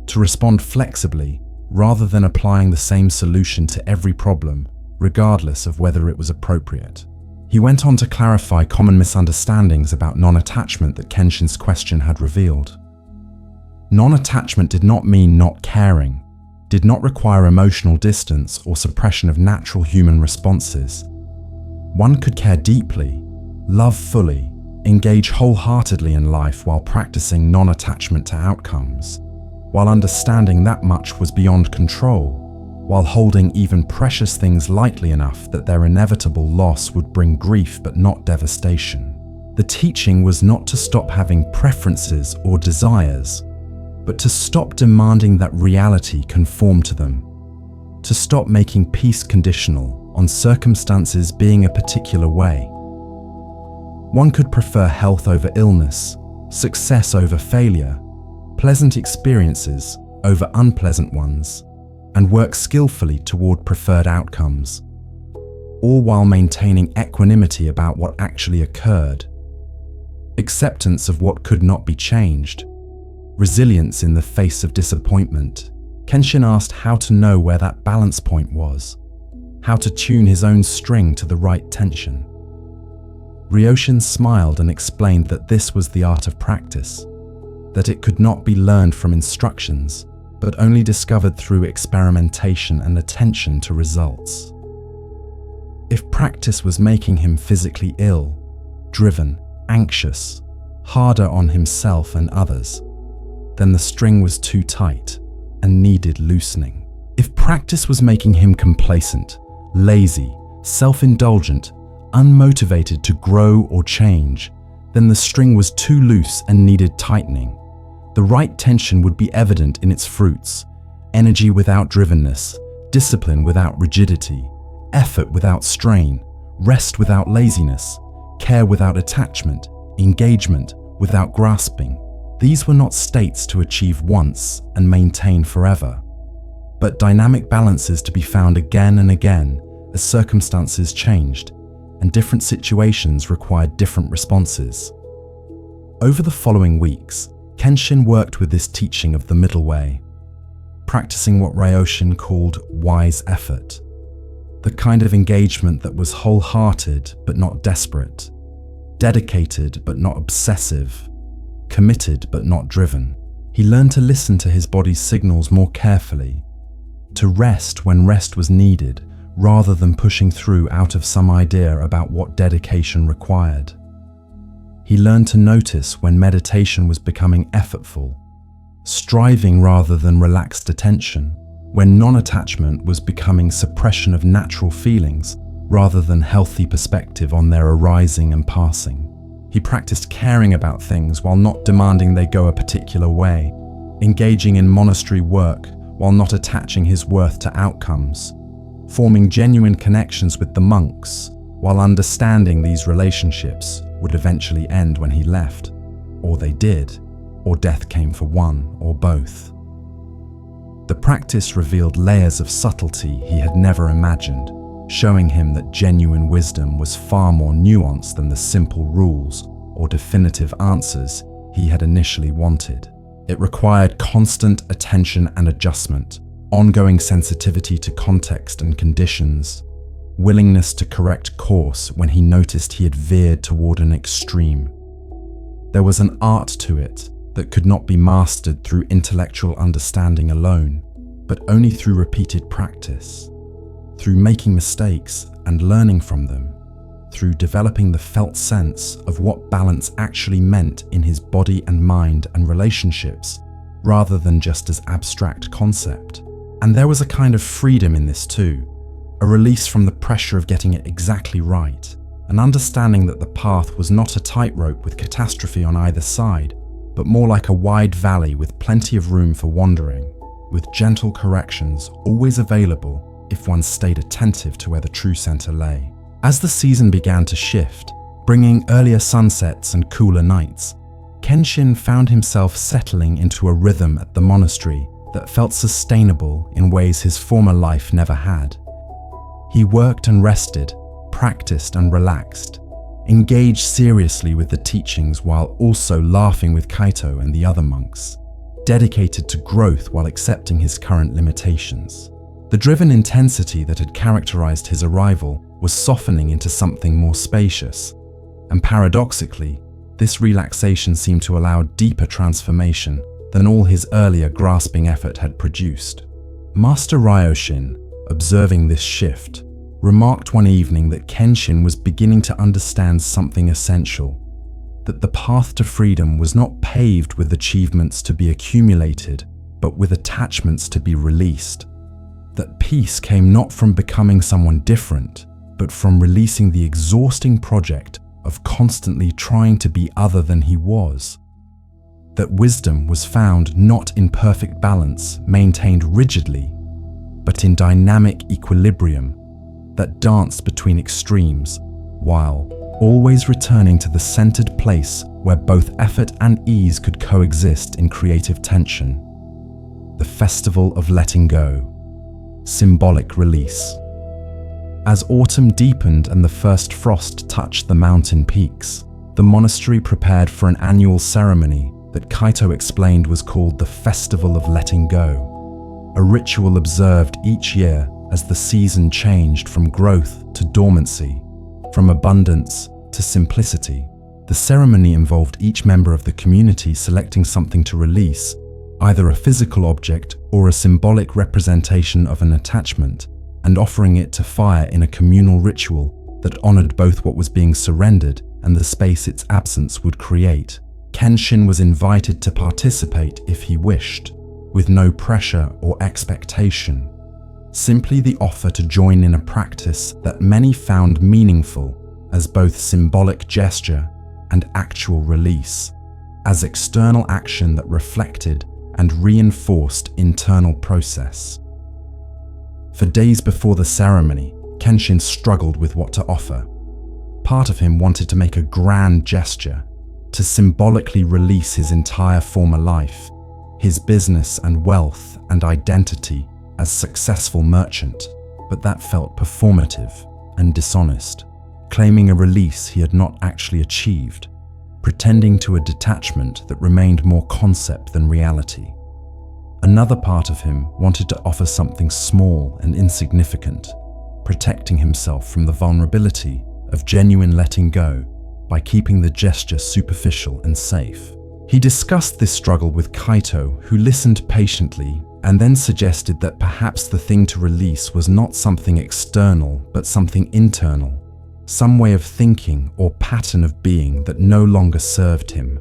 to respond flexibly rather than applying the same solution to every problem, regardless of whether it was appropriate. He went on to clarify common misunderstandings about non-attachment that Kenshin's question had revealed. Non-attachment did not mean not caring, did not require emotional distance or suppression of natural human responses. One could care deeply, love fully, engage wholeheartedly in life while practicing non-attachment to outcomes, while understanding that much was beyond control, while holding even precious things lightly enough that their inevitable loss would bring grief but not devastation. The teaching was not to stop having preferences or desires, but to stop demanding that reality conform to them, to stop making peace conditional on circumstances being a particular way. One could prefer health over illness, success over failure, pleasant experiences over unpleasant ones, and work skillfully toward preferred outcomes, all while maintaining equanimity about what actually occurred, acceptance of what could not be changed, resilience in the face of disappointment. Kenshin asked how to know where that balance point was, how to tune his own string to the right tension. Ryoshin smiled and explained that this was the art of practice, that it could not be learned from instructions, but only discovered through experimentation and attention to results. If practice was making him physically ill, driven, anxious, harder on himself and others, then the string was too tight and needed loosening. If practice was making him complacent, lazy, self-indulgent, unmotivated to grow or change, then the string was too loose and needed tightening. The right tension would be evident in its fruits: energy without drivenness, discipline without rigidity, effort without strain, rest without laziness, care without attachment, engagement without grasping. These were not states to achieve once and maintain forever, but dynamic balances to be found again and again as circumstances changed and different situations required different responses. Over the following weeks, Kenshin worked with this teaching of the middle way, practicing what Ryoshin called wise effort, the kind of engagement that was wholehearted but not desperate, dedicated but not obsessive, committed but not driven. He learned to listen to his body's signals more carefully, to rest when rest was needed rather than pushing through out of some idea about what dedication required. He learned to notice when meditation was becoming effortful, striving rather than relaxed attention, when non-attachment was becoming suppression of natural feelings rather than healthy perspective on their arising and passing. He practiced caring about things while not demanding they go a particular way, engaging in monastery work while not attaching his worth to outcomes, forming genuine connections with the monks while understanding these relationships would eventually end when he left, or they did, or death came for one or both. The practice revealed layers of subtlety he had never imagined, showing him that genuine wisdom was far more nuanced than the simple rules or definitive answers he had initially wanted. It required constant attention and adjustment, ongoing sensitivity to context and conditions, willingness to correct course when he noticed he had veered toward an extreme. There was an art to it that could not be mastered through intellectual understanding alone, but only through repeated practice, through making mistakes and learning from them, through developing the felt sense of what balance actually meant in his body and mind and relationships, rather than just as abstract concept. And there was a kind of freedom in this too, a release from the pressure of getting it exactly right, an understanding that the path was not a tightrope with catastrophe on either side, but more like a wide valley with plenty of room for wandering, with gentle corrections always available if one stayed attentive to where the true center lay. As the season began to shift, bringing earlier sunsets and cooler nights, Kenshin found himself settling into a rhythm at the monastery that felt sustainable in ways his former life never had. He worked and rested, practiced and relaxed, engaged seriously with the teachings while also laughing with Kaito and the other monks, dedicated to growth while accepting his current limitations. The driven intensity that had characterized his arrival was softening into something more spacious, and paradoxically, this relaxation seemed to allow deeper transformation than all his earlier grasping effort had produced. Master Ryoshin, observing this shift, remarked one evening that Kenshin was beginning to understand something essential, that the path to freedom was not paved with achievements to be accumulated, but with attachments to be released, that peace came not from becoming someone different, but from releasing the exhausting project of constantly trying to be other than he was. that wisdom was found not in perfect balance, maintained rigidly, but in dynamic equilibrium that danced between extremes, while always returning to the centered place where both effort and ease could coexist in creative tension. The festival of letting go, symbolic release. As autumn deepened and the first frost touched the mountain peaks, the monastery prepared for an annual ceremony that Kaito explained was called the Festival of Letting Go, a ritual observed each year as the season changed from growth to dormancy, from abundance to simplicity. The ceremony involved each member of the community selecting something to release, either a physical object or a symbolic representation of an attachment, and offering it to fire in a communal ritual that honored both what was being surrendered and the space its absence would create. Kenshin was invited to participate if he wished, with no pressure or expectation. Simply the offer to join in a practice that many found meaningful as both symbolic gesture and actual release, as external action that reflected and reinforced internal process. For days before the ceremony, Kenshin struggled with what to offer. Part of him wanted to make a grand gesture, to symbolically release his entire former life, his business and wealth and identity as successful merchant, but that felt performative and dishonest, claiming a release he had not actually achieved, pretending to a detachment that remained more concept than reality. Another part of him wanted to offer something small and insignificant, protecting himself from the vulnerability of genuine letting go by keeping the gesture superficial and safe. He discussed this struggle with Kaito, who listened patiently and then suggested that perhaps the thing to release was not something external but something internal, some way of thinking or pattern of being that no longer served him.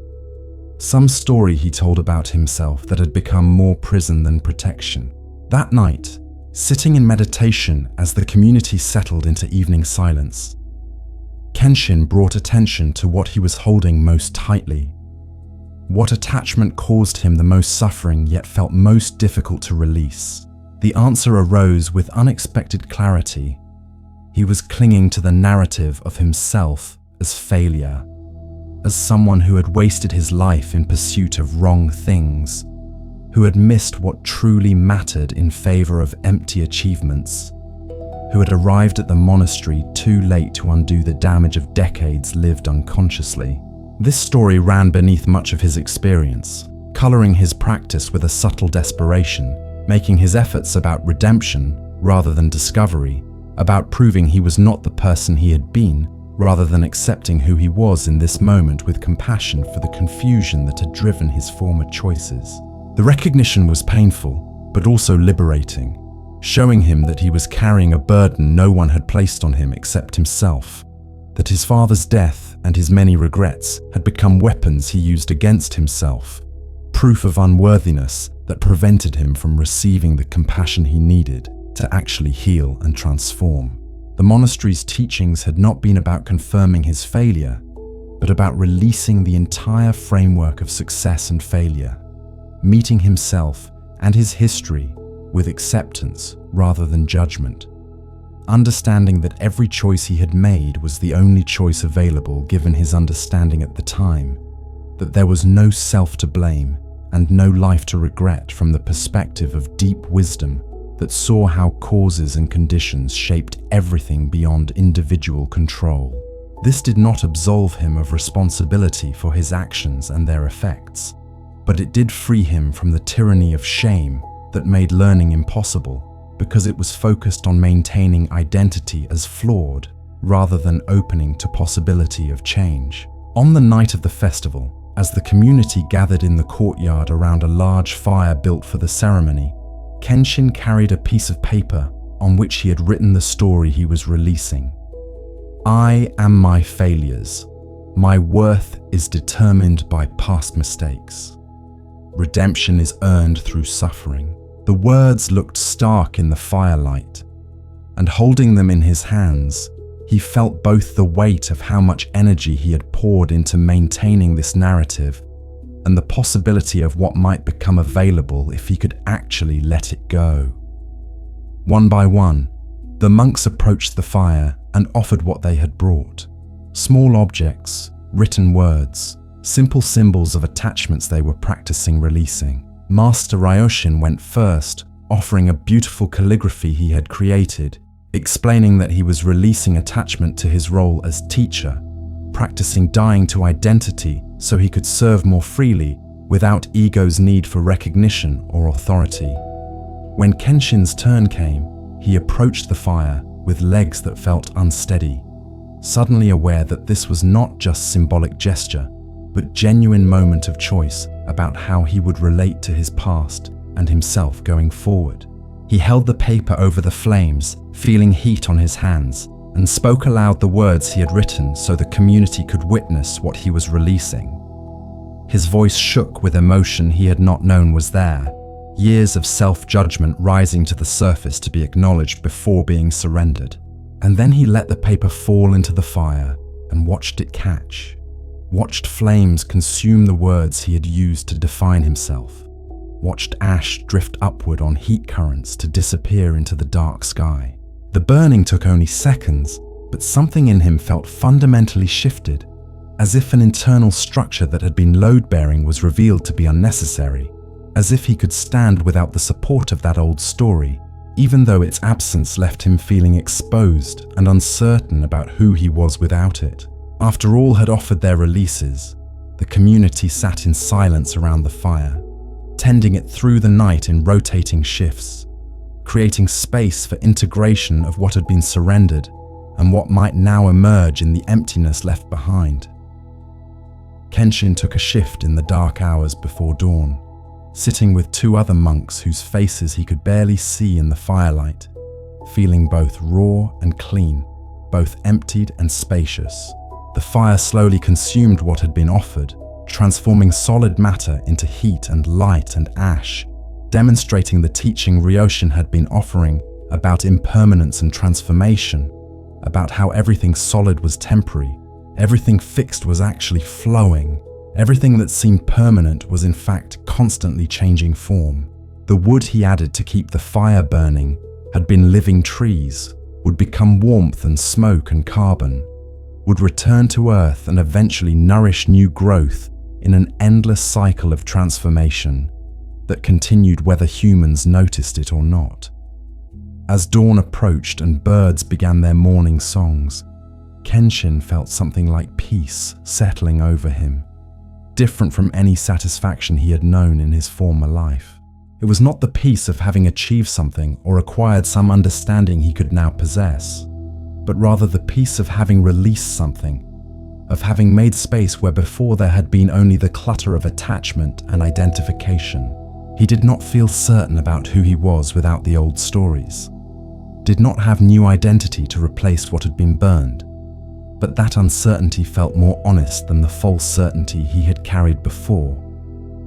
Some story he told about himself that had become more prison than protection. That night, sitting in meditation as the community settled into evening silence, Kenshin brought attention to what he was holding most tightly. What attachment caused him the most suffering yet felt most difficult to release? The answer arose with unexpected clarity. He was clinging to the narrative of himself as failure, as someone who had wasted his life in pursuit of wrong things, who had missed what truly mattered in favor of empty achievements, who had arrived at the monastery too late to undo the damage of decades lived unconsciously. This story ran beneath much of his experience, coloring his practice with a subtle desperation, making his efforts about redemption rather than discovery, about proving he was not the person he had been, rather than accepting who he was in this moment with compassion for the confusion that had driven his former choices. The recognition was painful, but also liberating, showing him that he was carrying a burden no one had placed on him except himself, that his father's death and his many regrets had become weapons he used against himself, proof of unworthiness that prevented him from receiving the compassion he needed to actually heal and transform. The monastery's teachings had not been about confirming his failure, but about releasing the entire framework of success and failure, meeting himself and his history with acceptance rather than judgment, understanding that every choice he had made was the only choice available given his understanding at the time, that there was no self to blame and no life to regret from the perspective of deep wisdom that saw how causes and conditions shaped everything beyond individual control. This did not absolve him of responsibility for his actions and their effects, but it did free him from the tyranny of shame that made learning impossible, because it was focused on maintaining identity as flawed rather than opening to possibility of change. On the night of the festival, as the community gathered in the courtyard around a large fire built for the ceremony, Kenshin carried a piece of paper on which he had written the story he was releasing. I am my failures. My worth is determined by past mistakes. Redemption is earned through suffering. The words looked stark in the firelight, and holding them in his hands, he felt both the weight of how much energy he had poured into maintaining this narrative and the possibility of what might become available if he could actually let it go. One by one, the monks approached the fire and offered what they had brought. Small objects, written words, simple symbols of attachments they were practicing releasing. Master Ryoshin went first, offering a beautiful calligraphy he had created, explaining that he was releasing attachment to his role as teacher, practicing dying to identity so he could serve more freely without ego's need for recognition or authority. When Kenshin's turn came, he approached the fire with legs that felt unsteady, suddenly aware that this was not just symbolic gesture, but genuine moment of choice about how he would relate to his past and himself going forward. He held the paper over the flames, feeling heat on his hands, and spoke aloud the words he had written so the community could witness what he was releasing. His voice shook with emotion he had not known was there, years of self-judgment rising to the surface to be acknowledged before being surrendered. And then he let the paper fall into the fire and watched it catch, watched flames consume the words he had used to define himself, watched ash drift upward on heat currents to disappear into the dark sky. The burning took only seconds, but something in him felt fundamentally shifted, as if an internal structure that had been load-bearing was revealed to be unnecessary, as if he could stand without the support of that old story, even though its absence left him feeling exposed and uncertain about who he was without it. After all had offered their releases, the community sat in silence around the fire, tending it through the night in rotating shifts, creating space for integration of what had been surrendered and what might now emerge in the emptiness left behind. Kenshin took a shift in the dark hours before dawn, sitting with two other monks whose faces he could barely see in the firelight, feeling both raw and clean, both emptied and spacious. The fire slowly consumed what had been offered, transforming solid matter into heat and light and ash, demonstrating the teaching Ryoshin had been offering about impermanence and transformation, about how everything solid was temporary, everything fixed was actually flowing, everything that seemed permanent was in fact constantly changing form. The wood he added to keep the fire burning had been living trees, would become warmth and smoke and carbon, would return to earth and eventually nourish new growth in an endless cycle of transformation that continued whether humans noticed it or not. As dawn approached and birds began their morning songs, Kenshin felt something like peace settling over him, different from any satisfaction he had known in his former life. It was not the peace of having achieved something or acquired some understanding he could now possess, but rather the peace of having released something, of having made space where before there had been only the clutter of attachment and identification. He did not feel certain about who he was without the old stories, did not have new identity to replace what had been burned, but that uncertainty felt more honest than the false certainty he had carried before,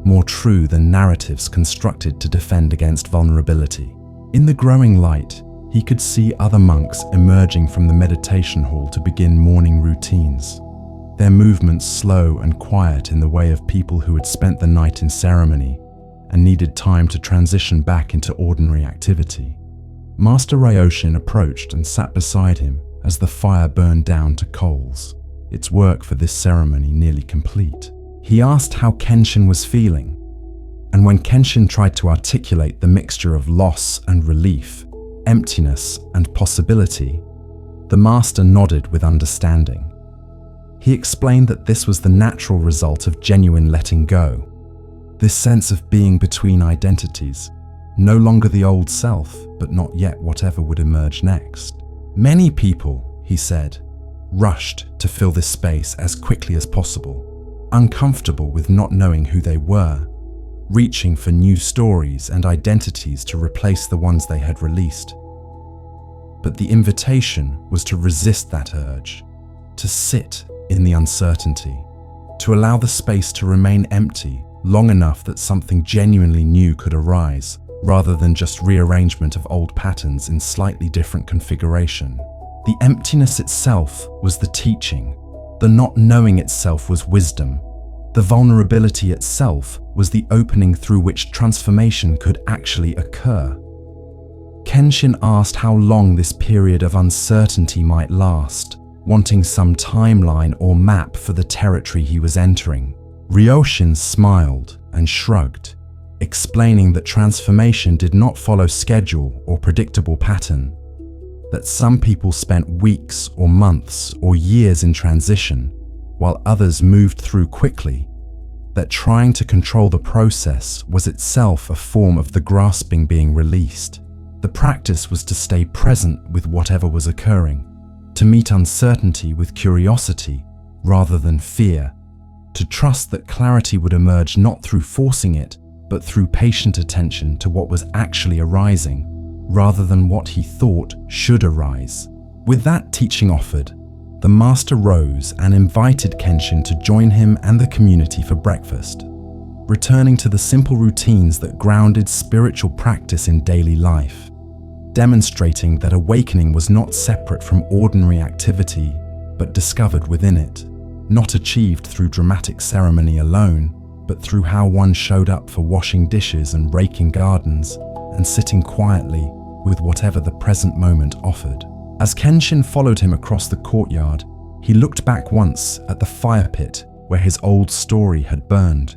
more true than narratives constructed to defend against vulnerability. In the growing light, he could see other monks emerging from the meditation hall to begin morning routines, their movements slow and quiet in the way of people who had spent the night in ceremony and needed time to transition back into ordinary activity. Master Ryoshin approached and sat beside him as the fire burned down to coals, its work for this ceremony nearly complete. He asked how Kenshin was feeling, and when Kenshin tried to articulate the mixture of loss and relief, emptiness and possibility, the master nodded with understanding. He explained that this was the natural result of genuine letting go, this sense of being between identities, no longer the old self, but not yet whatever would emerge next. Many people, he said, rushed to fill this space as quickly as possible, uncomfortable with not knowing who they were, reaching for new stories and identities to replace the ones they had released. But the invitation was to resist that urge, to sit in the uncertainty, to allow the space to remain empty long enough that something genuinely new could arise, rather than just rearrangement of old patterns in slightly different configuration. The emptiness itself was the teaching, the not knowing itself was wisdom, The vulnerability itself was the opening through which transformation could actually occur. Kenshin asked how long this period of uncertainty might last, wanting some timeline or map for the territory he was entering. Ryoshin smiled and shrugged, explaining that transformation did not follow schedule or predictable pattern, that some people spent weeks or months or years in transition, while others moved through quickly, that trying to control the process was itself a form of the grasping being released. The practice was to stay present with whatever was occurring, to meet uncertainty with curiosity rather than fear, to trust that clarity would emerge not through forcing it, but through patient attention to what was actually arising, rather than what he thought should arise. With that teaching offered, the master rose and invited Kenshin to join him and the community for breakfast, returning to the simple routines that grounded spiritual practice in daily life, demonstrating that awakening was not separate from ordinary activity, but discovered within it, not achieved through dramatic ceremony alone, but through how one showed up for washing dishes and raking gardens, and sitting quietly with whatever the present moment offered. As Kenshin followed him across the courtyard, he looked back once at the fire pit where his old story had burned,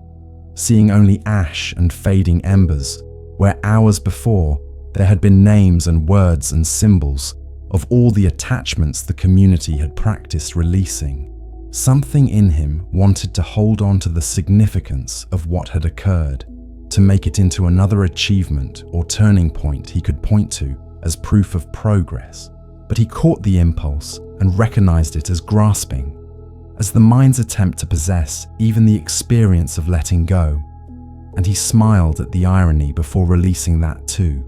seeing only ash and fading embers, where hours before there had been names and words and symbols of all the attachments the community had practiced releasing. Something in him wanted to hold on to the significance of what had occurred, to make it into another achievement or turning point he could point to as proof of progress. But he caught the impulse and recognized it as grasping, as the mind's attempt to possess even the experience of letting go, and he smiled at the irony before releasing that too,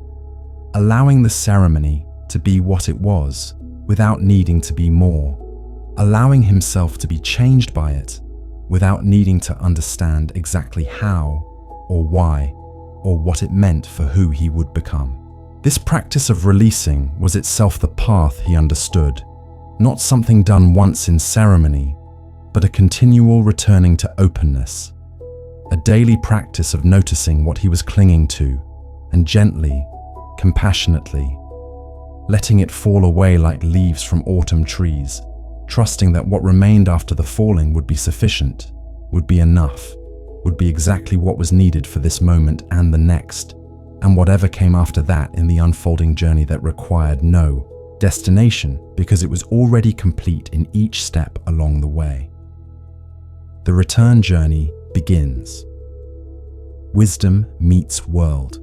allowing the ceremony to be what it was without needing to be more, allowing himself to be changed by it without needing to understand exactly how or why or what it meant for who he would become. This practice of releasing was itself the path he understood, not something done once in ceremony, but a continual returning to openness, a daily practice of noticing what he was clinging to and gently, compassionately, letting it fall away like leaves from autumn trees, trusting that what remained after the falling would be sufficient, would be enough, would be exactly what was needed for this moment and the next, and whatever came after that in the unfolding journey that required no destination because it was already complete in each step along the way. The return journey begins. Wisdom meets world.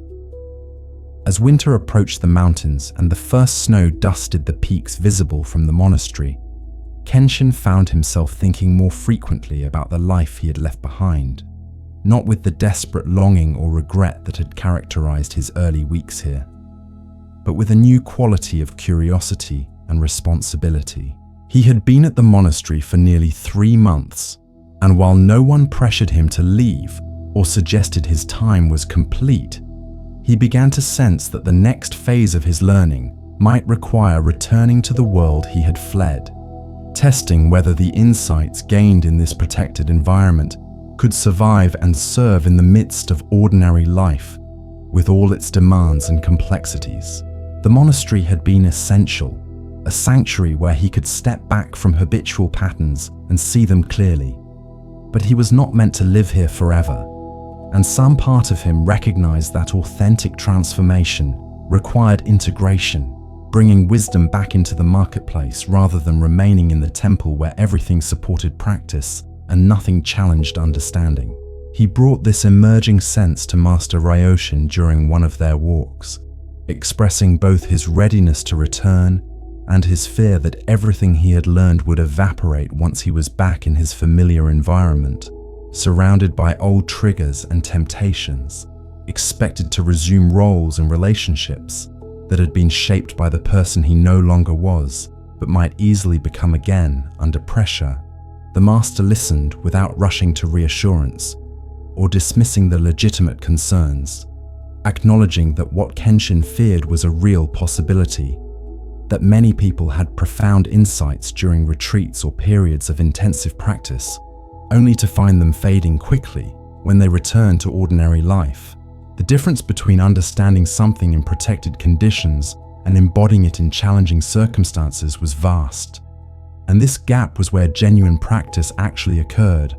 As winter approached the mountains and the first snow dusted the peaks visible from the monastery, Kenshin found himself thinking more frequently about the life he had left behind, not with the desperate longing or regret that had characterized his early weeks here, but with a new quality of curiosity and responsibility. He had been at the monastery for nearly 3 months, and while no one pressured him to leave or suggested his time was complete, he began to sense that the next phase of his learning might require returning to the world he had fled, testing whether the insights gained in this protected environment could survive and serve in the midst of ordinary life, with all its demands and complexities. The monastery had been essential, a sanctuary where he could step back from habitual patterns and see them clearly. But he was not meant to live here forever, and some part of him recognized that authentic transformation required integration, bringing wisdom back into the marketplace rather than remaining in the temple where everything supported practice and nothing challenged understanding. He brought this emerging sense to Master Ryoshin during one of their walks, expressing both his readiness to return and his fear that everything he had learned would evaporate once he was back in his familiar environment, surrounded by old triggers and temptations, expected to resume roles and relationships that had been shaped by the person he no longer was, but might easily become again under pressure. The master listened without rushing to reassurance or dismissing the legitimate concerns, acknowledging that what Kenshin feared was a real possibility, that many people had profound insights during retreats or periods of intensive practice, only to find them fading quickly when they returned to ordinary life. The difference between understanding something in protected conditions and embodying it in challenging circumstances was vast. And this gap was where genuine practice actually occurred,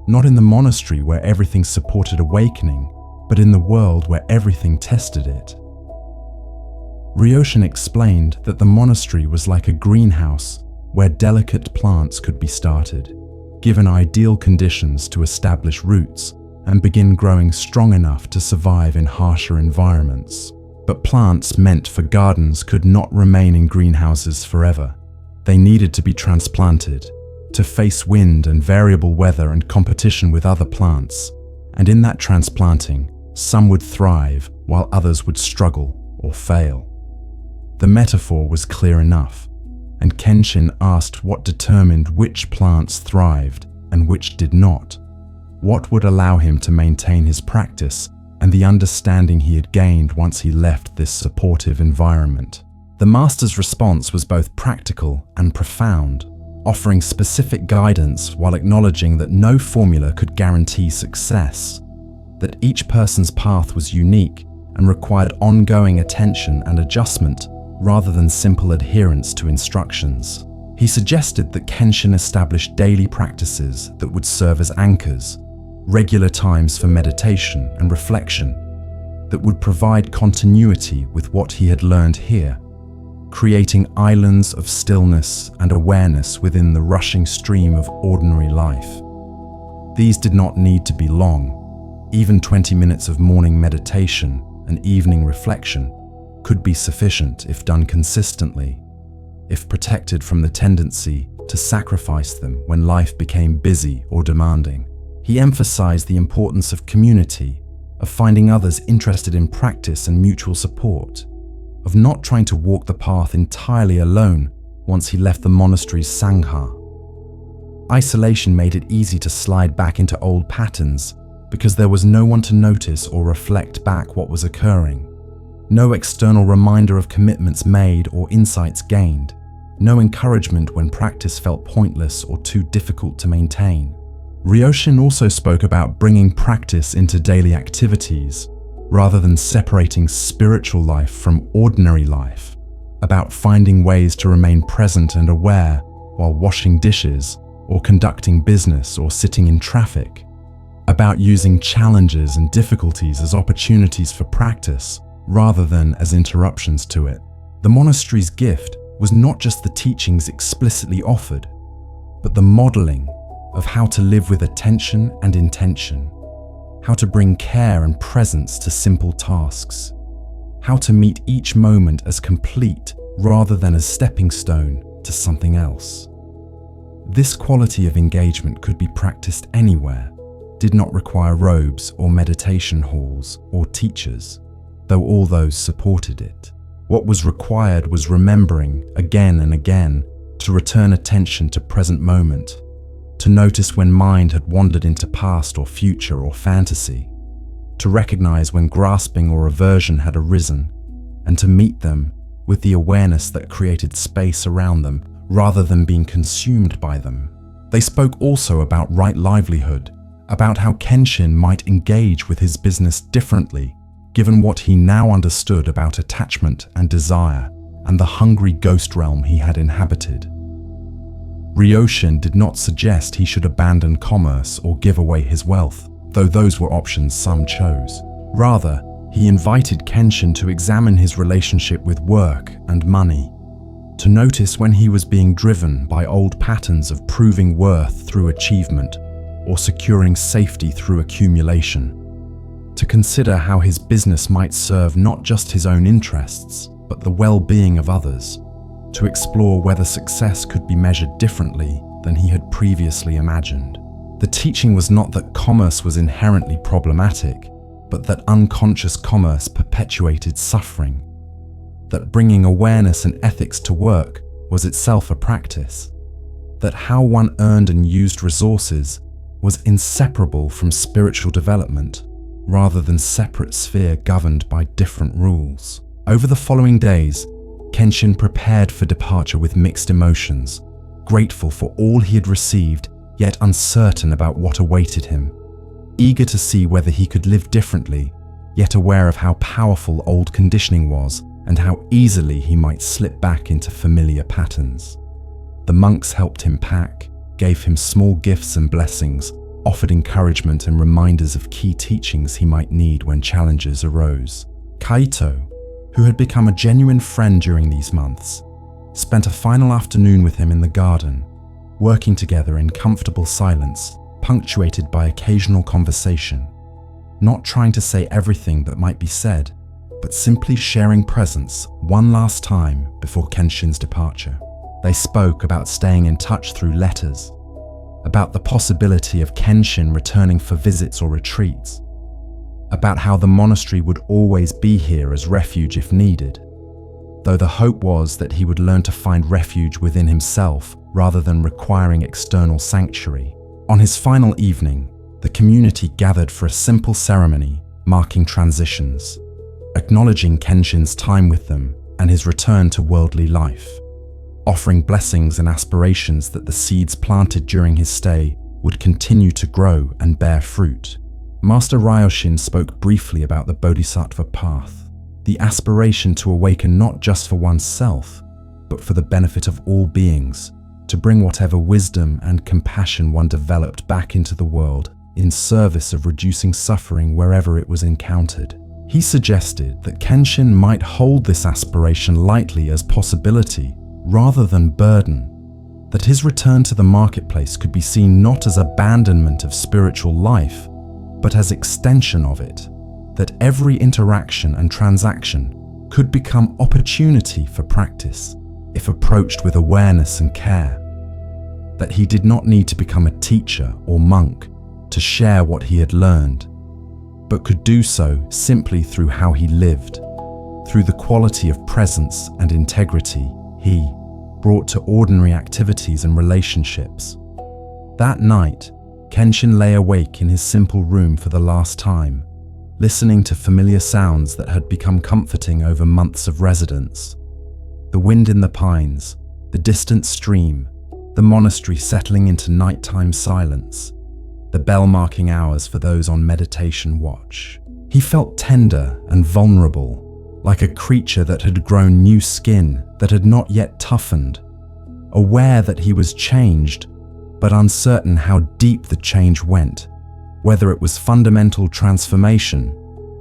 not in the monastery where everything supported awakening, but in the world where everything tested it. Ryoshin explained that the monastery was like a greenhouse where delicate plants could be started, given ideal conditions to establish roots and begin growing strong enough to survive in harsher environments. But plants meant for gardens could not remain in greenhouses forever. They needed to be transplanted, to face wind and variable weather and competition with other plants. And in that transplanting, some would thrive while others would struggle or fail. The metaphor was clear enough, and Kenshin asked what determined which plants thrived and which did not. What would allow him to maintain his practice and the understanding he had gained once he left this supportive environment? The master's response was both practical and profound, offering specific guidance while acknowledging that no formula could guarantee success, that each person's path was unique and required ongoing attention and adjustment rather than simple adherence to instructions. He suggested that Kenshin establish daily practices that would serve as anchors, regular times for meditation and reflection, that would provide continuity with what he had learned here, creating islands of stillness and awareness within the rushing stream of ordinary life. These did not need to be long. Even 20 minutes of morning meditation and evening reflection could be sufficient if done consistently, if protected from the tendency to sacrifice them when life became busy or demanding. He emphasized the importance of community, of finding others interested in practice and mutual support, of not trying to walk the path entirely alone once he left the monastery's sangha. Isolation made it easy to slide back into old patterns because there was no one to notice or reflect back what was occurring. No external reminder of commitments made or insights gained. No encouragement when practice felt pointless or too difficult to maintain. Ryoshin also spoke about bringing practice into daily activities, rather than separating spiritual life from ordinary life, about finding ways to remain present and aware while washing dishes or conducting business or sitting in traffic, about using challenges and difficulties as opportunities for practice rather than as interruptions to it. The monastery's gift was not just the teachings explicitly offered, but the modeling of how to live with attention and intention, how to bring care and presence to simple tasks, how to meet each moment as complete rather than a stepping stone to something else. This quality of engagement could be practiced anywhere, did not require robes or meditation halls or teachers, though all those supported it. What was required was remembering again and again to return attention to present moment, to notice when mind had wandered into past or future or fantasy, to recognize when grasping or aversion had arisen, and to meet them with the awareness that created space around them rather than being consumed by them. They spoke also about right livelihood, about how Kenshin might engage with his business differently, given what he now understood about attachment and desire and the hungry ghost realm he had inhabited. Ryoshin did not suggest he should abandon commerce or give away his wealth, though those were options some chose. Rather, he invited Kenshin to examine his relationship with work and money, to notice when he was being driven by old patterns of proving worth through achievement or securing safety through accumulation, to consider how his business might serve not just his own interests, but the well-being of others, to explore whether success could be measured differently than he had previously imagined. The teaching was not that commerce was inherently problematic, but that unconscious commerce perpetuated suffering, that bringing awareness and ethics to work was itself a practice, that how one earned and used resources was inseparable from spiritual development, rather than separate sphere governed by different rules. Over the following days, Kenshin prepared for departure with mixed emotions, grateful for all he had received yet uncertain about what awaited him, eager to see whether he could live differently, yet aware of how powerful old conditioning was and how easily he might slip back into familiar patterns. The monks helped him pack, gave him small gifts and blessings, offered encouragement and reminders of key teachings he might need when challenges arose. Kaito, who had become a genuine friend during these months, spent a final afternoon with him in the garden, working together in comfortable silence, punctuated by occasional conversation, not trying to say everything that might be said, but simply sharing presence one last time before Kenshin's departure. They spoke about staying in touch through letters, about the possibility of Kenshin returning for visits or retreats, about how the monastery would always be here as refuge if needed, though the hope was that he would learn to find refuge within himself rather than requiring external sanctuary. On his final evening, the community gathered for a simple ceremony marking transitions, acknowledging Kenshin's time with them and his return to worldly life, offering blessings and aspirations that the seeds planted during his stay would continue to grow and bear fruit. Master Ryoshin spoke briefly about the Bodhisattva path, the aspiration to awaken not just for oneself, but for the benefit of all beings, to bring whatever wisdom and compassion one developed back into the world in service of reducing suffering wherever it was encountered. He suggested that Kenshin might hold this aspiration lightly as possibility rather than burden, that his return to the marketplace could be seen not as abandonment of spiritual life, but as extension of it, that every interaction and transaction could become opportunity for practice if approached with awareness and care, that he did not need to become a teacher or monk to share what he had learned, but could do so simply through how he lived, through the quality of presence and integrity he brought to ordinary activities and relationships. That night, Kenshin lay awake in his simple room for the last time, listening to familiar sounds that had become comforting over months of residence. The wind in the pines, the distant stream, the monastery settling into nighttime silence, the bell marking hours for those on meditation watch. He felt tender and vulnerable, like a creature that had grown new skin that had not yet toughened, aware that he was changed, but uncertain how deep the change went, whether it was fundamental transformation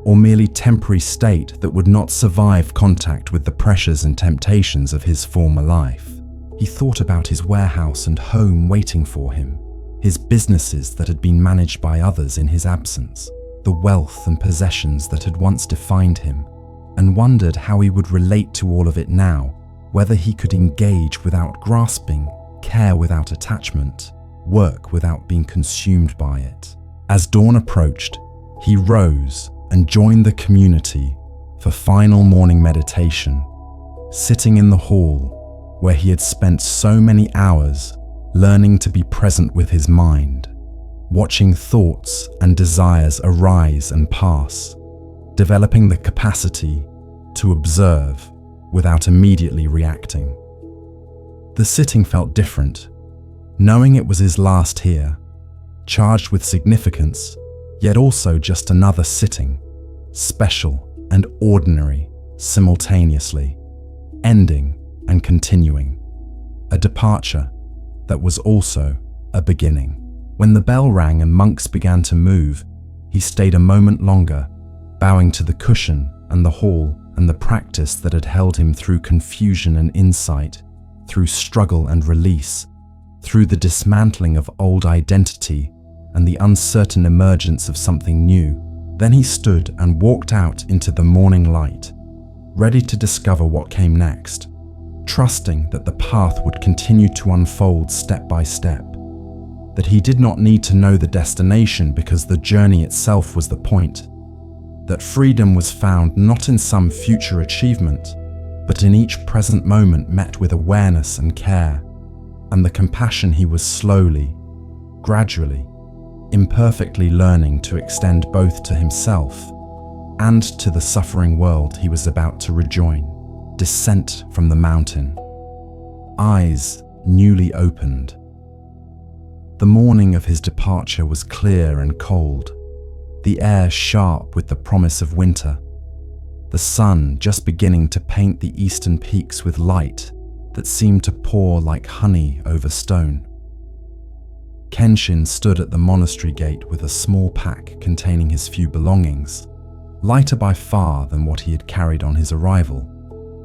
or merely temporary state that would not survive contact with the pressures and temptations of his former life. He thought about his warehouse and home waiting for him, his businesses that had been managed by others in his absence, the wealth and possessions that had once defined him, and wondered how he would relate to all of it now, whether he could engage without grasping, care without attachment, work without being consumed by it. As dawn approached, he rose and joined the community for final morning meditation, sitting in the hall where he had spent so many hours learning to be present with his mind, watching thoughts and desires arise and pass, developing the capacity to observe without immediately reacting. The sitting felt different, knowing it was his last here, charged with significance, yet also just another sitting, special and ordinary simultaneously, ending and continuing, a departure that was also a beginning. When the bell rang and monks began to move, he stayed a moment longer, bowing to the cushion and the hall and the practice that had held him through confusion and insight, through struggle and release, through the dismantling of old identity and the uncertain emergence of something new. Then he stood and walked out into the morning light, ready to discover what came next, trusting that the path would continue to unfold step by step, that he did not need to know the destination because the journey itself was the point, that freedom was found not in some future achievement, but in each present moment met with awareness and care, and the compassion he was slowly, gradually, imperfectly learning to extend both to himself and to the suffering world he was about to rejoin. Descent from the mountain. Eyes newly opened. The morning of his departure was clear and cold, the air sharp with the promise of winter, the sun just beginning to paint the eastern peaks with light that seemed to pour like honey over stone. Kenshin stood at the monastery gate with a small pack containing his few belongings, lighter by far than what he had carried on his arrival,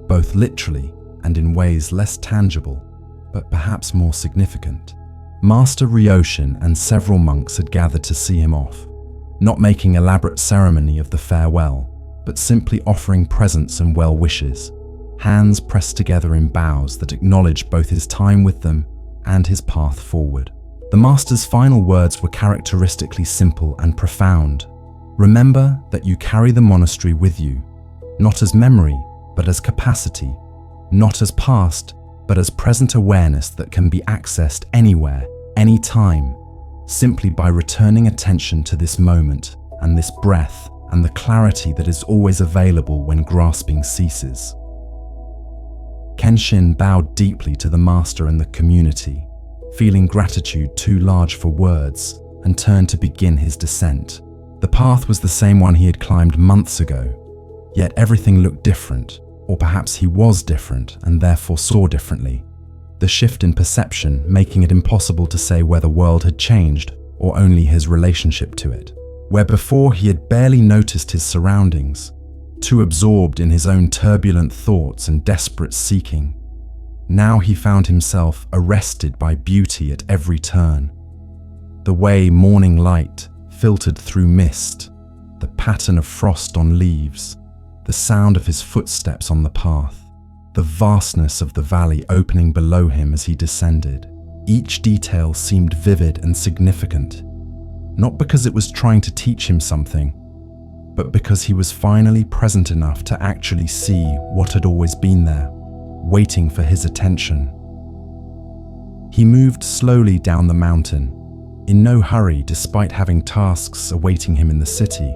both literally and in ways less tangible, but perhaps more significant. Master Ryoshin and several monks had gathered to see him off, not making elaborate ceremony of the farewell, but simply offering presents and well wishes, hands pressed together in bows that acknowledged both his time with them and his path forward. The master's final words were characteristically simple and profound. Remember that you carry the monastery with you, not as memory, but as capacity, not as past, but as present awareness that can be accessed anywhere, anytime, simply by returning attention to this moment and this breath and the clarity that is always available when grasping ceases. Kenshin bowed deeply to the master and the community, feeling gratitude too large for words, and turned to begin his descent. The path was the same one he had climbed months ago, yet everything looked different, or perhaps he was different and therefore saw differently. The shift in perception making it impossible to say where the world had changed or only his relationship to it. Where before he had barely noticed his surroundings, too absorbed in his own turbulent thoughts and desperate seeking, now he found himself arrested by beauty at every turn. The way morning light filtered through mist, the pattern of frost on leaves, the sound of his footsteps on the path, the vastness of the valley opening below him as he descended. Each detail seemed vivid and significant, not because it was trying to teach him something, but because he was finally present enough to actually see what had always been there, waiting for his attention. He moved slowly down the mountain, in no hurry despite having tasks awaiting him in the city,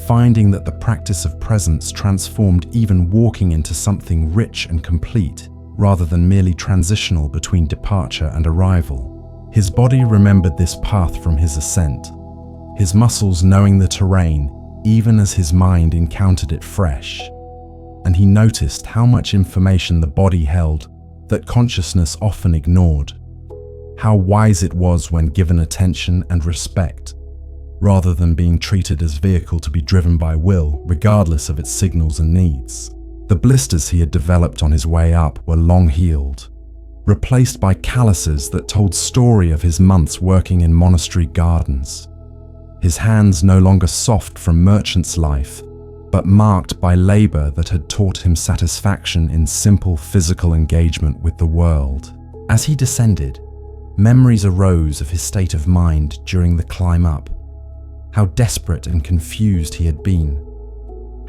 finding that the practice of presence transformed even walking into something rich and complete, rather than merely transitional between departure and arrival. His body remembered this path from his ascent, his muscles knowing the terrain even as his mind encountered it fresh, and he noticed how much information the body held that consciousness often ignored, how wise it was when given attention and respect, rather than being treated as vehicle to be driven by will, regardless of its signals and needs. The blisters he had developed on his way up were long healed, replaced by calluses that told story of his months working in monastery gardens. His hands no longer soft from merchant's life, but marked by labor that had taught him satisfaction in simple physical engagement with the world. As he descended, memories arose of his state of mind during the climb up, how desperate and confused he had been,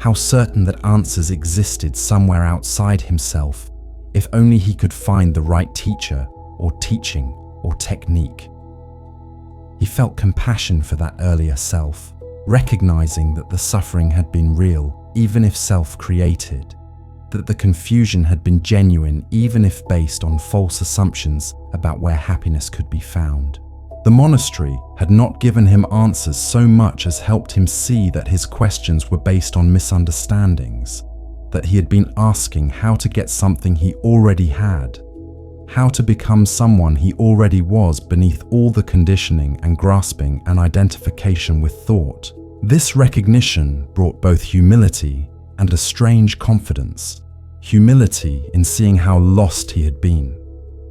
how certain that answers existed somewhere outside himself if only he could find the right teacher or teaching or technique. He felt compassion for that earlier self, recognizing that the suffering had been real, even if self-created, that the confusion had been genuine, even if based on false assumptions about where happiness could be found. The monastery had not given him answers so much as helped him see that his questions were based on misunderstandings, that he had been asking how to get something he already had, how to become someone he already was beneath all the conditioning and grasping and identification with thought. This recognition brought both humility and a strange confidence. Humility in seeing how lost he had been.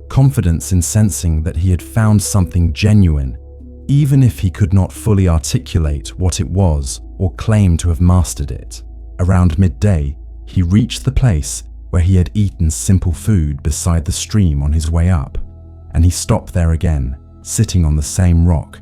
Confidence in sensing that he had found something genuine, even if he could not fully articulate what it was or claim to have mastered it. Around midday, he reached the place where he had eaten simple food beside the stream on his way up, and he stopped there again, sitting on the same rock,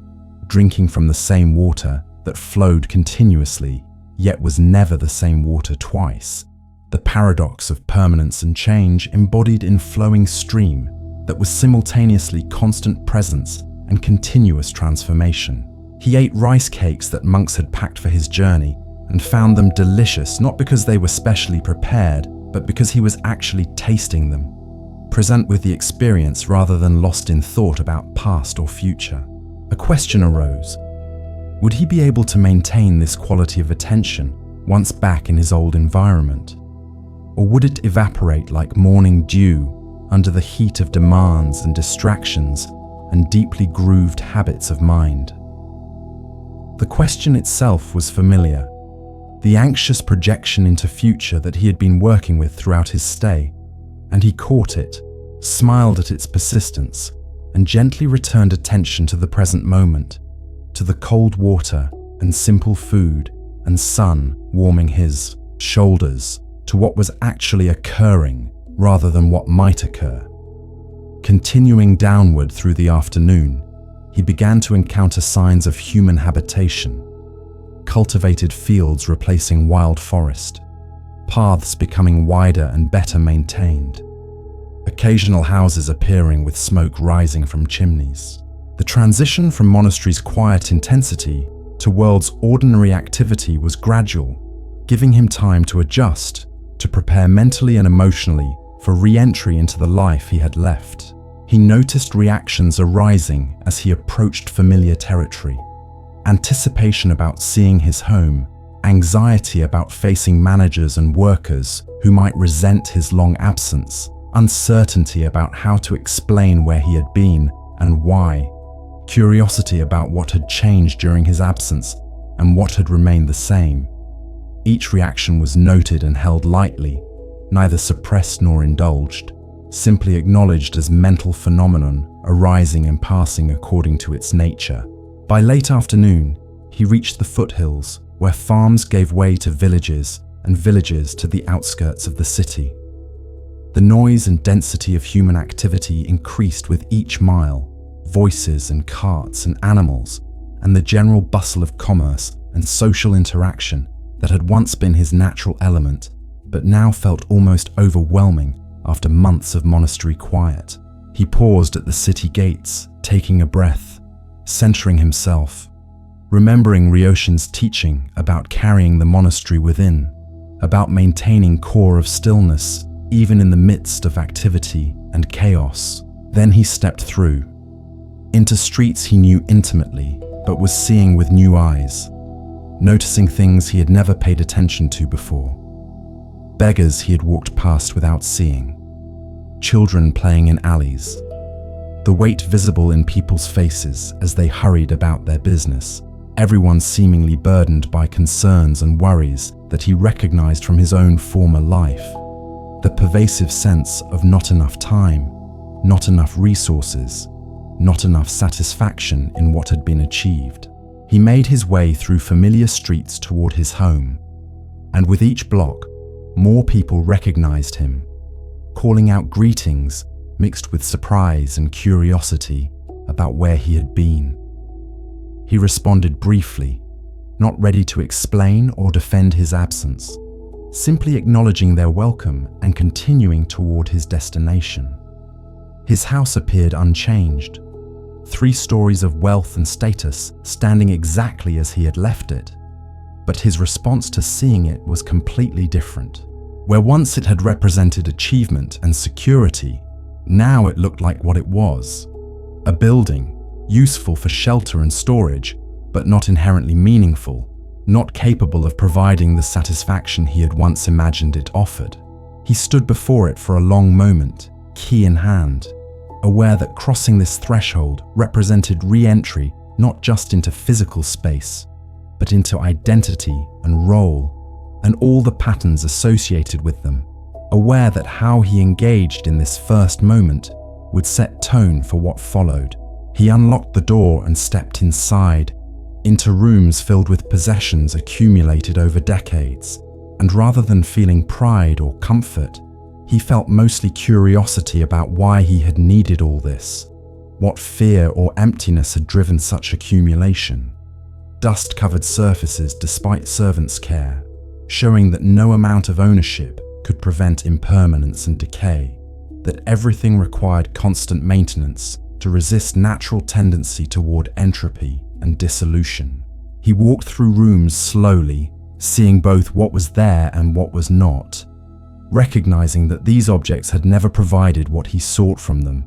drinking from the same water that flowed continuously, yet was never the same water twice. The paradox of permanence and change embodied in flowing stream that was simultaneously constant presence and continuous transformation. He ate rice cakes that monks had packed for his journey and found them delicious, not because they were specially prepared, but because he was actually tasting them, present with the experience rather than lost in thought about past or future. A question arose. Would he be able to maintain this quality of attention once back in his old environment? Or would it evaporate like morning dew under the heat of demands and distractions and deeply grooved habits of mind? The question itself was familiar, the anxious projection into future that he had been working with throughout his stay, and he caught it, smiled at its persistence, and gently returned attention to the present moment, to the cold water and simple food and sun warming his shoulders, to what was actually occurring rather than what might occur. Continuing downward through the afternoon, he began to encounter signs of human habitation, cultivated fields replacing wild forest, paths becoming wider and better maintained, occasional houses appearing with smoke rising from chimneys. The transition from monastery's quiet intensity to world's ordinary activity was gradual, giving him time to adjust, to prepare mentally and emotionally for re-entry into the life he had left. He noticed reactions arising as he approached familiar territory. Anticipation about seeing his home, anxiety about facing managers and workers who might resent his long absence, uncertainty about how to explain where he had been and why, curiosity about what had changed during his absence and what had remained the same. Each reaction was noted and held lightly, neither suppressed nor indulged, simply acknowledged as mental phenomenon arising and passing according to its nature. By late afternoon, he reached the foothills where farms gave way to villages and villages to the outskirts of the city. The noise and density of human activity increased with each mile, voices and carts and animals, and the general bustle of commerce and social interaction that had once been his natural element, but now felt almost overwhelming after months of monastery quiet. He paused at the city gates, taking a breath, centering himself, remembering Ryoshin's teaching about carrying the monastery within, about maintaining core of stillness even in the midst of activity and chaos. Then he stepped through, into streets he knew intimately, but was seeing with new eyes, noticing things he had never paid attention to before. Beggars he had walked past without seeing, children playing in alleys, the weight visible in people's faces as they hurried about their business, everyone seemingly burdened by concerns and worries that he recognized from his own former life. The pervasive sense of not enough time, not enough resources, not enough satisfaction in what had been achieved. He made his way through familiar streets toward his home, and with each block, more people recognized him, calling out greetings mixed with surprise and curiosity about where he had been. He responded briefly, not ready to explain or defend his absence, simply acknowledging their welcome and continuing toward his destination. His house appeared unchanged, 3 stories of wealth and status standing exactly as he had left it. But his response to seeing it was completely different. Where once it had represented achievement and security, now it looked like what it was: a building, useful for shelter and storage, but not inherently meaningful, not capable of providing the satisfaction he had once imagined it offered. He stood before it for a long moment, key in hand, aware that crossing this threshold represented re-entry not just into physical space, but into identity and role, and all the patterns associated with them, aware that how he engaged in this first moment would set tone for what followed. He unlocked the door and stepped inside, into rooms filled with possessions accumulated over decades, and rather than feeling pride or comfort, he felt mostly curiosity about why he had needed all this, what fear or emptiness had driven such accumulation. Dust-covered surfaces despite servants' care, showing that no amount of ownership could prevent impermanence and decay, that everything required constant maintenance to resist natural tendency toward entropy and dissolution. He walked through rooms slowly, seeing both what was there and what was not, recognizing that these objects had never provided what he sought from them.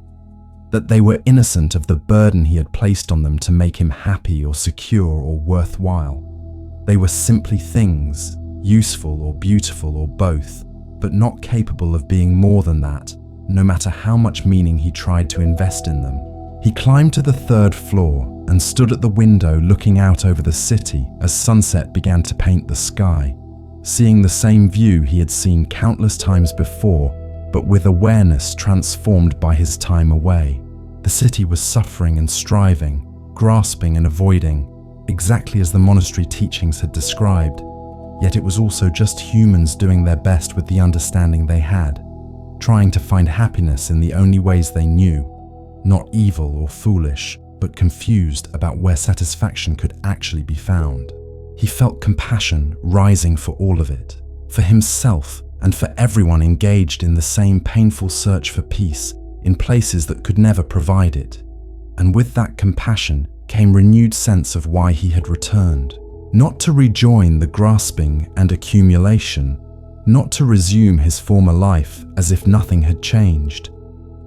that they were innocent of the burden he had placed on them to make him happy or secure or worthwhile. They were simply things, useful or beautiful or both, but not capable of being more than that, no matter how much meaning he tried to invest in them. He climbed to the 3rd floor and stood at the window looking out over the city as sunset began to paint the sky, seeing the same view he had seen countless times before, but with awareness transformed by his time away. The city was suffering and striving, grasping and avoiding, exactly as the monastery teachings had described, yet it was also just humans doing their best with the understanding they had, trying to find happiness in the only ways they knew, not evil or foolish, but confused about where satisfaction could actually be found. He felt compassion rising for all of it, for himself and for everyone engaged in the same painful search for peace in places that could never provide it. And with that compassion came renewed sense of why he had returned, not to rejoin the grasping and accumulation, not to resume his former life as if nothing had changed,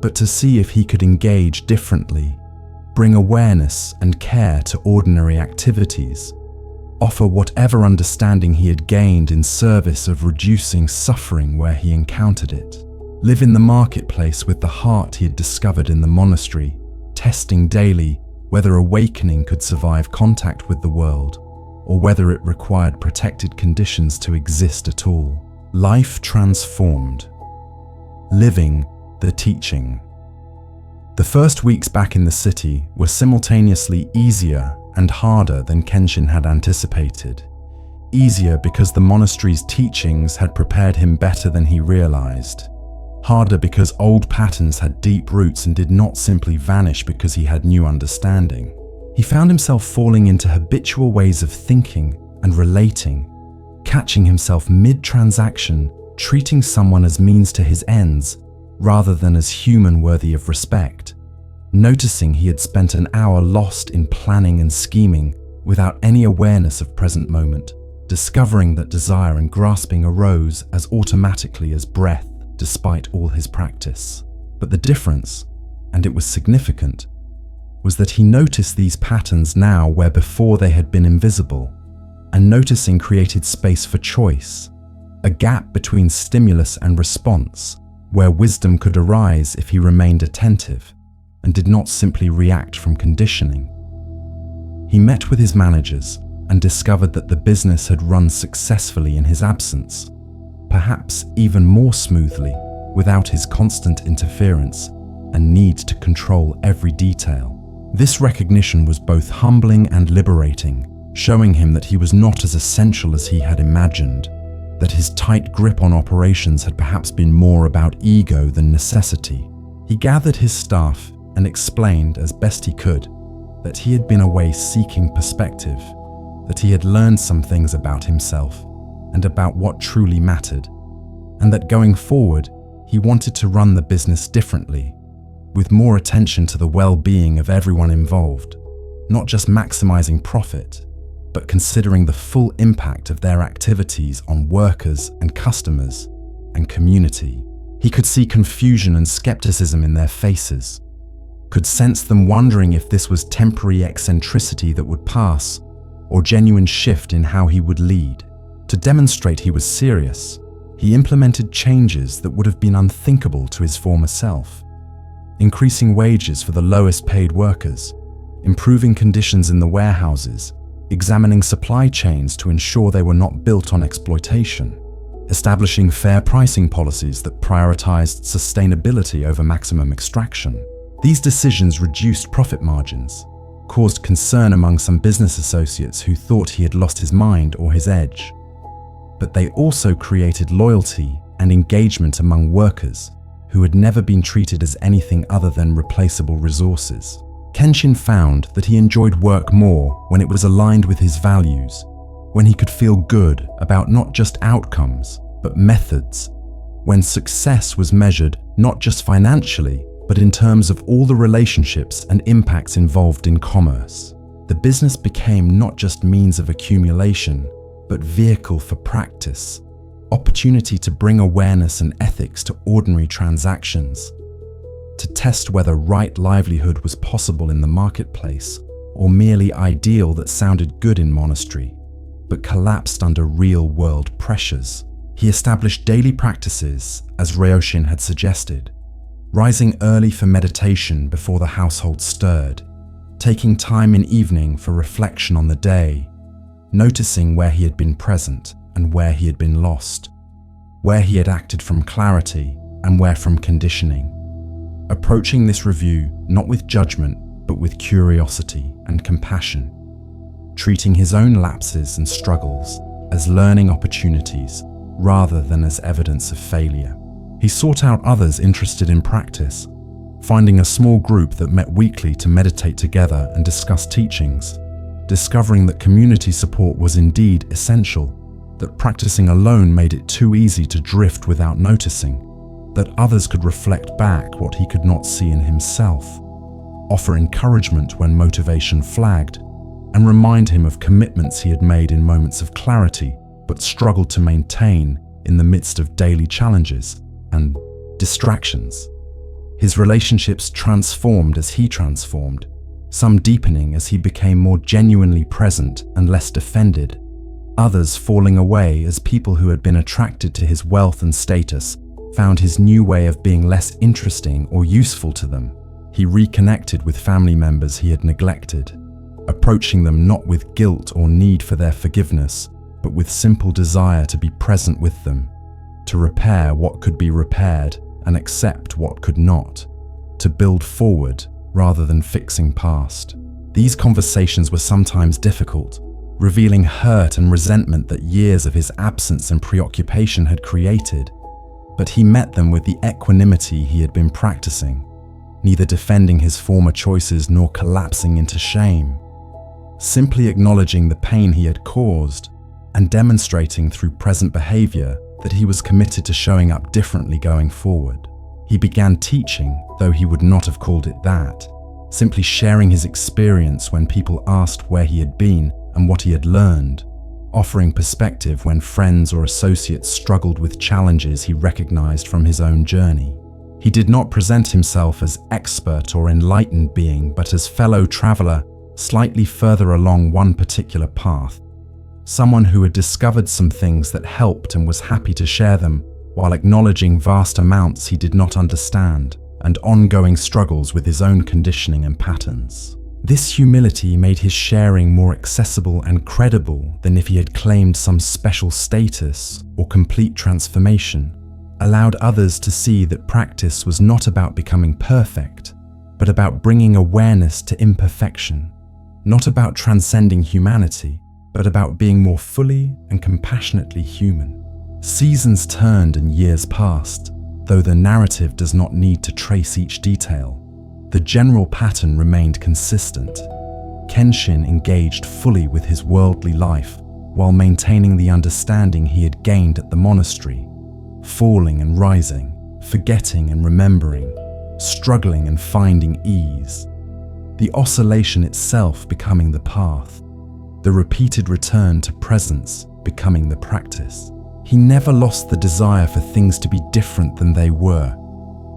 but to see if he could engage differently, bring awareness and care to ordinary activities, offer whatever understanding he had gained in service of reducing suffering where he encountered it, live in the marketplace with the heart he had discovered in the monastery, testing daily whether awakening could survive contact with the world, or whether it required protected conditions to exist at all. Life transformed. Living the teaching. The first weeks back in the city were simultaneously easier and harder than Kenshin had anticipated. Easier because the monastery's teachings had prepared him better than he realized. Harder because old patterns had deep roots and did not simply vanish because he had new understanding. He found himself falling into habitual ways of thinking and relating, catching himself mid-transaction, treating someone as means to his ends rather than as human worthy of respect, noticing he had spent an hour lost in planning and scheming without any awareness of present moment, discovering that desire and grasping arose as automatically as breath despite all his practice. But the difference, and it was significant, was that he noticed these patterns now where before they had been invisible, and noticing created space for choice, a gap between stimulus and response, where wisdom could arise if he remained attentive and did not simply react from conditioning. He met with his managers and discovered that the business had run successfully in his absence, perhaps even more smoothly without his constant interference and need to control every detail. This recognition was both humbling and liberating, showing him that he was not as essential as he had imagined, that his tight grip on operations had perhaps been more about ego than necessity. He gathered his staff and explained as best he could that he had been away seeking perspective, that he had learned some things about himself and about what truly mattered, and that going forward, he wanted to run the business differently, with more attention to the well-being of everyone involved, not just maximizing profit, but considering the full impact of their activities on workers and customers and community. He could see confusion and skepticism in their faces, could sense them wondering if this was temporary eccentricity that would pass, or genuine shift in how he would lead. To demonstrate he was serious, he implemented changes that would have been unthinkable to his former self. Increasing wages for the lowest paid workers, improving conditions in the warehouses, examining supply chains to ensure they were not built on exploitation, establishing fair pricing policies that prioritized sustainability over maximum extraction. These decisions reduced profit margins, caused concern among some business associates who thought he had lost his mind or his edge. But they also created loyalty and engagement among workers who had never been treated as anything other than replaceable resources. Kenshin found that he enjoyed work more when it was aligned with his values, when he could feel good about not just outcomes, but methods, when success was measured not just financially, but in terms of all the relationships and impacts involved in commerce. The business became not just means of accumulation, but vehicle for practice, opportunity to bring awareness and ethics to ordinary transactions. to test whether right livelihood was possible in the marketplace or merely ideal that sounded good in monastery, but collapsed under real-world pressures. He established daily practices, as Ryoshin had suggested, rising early for meditation before the household stirred, taking time in evening for reflection on the day, noticing where he had been present and where he had been lost, where he had acted from clarity and where from conditioning, approaching this review not with judgment but with curiosity and compassion, treating his own lapses and struggles as learning opportunities rather than as evidence of failure. He sought out others interested in practice, finding a small group that met weekly to meditate together and discuss teachings, discovering that community support was indeed essential, that practicing alone made it too easy to drift without noticing, that others could reflect back what he could not see in himself, offer encouragement when motivation flagged, and remind him of commitments he had made in moments of clarity but struggled to maintain in the midst of daily challenges and distractions. His relationships transformed as he transformed, some deepening as he became more genuinely present and less defended, others falling away as people who had been attracted to his wealth and status found his new way of being less interesting or useful to them. He reconnected with family members he had neglected, approaching them not with guilt or need for their forgiveness, but with simple desire to be present with them, to repair what could be repaired and accept what could not, to build forward rather than fixing past. These conversations were sometimes difficult, revealing hurt and resentment that years of his absence and preoccupation had created, but he met them with the equanimity he had been practicing, neither defending his former choices nor collapsing into shame, simply acknowledging the pain he had caused and demonstrating through present behavior that he was committed to showing up differently going forward. He began teaching, though he would not have called it that, simply sharing his experience when people asked where he had been and what he had learned, offering perspective when friends or associates struggled with challenges he recognized from his own journey. He did not present himself as expert or enlightened being, but as fellow traveler slightly further along one particular path, someone who had discovered some things that helped and was happy to share them while acknowledging vast amounts he did not understand and ongoing struggles with his own conditioning and patterns. This humility made his sharing more accessible and credible than if he had claimed some special status or complete transformation, allowed others to see that practice was not about becoming perfect, but about bringing awareness to imperfection, not about transcending humanity, but about being more fully and compassionately human. Seasons turned and years passed, though the narrative does not need to trace each detail. The general pattern remained consistent. Kenshin engaged fully with his worldly life while maintaining the understanding he had gained at the monastery, falling and rising, forgetting and remembering, struggling and finding ease. The oscillation itself becoming the path, the repeated return to presence becoming the practice. He never lost the desire for things to be different than they were,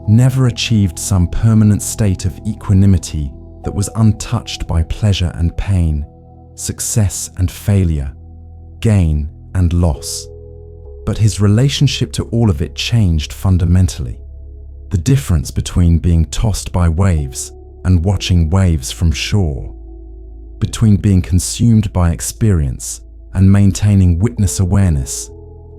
never achieved some permanent state of equanimity that was untouched by pleasure and pain, success and failure, gain and loss. But his relationship to all of it changed fundamentally. The difference between being tossed by waves and watching waves from shore, between being consumed by experience and maintaining witness awareness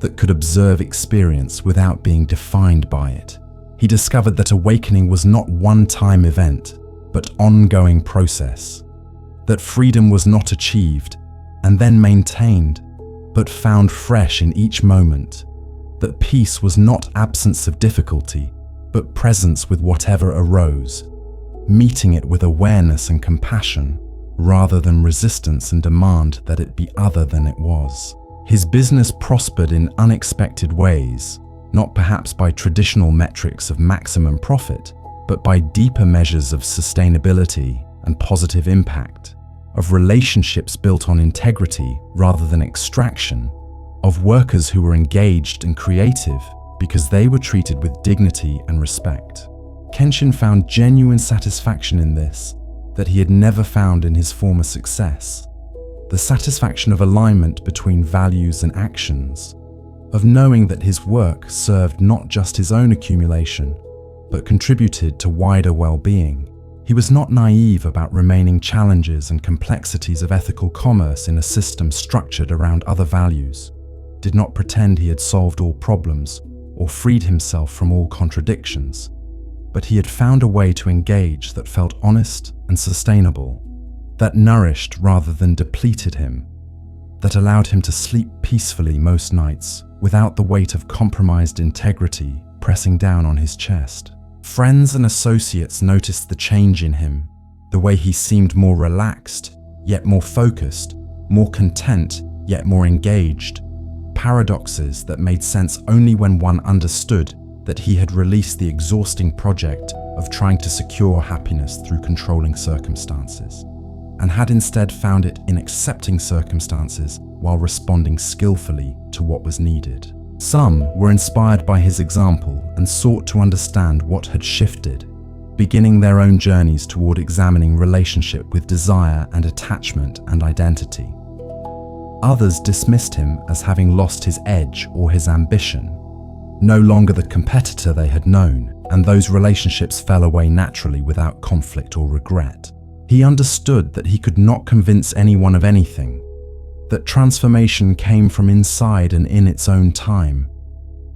that could observe experience without being defined by it. He discovered that awakening was not a one-time event, but ongoing process, that freedom was not achieved and then maintained, but found fresh in each moment, that peace was not absence of difficulty, but presence with whatever arose, meeting it with awareness and compassion, rather than resistance and demand that it be other than it was. His business prospered in unexpected ways, not perhaps by traditional metrics of maximum profit, but by deeper measures of sustainability and positive impact, of relationships built on integrity rather than extraction, of workers who were engaged and creative because they were treated with dignity and respect. Kenshin found genuine satisfaction in this that he had never found in his former success. The satisfaction of alignment between values and actions, of knowing that his work served not just his own accumulation, but contributed to wider well-being. He was not naive about remaining challenges and complexities of ethical commerce in a system structured around other values, did not pretend he had solved all problems or freed himself from all contradictions, but he had found a way to engage that felt honest and sustainable, that nourished rather than depleted him, that allowed him to sleep peacefully most nights without the weight of compromised integrity pressing down on his chest. Friends and associates noticed the change in him, the way he seemed more relaxed, yet more focused, more content, yet more engaged. Paradoxes that made sense only when one understood that he had released the exhausting project of trying to secure happiness through controlling circumstances, and had instead found it in accepting circumstances while responding skillfully to what was needed. Some were inspired by his example and sought to understand what had shifted, beginning their own journeys toward examining relationship with desire and attachment and identity. Others dismissed him as having lost his edge or his ambition, no longer the competitor they had known, and those relationships fell away naturally without conflict or regret. He understood that he could not convince anyone of anything, that transformation came from inside and in its own time,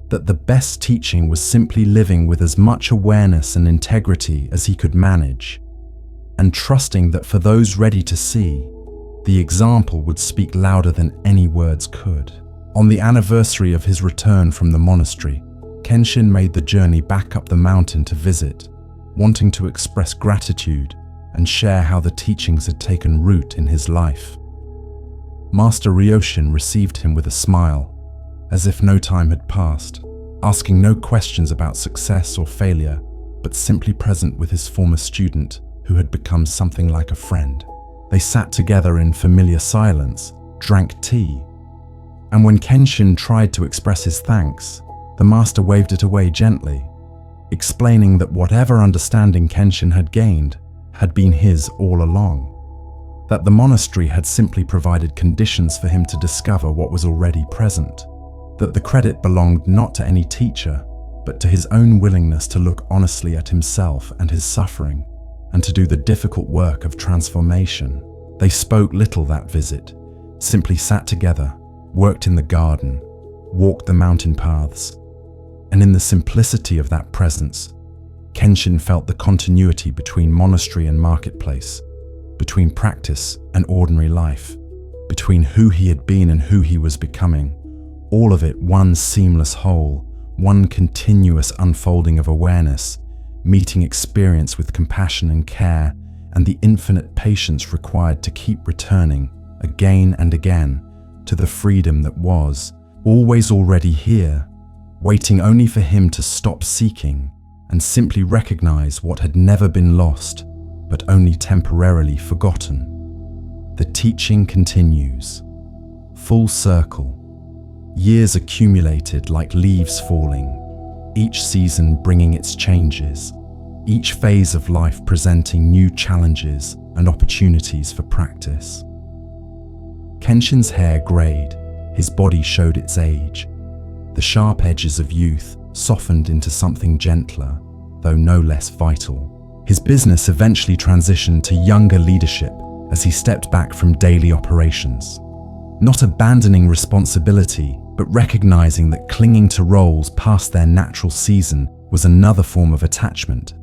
that the best teaching was simply living with as much awareness and integrity as he could manage, and trusting that for those ready to see, the example would speak louder than any words could. On the anniversary of his return from the monastery, Kenshin made the journey back up the mountain to visit, wanting to express gratitude and share how the teachings had taken root in his life. Master Ryoshin received him with a smile, as if no time had passed, asking no questions about success or failure, but simply present with his former student, who had become something like a friend. They sat together in familiar silence, drank tea, and when Kenshin tried to express his thanks, the master waved it away gently, explaining that whatever understanding Kenshin had gained had been his all along, that the monastery had simply provided conditions for him to discover what was already present, that the credit belonged not to any teacher, but to his own willingness to look honestly at himself and his suffering, and to do the difficult work of transformation. They spoke little that visit, simply sat together, worked in the garden, walked the mountain paths, and in the simplicity of that presence, Kenshin felt the continuity between monastery and marketplace, between practice and ordinary life, between who he had been and who he was becoming, all of it one seamless whole, one continuous unfolding of awareness, meeting experience with compassion and care, and the infinite patience required to keep returning, again and again, to the freedom that was, always already here, waiting only for him to stop seeking and simply recognize what had never been lost, but only temporarily forgotten. The teaching continues. Full circle. Years accumulated like leaves falling, each season bringing its changes, each phase of life presenting new challenges and opportunities for practice. Kenshin's hair grayed, his body showed its age. The sharp edges of youth softened into something gentler, though no less vital. His business eventually transitioned to younger leadership as he stepped back from daily operations. Not abandoning responsibility, but recognizing that clinging to roles past their natural season was another form of attachment.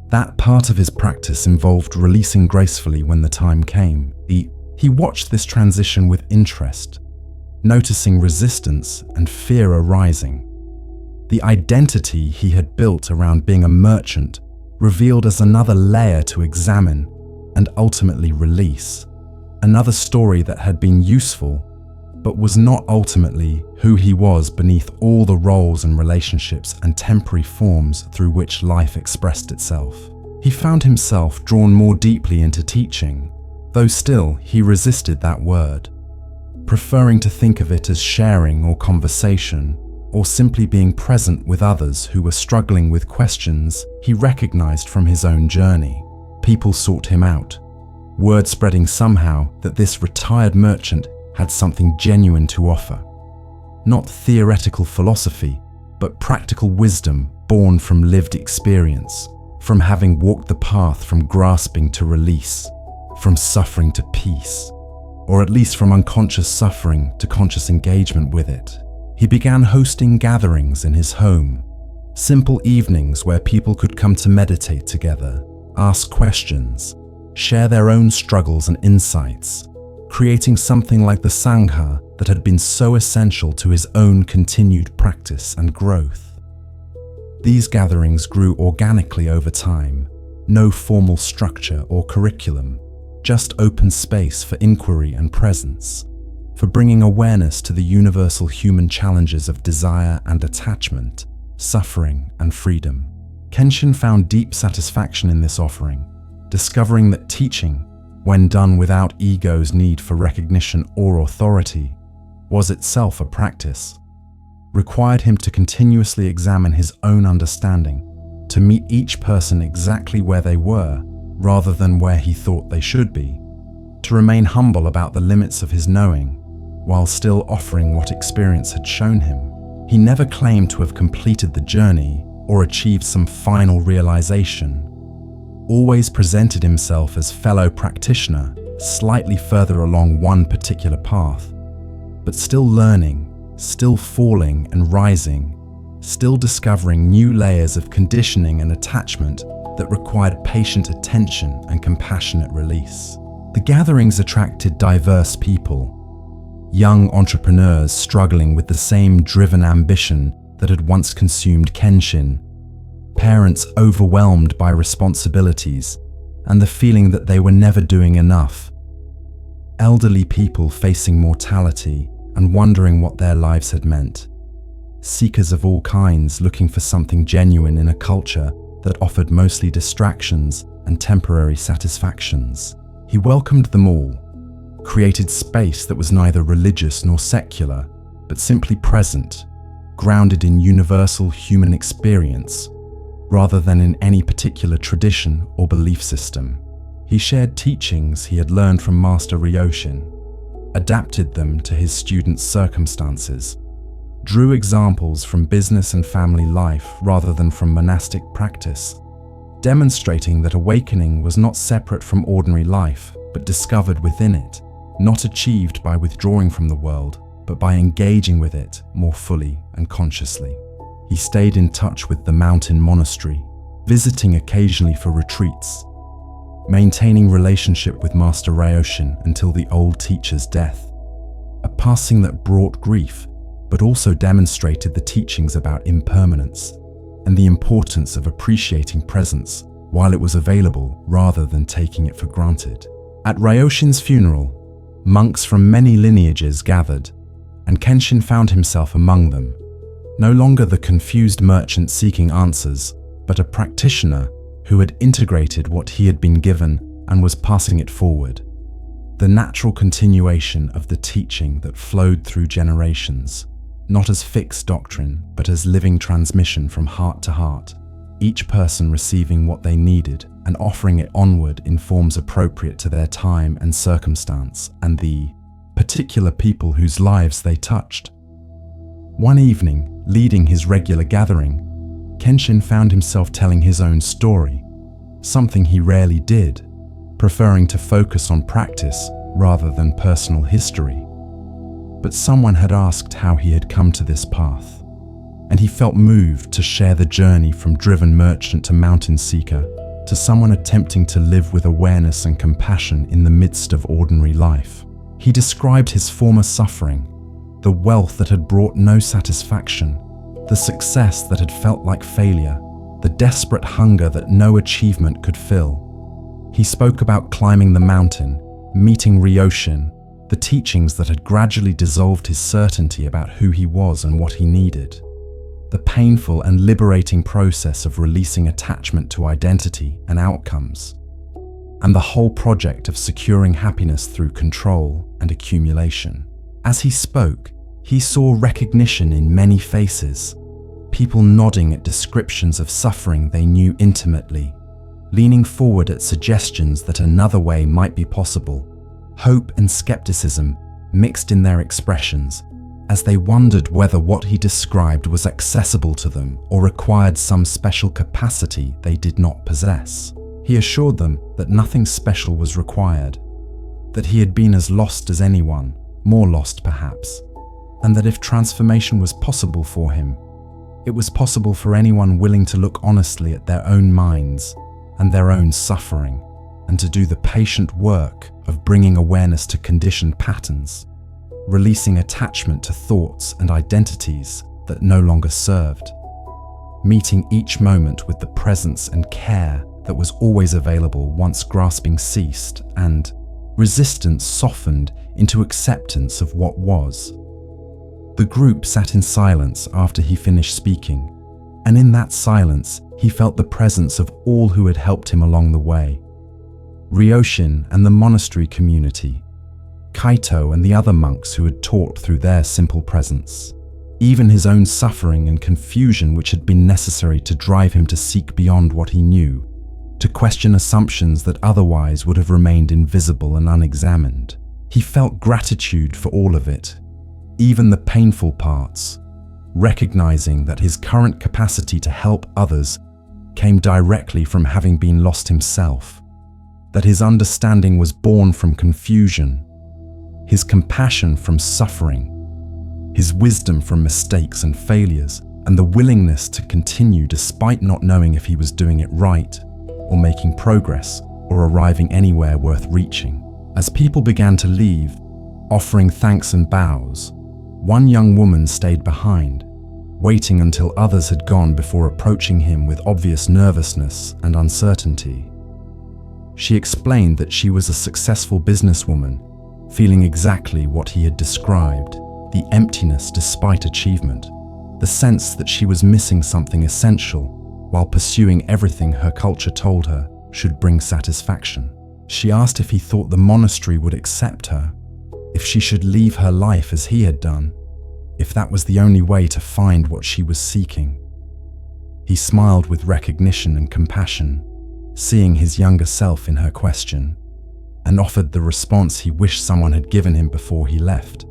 That part of his practice involved releasing gracefully when the time came. He watched this transition with interest, noticing resistance and fear arising. The identity he had built around being a merchant revealed as another layer to examine and ultimately release. Another story that had been useful, but was not ultimately who he was beneath all the roles and relationships and temporary forms through which life expressed itself. He found himself drawn more deeply into teaching, though still he resisted that word, preferring to think of it as sharing or conversation or simply being present with others who were struggling with questions he recognized from his own journey. People sought him out, word spreading somehow that this retired merchant had something genuine to offer. Not theoretical philosophy, but practical wisdom born from lived experience, from having walked the path from grasping to release, from suffering to peace, or at least from unconscious suffering to conscious engagement with it. He began hosting gatherings in his home, simple evenings where people could come to meditate together, ask questions, share their own struggles and insights, creating something like the Sangha that had been so essential to his own continued practice and growth. These gatherings grew organically over time, no formal structure or curriculum, just open space for inquiry and presence, for bringing awareness to the universal human challenges of desire and attachment, suffering and freedom. Kenshin found deep satisfaction in this offering, discovering that teaching, when done without ego's need for recognition or authority, was itself a practice, required him to continuously examine his own understanding, to meet each person exactly where they were, rather than where he thought they should be, to remain humble about the limits of his knowing, while still offering what experience had shown him. He never claimed to have completed the journey or achieved some final realization, always presented himself as fellow practitioner, slightly further along one particular path, but still learning, still falling and rising, still discovering new layers of conditioning and attachment that required patient attention and compassionate release. The gatherings attracted diverse people, young entrepreneurs struggling with the same driven ambition that had once consumed Kenshin, parents overwhelmed by responsibilities and the feeling that they were never doing enough, elderly people facing mortality and wondering what their lives had meant, seekers of all kinds looking for something genuine in a culture that offered mostly distractions and temporary satisfactions. He welcomed them all, created space that was neither religious nor secular, but simply present, grounded in universal human experience, rather than in any particular tradition or belief system. He shared teachings he had learned from Master Ryoshin, adapted them to his students' circumstances, drew examples from business and family life rather than from monastic practice, demonstrating that awakening was not separate from ordinary life, but discovered within it, not achieved by withdrawing from the world, but by engaging with it more fully and consciously. He stayed in touch with the mountain monastery, visiting occasionally for retreats, maintaining relationship with Master Ryoshin until the old teacher's death, a passing that brought grief, but also demonstrated the teachings about impermanence and the importance of appreciating presence while it was available rather than taking it for granted. At Ryoshin's funeral, monks from many lineages gathered, and Kenshin found himself among them, no longer the confused merchant seeking answers, but a practitioner who had integrated what he had been given and was passing it forward, the natural continuation of the teaching that flowed through generations, not as fixed doctrine, but as living transmission from heart to heart, each person receiving what they needed and offering it onward in forms appropriate to their time and circumstance and the particular people whose lives they touched. One evening, leading his regular gathering, Kenshin found himself telling his own story, something he rarely did, preferring to focus on practice rather than personal history. But someone had asked how he had come to this path, and he felt moved to share the journey from driven merchant to mountain seeker, to someone attempting to live with awareness and compassion in the midst of ordinary life. He described his former suffering, the wealth that had brought no satisfaction, the success that had felt like failure, the desperate hunger that no achievement could fill. He spoke about climbing the mountain, meeting Ryoshin, the teachings that had gradually dissolved his certainty about who he was and what he needed, the painful and liberating process of releasing attachment to identity and outcomes, and the whole project of securing happiness through control and accumulation. As he spoke, He saw recognition in many faces, people nodding at descriptions of suffering they knew intimately, leaning forward at suggestions that another way might be possible. Hope and skepticism mixed in their expressions as they wondered whether what he described was accessible to them or required some special capacity they did not possess. He assured them that nothing special was required, that he had been as lost as anyone, more lost perhaps, and that if transformation was possible for him, it was possible for anyone willing to look honestly at their own minds and their own suffering, and to do the patient work of bringing awareness to conditioned patterns, releasing attachment to thoughts and identities that no longer served, meeting each moment with the presence and care that was always available once grasping ceased and resistance softened into acceptance of what was. The group sat in silence after he finished speaking, and in that silence he felt the presence of all who had helped him along the way. Ryoshin and the monastery community, Kaito and the other monks who had taught through their simple presence, even his own suffering and confusion which had been necessary to drive him to seek beyond what he knew, to question assumptions that otherwise would have remained invisible and unexamined. He felt gratitude for all of it, even the painful parts, recognizing that his current capacity to help others came directly from having been lost himself, that his understanding was born from confusion, his compassion from suffering, his wisdom from mistakes and failures, and the willingness to continue despite not knowing if he was doing it right, or making progress, or arriving anywhere worth reaching. As people began to leave, offering thanks and bows, one young woman stayed behind, waiting until others had gone before approaching him with obvious nervousness and uncertainty. She explained that she was a successful businesswoman, feeling exactly what he had described, the emptiness despite achievement, the sense that she was missing something essential while pursuing everything her culture told her should bring satisfaction. She asked if he thought the monastery would accept her, if she should leave her life as he had done, if that was the only way to find what she was seeking. He smiled with recognition and compassion, seeing his younger self in her question, and offered the response he wished someone had given him before he left.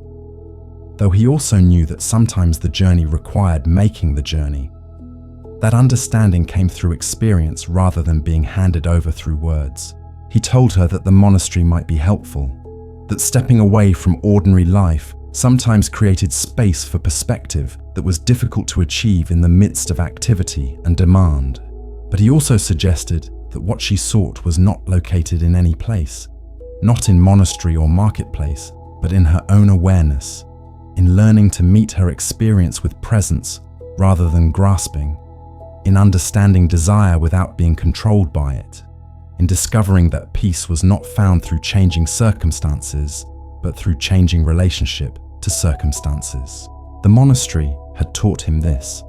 Though he also knew that sometimes the journey required making the journey. That understanding came through experience rather than being handed over through words. He told her that the monastery might be helpful, that stepping away from ordinary life sometimes created space for perspective that was difficult to achieve in the midst of activity and demand. But he also suggested that what she sought was not located in any place, not in monastery or marketplace, but in her own awareness, in learning to meet her experience with presence rather than grasping, in understanding desire without being controlled by it, in discovering that peace was not found through changing circumstances, but through changing relationship to circumstances. The monastery had taught him this,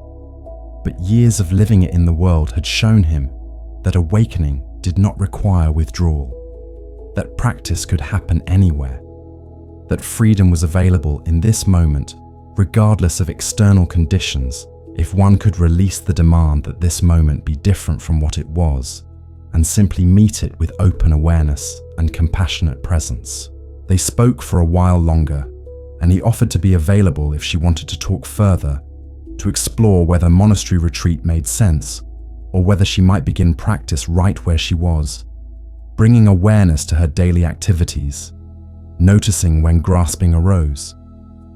but years of living it in the world had shown him that awakening did not require withdrawal, that practice could happen anywhere, that freedom was available in this moment, regardless of external conditions, if one could release the demand that this moment be different from what it was, and simply meet it with open awareness and compassionate presence. They spoke for a while longer, and he offered to be available if she wanted to talk further, to explore whether monastery retreat made sense, or whether she might begin practice right where she was, bringing awareness to her daily activities, noticing when grasping arose,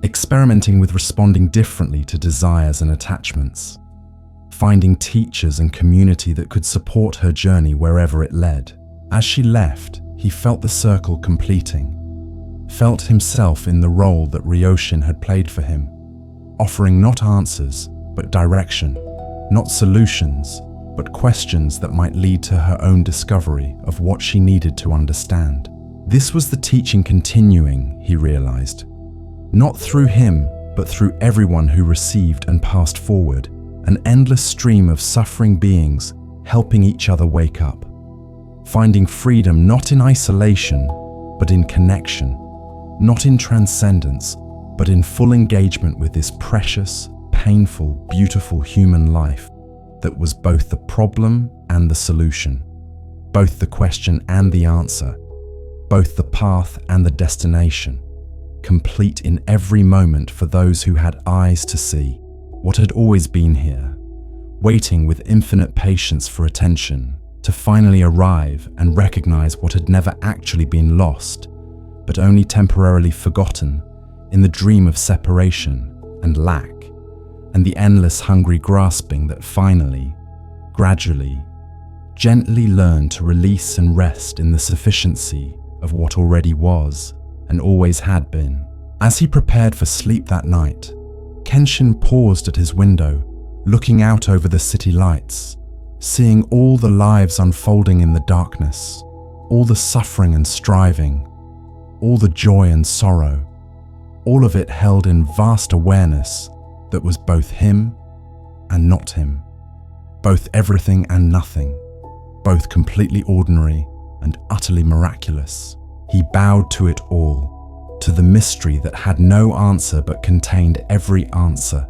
experimenting with responding differently to desires and attachments, finding teachers and community that could support her journey wherever it led. As she left, he felt the circle completing, felt himself in the role that Ryoshin had played for him, offering not answers, but direction, not solutions, but questions that might lead to her own discovery of what she needed to understand. This was the teaching continuing, he realized, not through him, but through everyone who received and passed forward, an endless stream of suffering beings helping each other wake up, finding freedom not in isolation, but in connection, not in transcendence, but in full engagement with this precious, painful, beautiful human life that was both the problem and the solution, both the question and the answer, both the path and the destination, complete in every moment for those who had eyes to see what had always been here, waiting with infinite patience for attention to finally arrive and recognize what had never actually been lost, but only temporarily forgotten in the dream of separation and lack, and the endless hungry grasping that finally, gradually, gently learned to release and rest in the sufficiency of what already was and always had been. As he prepared for sleep that night, Kenshin paused at his window, looking out over the city lights, seeing all the lives unfolding in the darkness, all the suffering and striving, all the joy and sorrow, all of it held in vast awareness that was both him and not him, both everything and nothing, both completely ordinary and utterly miraculous. He bowed to it all, to the mystery that had no answer but contained every answer,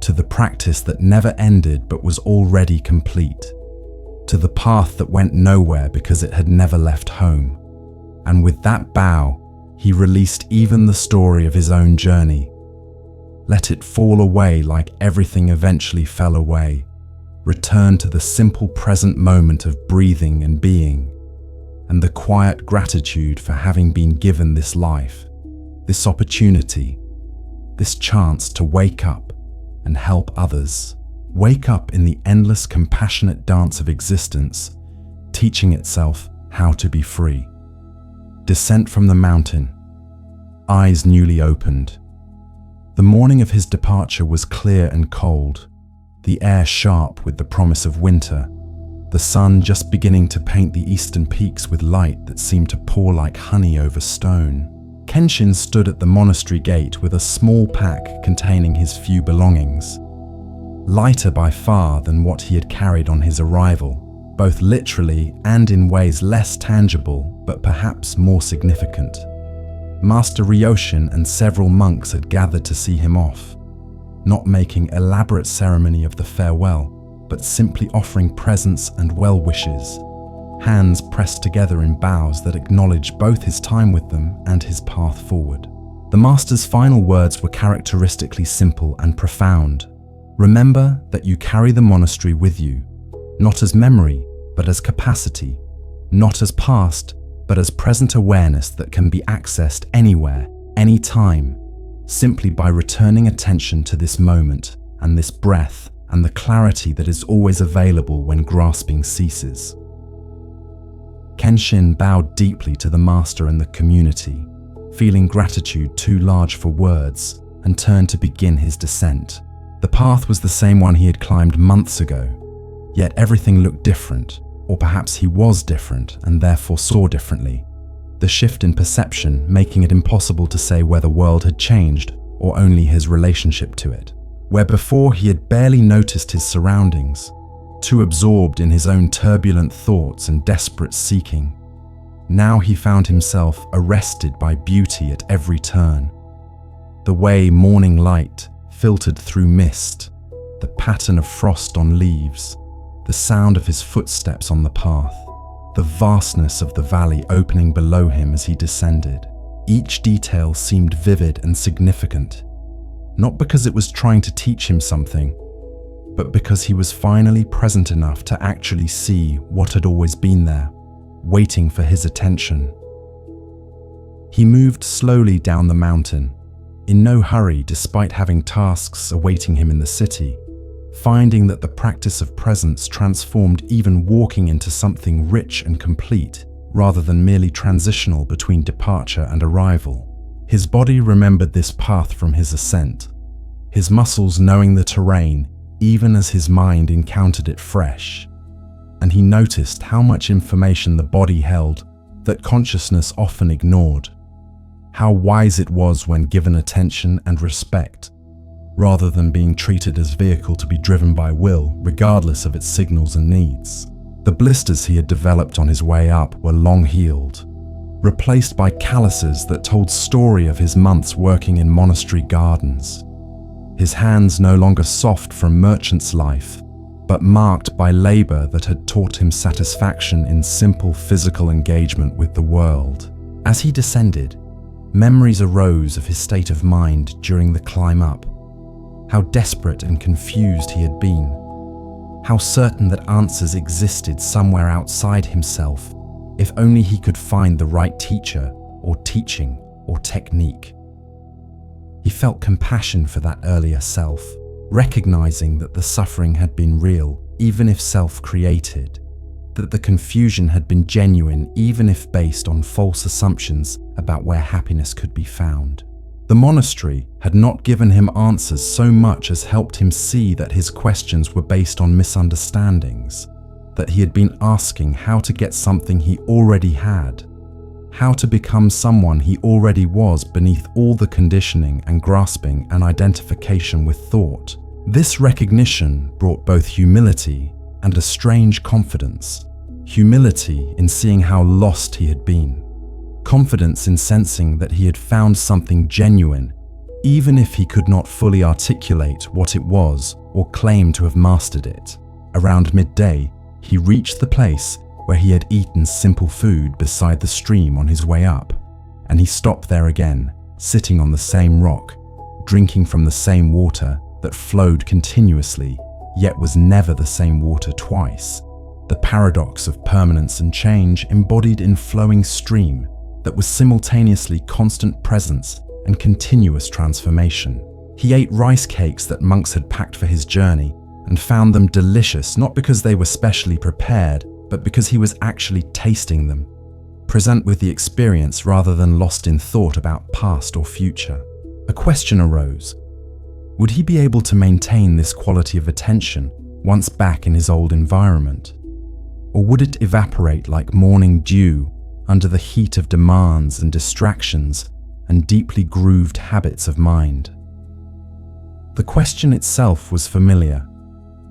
to the practice that never ended but was already complete, to the path that went nowhere because it had never left home. And with that bow, he released even the story of his own journey. Let it fall away like everything eventually fell away. Return to the simple present moment of breathing and being, and the quiet gratitude for having been given this life, this opportunity, this chance to wake up and help others. Wake up in the endless compassionate dance of existence, teaching itself how to be free. Descent from the mountain, eyes newly opened. The morning of his departure was clear and cold, the air sharp with the promise of winter, the sun just beginning to paint the eastern peaks with light that seemed to pour like honey over stone. Kenshin stood at the monastery gate with a small pack containing his few belongings, lighter by far than what he had carried on his arrival, both literally and in ways less tangible but perhaps more significant. Master Ryoshin and several monks had gathered to see him off, not making elaborate ceremony of the farewell, but simply offering presents and well wishes, hands pressed together in bows that acknowledged both his time with them and his path forward. The master's final words were characteristically simple and profound. Remember that you carry the monastery with you, not as memory, but as capacity, not as past, but as present awareness that can be accessed anywhere, anytime, simply by returning attention to this moment and this breath and the clarity that is always available when grasping ceases. Kenshin bowed deeply to the master and the community, feeling gratitude too large for words, and turned to begin his descent. The path was the same one he had climbed months ago, yet everything looked different, or perhaps he was different and therefore saw differently. The shift in perception making it impossible to say whether the world had changed or only his relationship to it. Where before he had barely noticed his surroundings, too absorbed in his own turbulent thoughts and desperate seeking, now he found himself arrested by beauty at every turn. The way morning light filtered through mist, the pattern of frost on leaves, the sound of his footsteps on the path, the vastness of the valley opening below him as he descended. Each detail seemed vivid and significant, not because it was trying to teach him something, but because he was finally present enough to actually see what had always been there, waiting for his attention. He moved slowly down the mountain, in no hurry despite having tasks awaiting him in the city, finding that the practice of presence transformed even walking into something rich and complete, rather than merely transitional between departure and arrival. His body remembered this path from his ascent, his muscles knowing the terrain even as his mind encountered it fresh, and he noticed how much information the body held that consciousness often ignored, how wise it was when given attention and respect, rather than being treated as vehicle to be driven by will, regardless of its signals and needs. The blisters he had developed on his way up were long healed, replaced by calluses that told story of his months working in monastery gardens. His hands no longer soft from merchant's life, but marked by labor that had taught him satisfaction in simple physical engagement with the world. As he descended, memories arose of his state of mind during the climb up. How desperate and confused he had been. How certain that answers existed somewhere outside himself, if only he could find the right teacher or teaching or technique. He felt compassion for that earlier self, recognizing that the suffering had been real, even if self-created, that the confusion had been genuine, even if based on false assumptions about where happiness could be found. The monastery had not given him answers so much as helped him see that his questions were based on misunderstandings, that he had been asking how to get something he already had, how to become someone he already was beneath all the conditioning and grasping and identification with thought. This recognition brought both humility and a strange confidence. Humility in seeing how lost he had been. Confidence in sensing that he had found something genuine, even if he could not fully articulate what it was or claim to have mastered it. Around midday, he reached the place where he had eaten simple food beside the stream on his way up, and he stopped there again, sitting on the same rock, drinking from the same water that flowed continuously, yet was never the same water twice. The paradox of permanence and change embodied in flowing stream that was simultaneously constant presence and continuous transformation. He ate rice cakes that monks had packed for his journey and found them delicious, not because they were specially prepared, but because he was actually tasting them, present with the experience rather than lost in thought about past or future. A question arose. Would he be able to maintain this quality of attention once back in his old environment? Or would it evaporate like morning dew under the heat of demands and distractions and deeply grooved habits of mind? The question itself was familiar,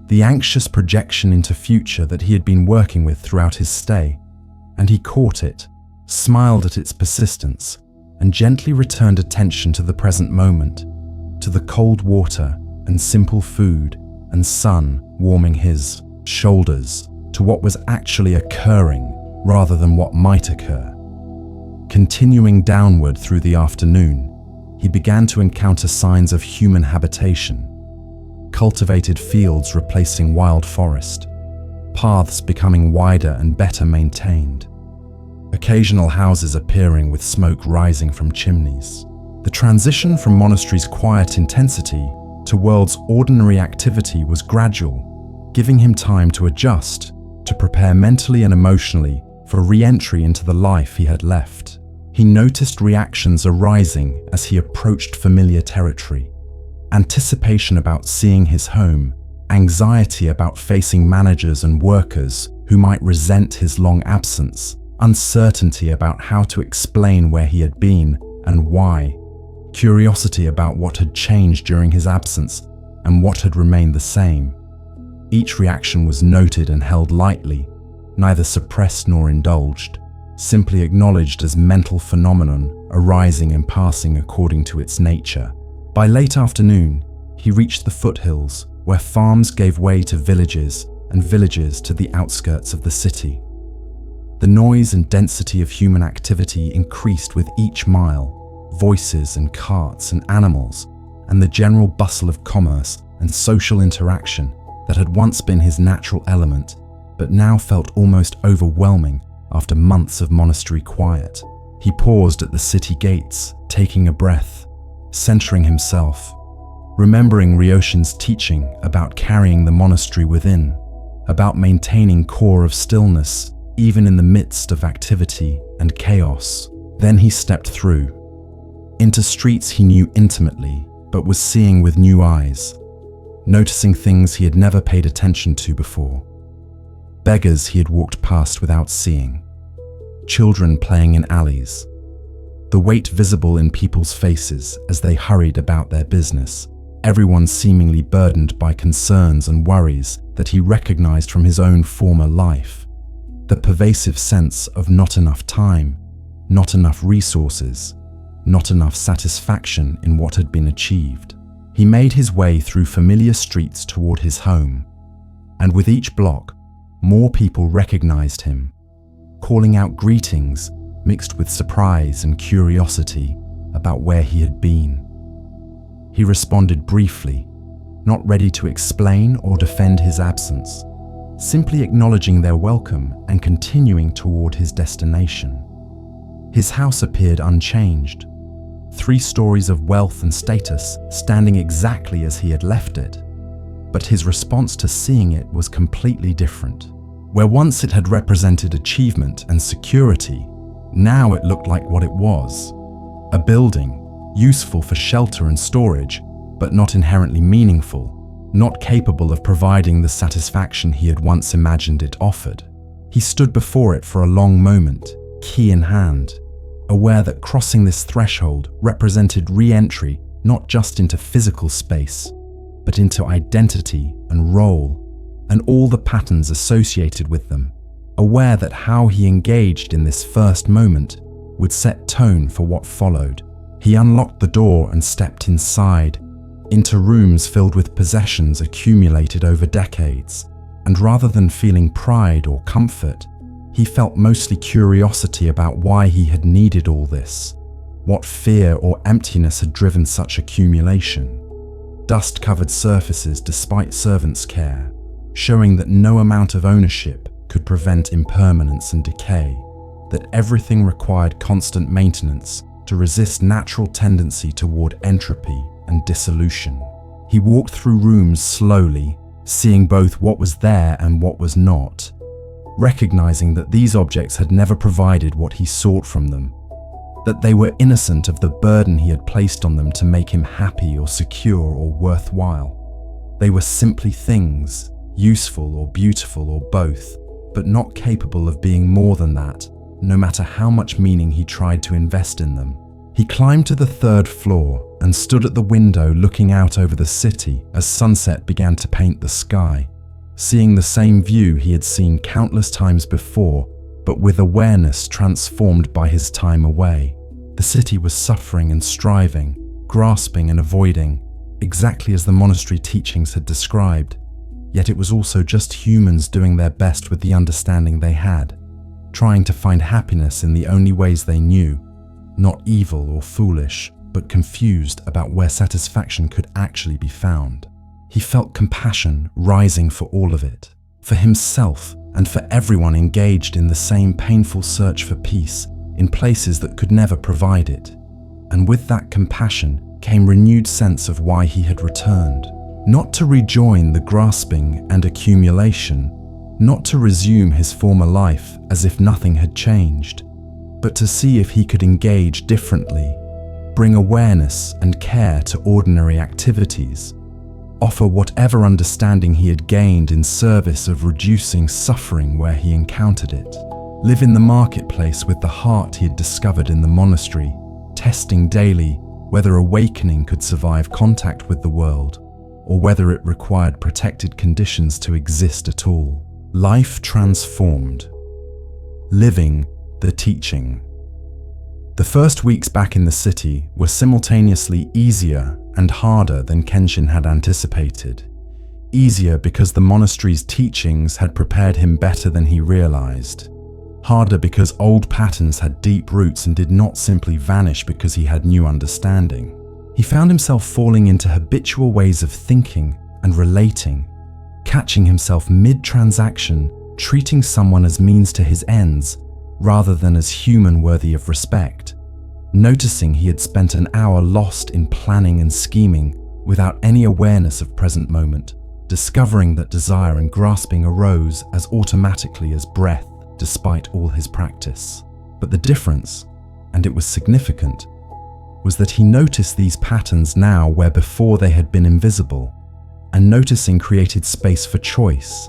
the anxious projection into future that he had been working with throughout his stay, and he caught it, smiled at its persistence, and gently returned attention to the present moment, to the cold water and simple food and sun warming his shoulders, to what was actually occurring rather than what might occur. Continuing downward through the afternoon, he began to encounter signs of human habitation. Cultivated fields replacing wild forest, paths becoming wider and better maintained, occasional houses appearing with smoke rising from chimneys. The transition from monastery's quiet intensity to world's ordinary activity was gradual, giving him time to adjust, to prepare mentally and emotionally for re-entry into the life he had left. He noticed reactions arising as he approached familiar territory. Anticipation about seeing his home, anxiety about facing managers and workers who might resent his long absence, uncertainty about how to explain where he had been and why, curiosity about what had changed during his absence and what had remained the same. Each reaction was noted and held lightly, neither suppressed nor indulged, simply acknowledged as mental phenomenon arising and passing according to its nature. By late afternoon, he reached the foothills where farms gave way to villages and villages to the outskirts of the city. The noise and density of human activity increased with each mile, voices and carts and animals, and the general bustle of commerce and social interaction that had once been his natural element, but now felt almost overwhelming after months of monastery quiet. He paused at the city gates, taking a breath, centering himself, remembering Ryoshin's teaching about carrying the monastery within, about maintaining core of stillness even in the midst of activity and chaos. Then he stepped through, into streets he knew intimately, but was seeing with new eyes, noticing things he had never paid attention to before. Beggars he had walked past without seeing, children playing in alleys, the weight visible in people's faces as they hurried about their business, everyone seemingly burdened by concerns and worries that he recognized from his own former life. The pervasive sense of not enough time, not enough resources, not enough satisfaction in what had been achieved. He made his way through familiar streets toward his home, and with each block, more people recognized him, calling out greetings mixed with surprise and curiosity about where he had been. He responded briefly, not ready to explain or defend his absence, simply acknowledging their welcome and continuing toward his destination. His house appeared unchanged, 3 stories of wealth and status standing exactly as he had left it. But his response to seeing it was completely different. Where once it had represented achievement and security, now it looked like what it was: a building, useful for shelter and storage, but not inherently meaningful, not capable of providing the satisfaction he had once imagined it offered. He stood before it for a long moment, key in hand, aware that crossing this threshold represented re-entry not just into physical space, but into identity and role, and all the patterns associated with them, aware that how he engaged in this first moment would set tone for what followed. He unlocked the door and stepped inside, into rooms filled with possessions accumulated over decades, and rather than feeling pride or comfort, he felt mostly curiosity about why he had needed all this, what fear or emptiness had driven such accumulation. Dust-covered surfaces despite servants' care, showing that no amount of ownership could prevent impermanence and decay, that everything required constant maintenance to resist natural tendency toward entropy and dissolution. He walked through rooms slowly, seeing both what was there and what was not, recognizing that these objects had never provided what he sought from them, that they were innocent of the burden he had placed on them to make him happy or secure or worthwhile. They were simply things, useful or beautiful or both, but not capable of being more than that, no matter how much meaning he tried to invest in them. He climbed to the 3rd floor and stood at the window looking out over the city as sunset began to paint the sky, seeing the same view he had seen countless times before, but with awareness transformed by his time away. The city was suffering and striving, grasping and avoiding, exactly as the monastery teachings had described. Yet it was also just humans doing their best with the understanding they had, trying to find happiness in the only ways they knew, not evil or foolish, but confused about where satisfaction could actually be found. He felt compassion rising for all of it, for himself and for everyone engaged in the same painful search for peace in places that could never provide it. And with that compassion came renewed sense of why he had returned, not to rejoin the grasping and accumulation, not to resume his former life as if nothing had changed, but to see if he could engage differently, bring awareness and care to ordinary activities, offer whatever understanding he had gained in service of reducing suffering where he encountered it, live in the marketplace with the heart he had discovered in the monastery, testing daily whether awakening could survive contact with the world, or whether it required protected conditions to exist at all. Life transformed. Living the teaching. The first weeks back in the city were simultaneously easier and harder than Kenshin had anticipated. Easier because the monastery's teachings had prepared him better than he realized. Harder because old patterns had deep roots and did not simply vanish because he had new understanding. He found himself falling into habitual ways of thinking and relating, catching himself mid-transaction, treating someone as means to his ends rather than as human worthy of respect, noticing he had spent an hour lost in planning and scheming without any awareness of present moment, discovering that desire and grasping arose as automatically as breath despite all his practice. But the difference, and it was significant, was that he noticed these patterns now where before they had been invisible, and noticing created space for choice,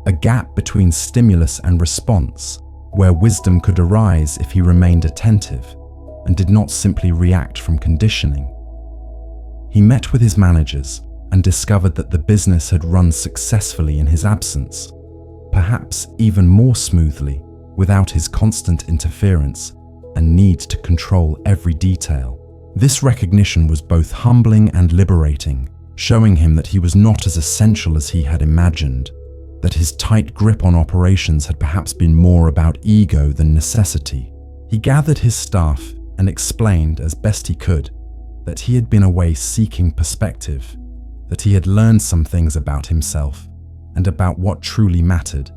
a gap between stimulus and response, where wisdom could arise if he remained attentive and did not simply react from conditioning. He met with his managers and discovered that the business had run successfully in his absence, perhaps even more smoothly without his constant interference, and need to control every detail. This recognition was both humbling and liberating, showing him that he was not as essential as he had imagined, that his tight grip on operations had perhaps been more about ego than necessity. He gathered his staff and explained as best he could that he had been away seeking perspective, that he had learned some things about himself and about what truly mattered,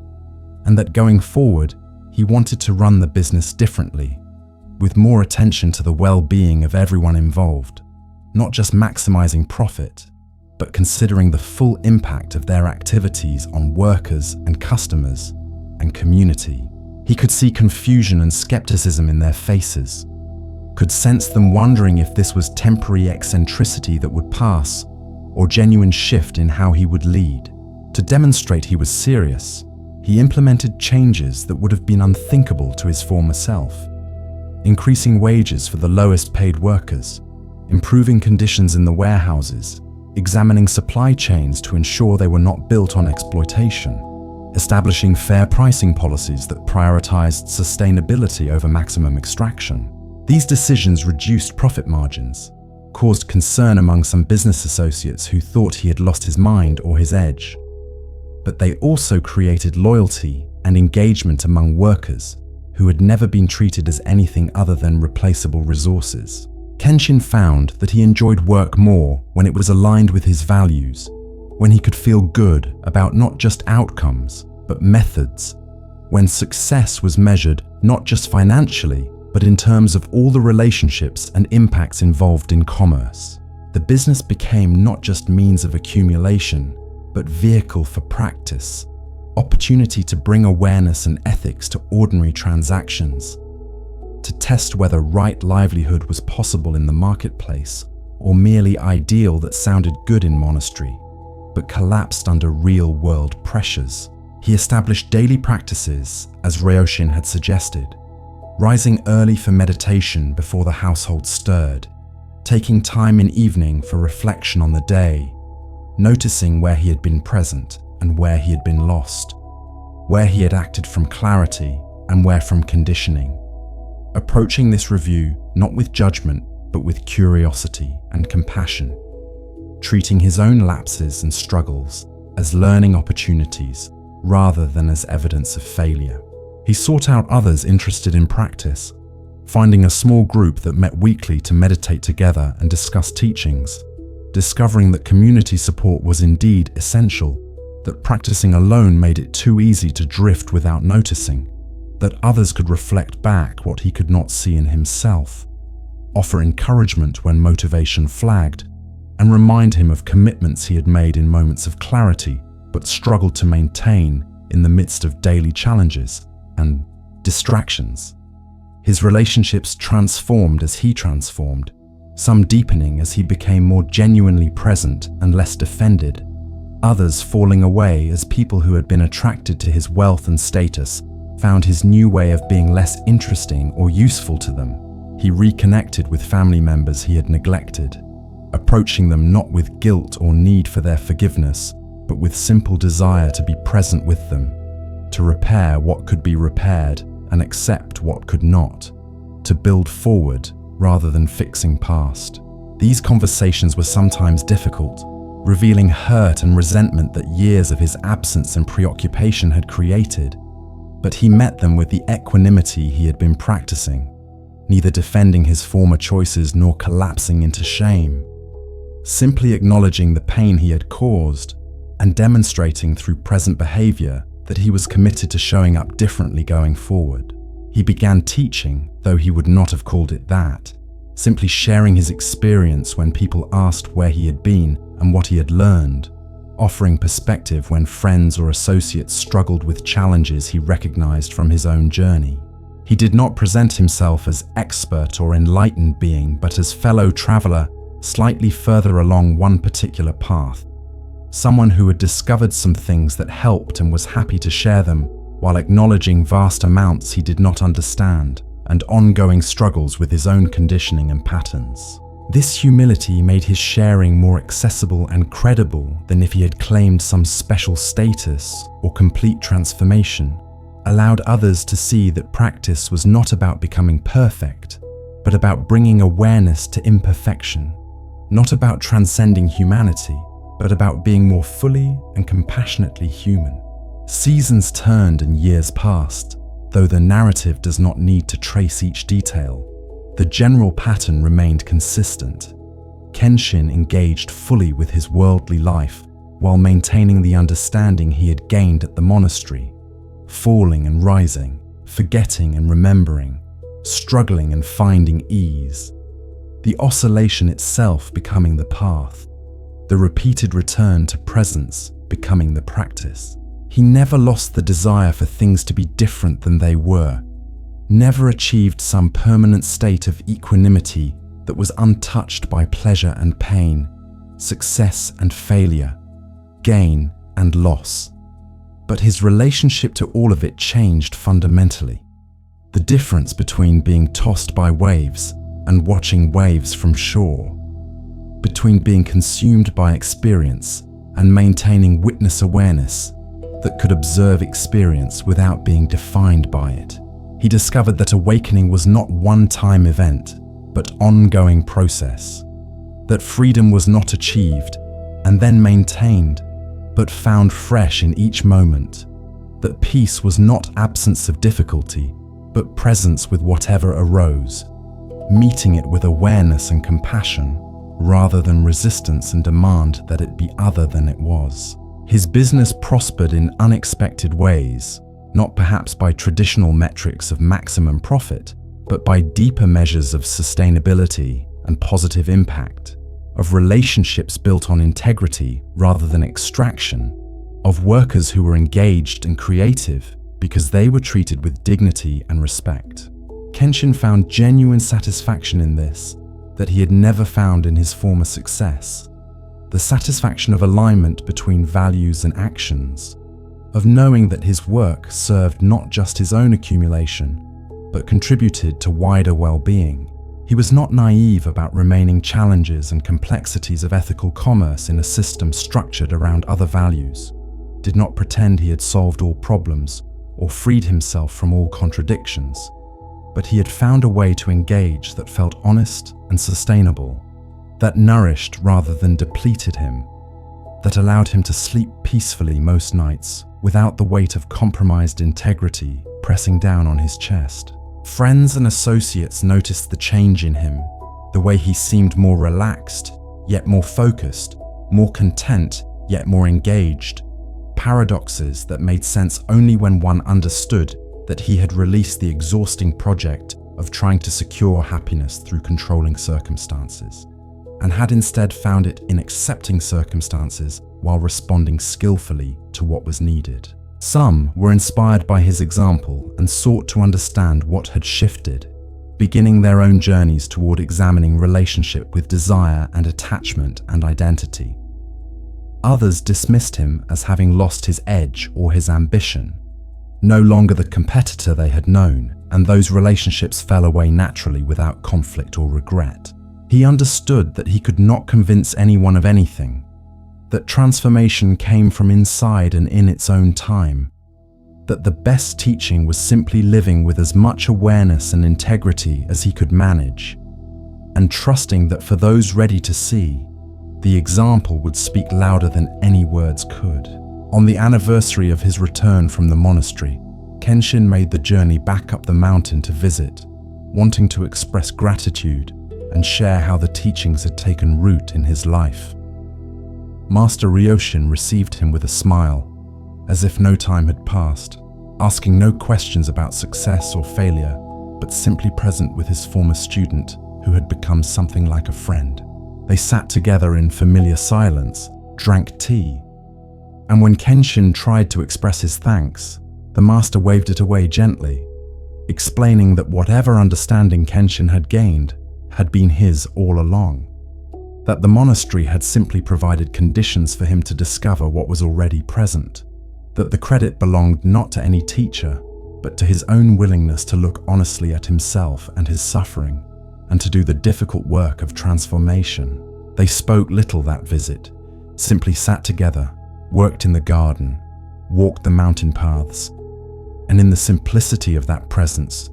and that going forward, he wanted to run the business differently, with more attention to the well-being of everyone involved, not just maximizing profit, but considering the full impact of their activities on workers and customers and community. He could see confusion and skepticism in their faces, could sense them wondering if this was temporary eccentricity that would pass or genuine shift in how he would lead. To demonstrate he was serious, he implemented changes that would have been unthinkable to his former self. Increasing wages for the lowest paid workers, improving conditions in the warehouses, examining supply chains to ensure they were not built on exploitation, establishing fair pricing policies that prioritized sustainability over maximum extraction. These decisions reduced profit margins, caused concern among some business associates who thought he had lost his mind or his edge. But they also created loyalty and engagement among workers who had never been treated as anything other than replaceable resources. Kenshin found that he enjoyed work more when it was aligned with his values, when he could feel good about not just outcomes, but methods, when success was measured not just financially, but in terms of all the relationships and impacts involved in commerce. The business became not just means of accumulation, but vehicle for practice, opportunity to bring awareness and ethics to ordinary transactions, to test whether right livelihood was possible in the marketplace or merely ideal that sounded good in monastery, but collapsed under real-world pressures. He established daily practices, as Ryoshin had suggested, rising early for meditation before the household stirred, taking time in evening for reflection on the day, noticing where he had been present and where he had been lost, where he had acted from clarity and where from conditioning. Approaching this review not with judgment, but with curiosity and compassion, treating his own lapses and struggles as learning opportunities rather than as evidence of failure. He sought out others interested in practice, finding a small group that met weekly to meditate together and discuss teachings, discovering that community support was indeed essential, that practicing alone made it too easy to drift without noticing, that others could reflect back what he could not see in himself, offer encouragement when motivation flagged, and remind him of commitments he had made in moments of clarity but struggled to maintain in the midst of daily challenges and distractions. His relationships transformed as he transformed, some deepening as he became more genuinely present and less defended, others falling away as people who had been attracted to his wealth and status found his new way of being less interesting or useful to them. He reconnected with family members he had neglected, approaching them not with guilt or need for their forgiveness, but with simple desire to be present with them, to repair what could be repaired and accept what could not, to build forward rather than fixing past. These conversations were sometimes difficult, revealing hurt and resentment that years of his absence and preoccupation had created, but he met them with the equanimity he had been practicing, neither defending his former choices nor collapsing into shame, simply acknowledging the pain he had caused and demonstrating through present behavior that he was committed to showing up differently going forward. He began teaching, though he would not have called it that, simply sharing his experience when people asked where he had been and what he had learned, offering perspective when friends or associates struggled with challenges he recognized from his own journey. He did not present himself as expert or enlightened being, but as fellow traveler slightly further along one particular path, someone who had discovered some things that helped and was happy to share them, while acknowledging vast amounts he did not understand and ongoing struggles with his own conditioning and patterns. This humility made his sharing more accessible and credible than if he had claimed some special status or complete transformation, allowed others to see that practice was not about becoming perfect, but about bringing awareness to imperfection, not about transcending humanity, but about being more fully and compassionately human. Seasons turned and years passed, though the narrative does not need to trace each detail. The general pattern remained consistent. Kenshin engaged fully with his worldly life while maintaining the understanding he had gained at the monastery, falling and rising, forgetting and remembering, struggling and finding ease. The oscillation itself becoming the path, the repeated return to presence becoming the practice. He never lost the desire for things to be different than they were, never achieved some permanent state of equanimity that was untouched by pleasure and pain, success and failure, gain and loss. But his relationship to all of it changed fundamentally. The difference between being tossed by waves and watching waves from shore, between being consumed by experience and maintaining witness awareness that could observe experience without being defined by it. He discovered that awakening was not one-time event, but ongoing process. That freedom was not achieved and then maintained, but found fresh in each moment. That peace was not absence of difficulty, but presence with whatever arose, meeting it with awareness and compassion, rather than resistance and demand that it be other than it was. His business prospered in unexpected ways, not perhaps by traditional metrics of maximum profit, but by deeper measures of sustainability and positive impact, of relationships built on integrity rather than extraction, of workers who were engaged and creative because they were treated with dignity and respect. Kenshin found genuine satisfaction in this that he had never found in his former success. The satisfaction of alignment between values and actions, of knowing that his work served not just his own accumulation, but contributed to wider well-being. He was not naive about remaining challenges and complexities of ethical commerce in a system structured around other values, did not pretend he had solved all problems or freed himself from all contradictions, but he had found a way to engage that felt honest and sustainable, that nourished rather than depleted him, that allowed him to sleep peacefully most nights without the weight of compromised integrity pressing down on his chest. Friends and associates noticed the change in him, the way he seemed more relaxed, yet more focused, more content, yet more engaged. Paradoxes that made sense only when one understood that he had released the exhausting project of trying to secure happiness through controlling circumstances, and had instead found it in accepting circumstances while responding skillfully to what was needed. Some were inspired by his example and sought to understand what had shifted, beginning their own journeys toward examining relationship with desire and attachment and identity. Others dismissed him as having lost his edge or his ambition, no longer the competitor they had known, and those relationships fell away naturally without conflict or regret. He understood that he could not convince anyone of anything, that transformation came from inside and in its own time, that the best teaching was simply living with as much awareness and integrity as he could manage, and trusting that for those ready to see, the example would speak louder than any words could. On the anniversary of his return from the monastery, Kenshin made the journey back up the mountain to visit, wanting to express gratitude and share how the teachings had taken root in his life. Master Ryoshin received him with a smile, as if no time had passed, asking no questions about success or failure, but simply present with his former student who had become something like a friend. They sat together in familiar silence, drank tea, and when Kenshin tried to express his thanks, the master waved it away gently, explaining that whatever understanding Kenshin had gained had been his all along, that the monastery had simply provided conditions for him to discover what was already present, that the credit belonged not to any teacher, but to his own willingness to look honestly at himself and his suffering, and to do the difficult work of transformation. They spoke little that visit, simply sat together, worked in the garden, walked the mountain paths, And in the simplicity of that presence,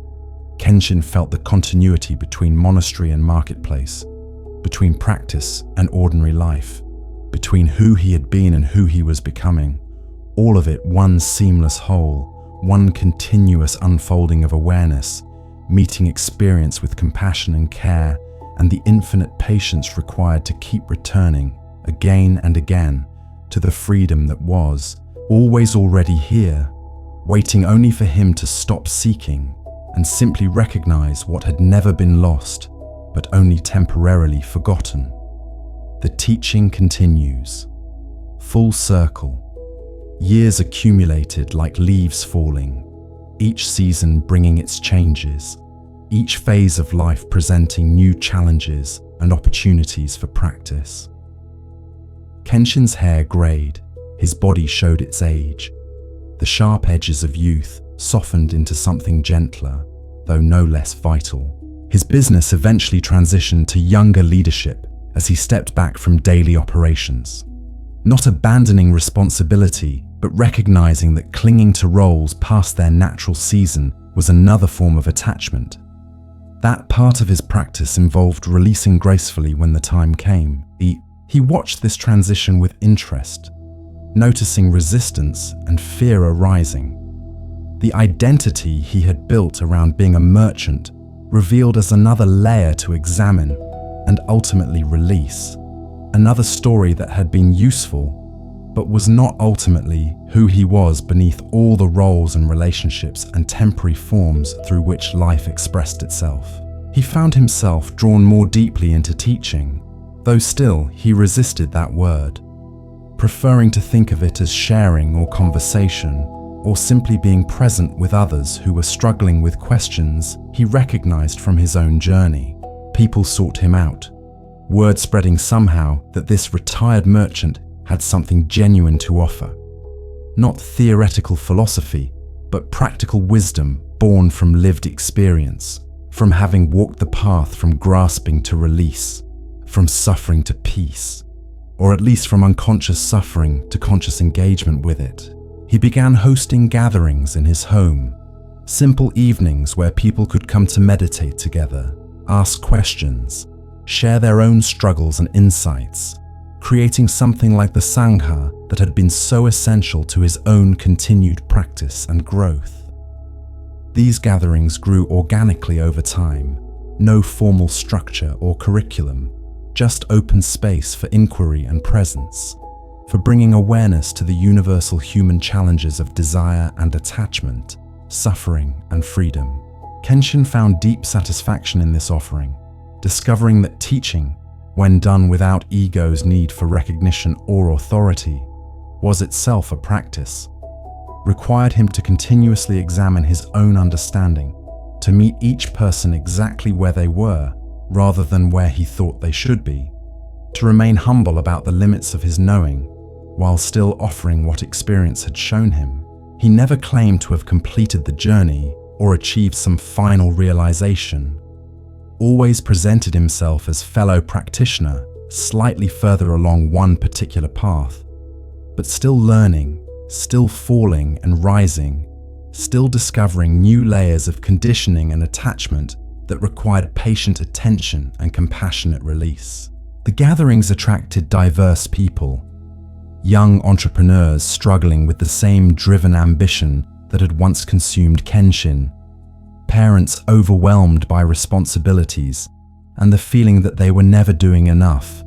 Kenshin felt the continuity between monastery and marketplace, between practice and ordinary life, between who he had been and who he was becoming, all of it one seamless whole, one continuous unfolding of awareness, meeting experience with compassion and care, and the infinite patience required to keep returning, again and again, to the freedom that was, always already here, waiting only for him to stop seeking and simply recognize what had never been lost, but only temporarily forgotten. The teaching continues. Full circle. Years accumulated like leaves falling, each season bringing its changes, each phase of life presenting new challenges and opportunities for practice. Kenshin's hair grayed, his body showed its age. The sharp edges of youth softened into something gentler, though no less vital. His business eventually transitioned to younger leadership as he stepped back from daily operations. Not abandoning responsibility, but recognizing that clinging to roles past their natural season was another form of attachment. That part of his practice involved releasing gracefully when the time came. He watched this transition with interest, noticing resistance and fear arising. The identity he had built around being a merchant revealed as another layer to examine and ultimately release. Another story that had been useful, but was not ultimately who he was beneath all the roles and relationships and temporary forms through which life expressed itself. He found himself drawn more deeply into teaching, though still he resisted that word, preferring to think of it as sharing or conversation, or simply being present with others who were struggling with questions he recognized from his own journey. People sought him out, word spreading somehow that this retired merchant had something genuine to offer. Not theoretical philosophy, but practical wisdom born from lived experience, from having walked the path from grasping to release, from suffering to peace, or at least from unconscious suffering to conscious engagement with it. He began hosting gatherings in his home, simple evenings where people could come to meditate together, ask questions, share their own struggles and insights, creating something like the Sangha that had been so essential to his own continued practice and growth. These gatherings grew organically over time, no formal structure or curriculum, just open space for inquiry and presence, for bringing awareness to the universal human challenges of desire and attachment, suffering and freedom. Kenshin found deep satisfaction in this offering, discovering that teaching, when done without ego's need for recognition or authority, was itself a practice, required him to continuously examine his own understanding, to meet each person exactly where they were, rather than where he thought they should be, to remain humble about the limits of his knowing, while still offering what experience had shown him. He never claimed to have completed the journey or achieved some final realization, always presented himself as fellow practitioner, slightly further along one particular path, but still learning, still falling and rising, still discovering new layers of conditioning and attachment that required patient attention and compassionate release. The gatherings attracted diverse people, young entrepreneurs struggling with the same driven ambition that had once consumed Kenshin, parents overwhelmed by responsibilities and the feeling that they were never doing enough,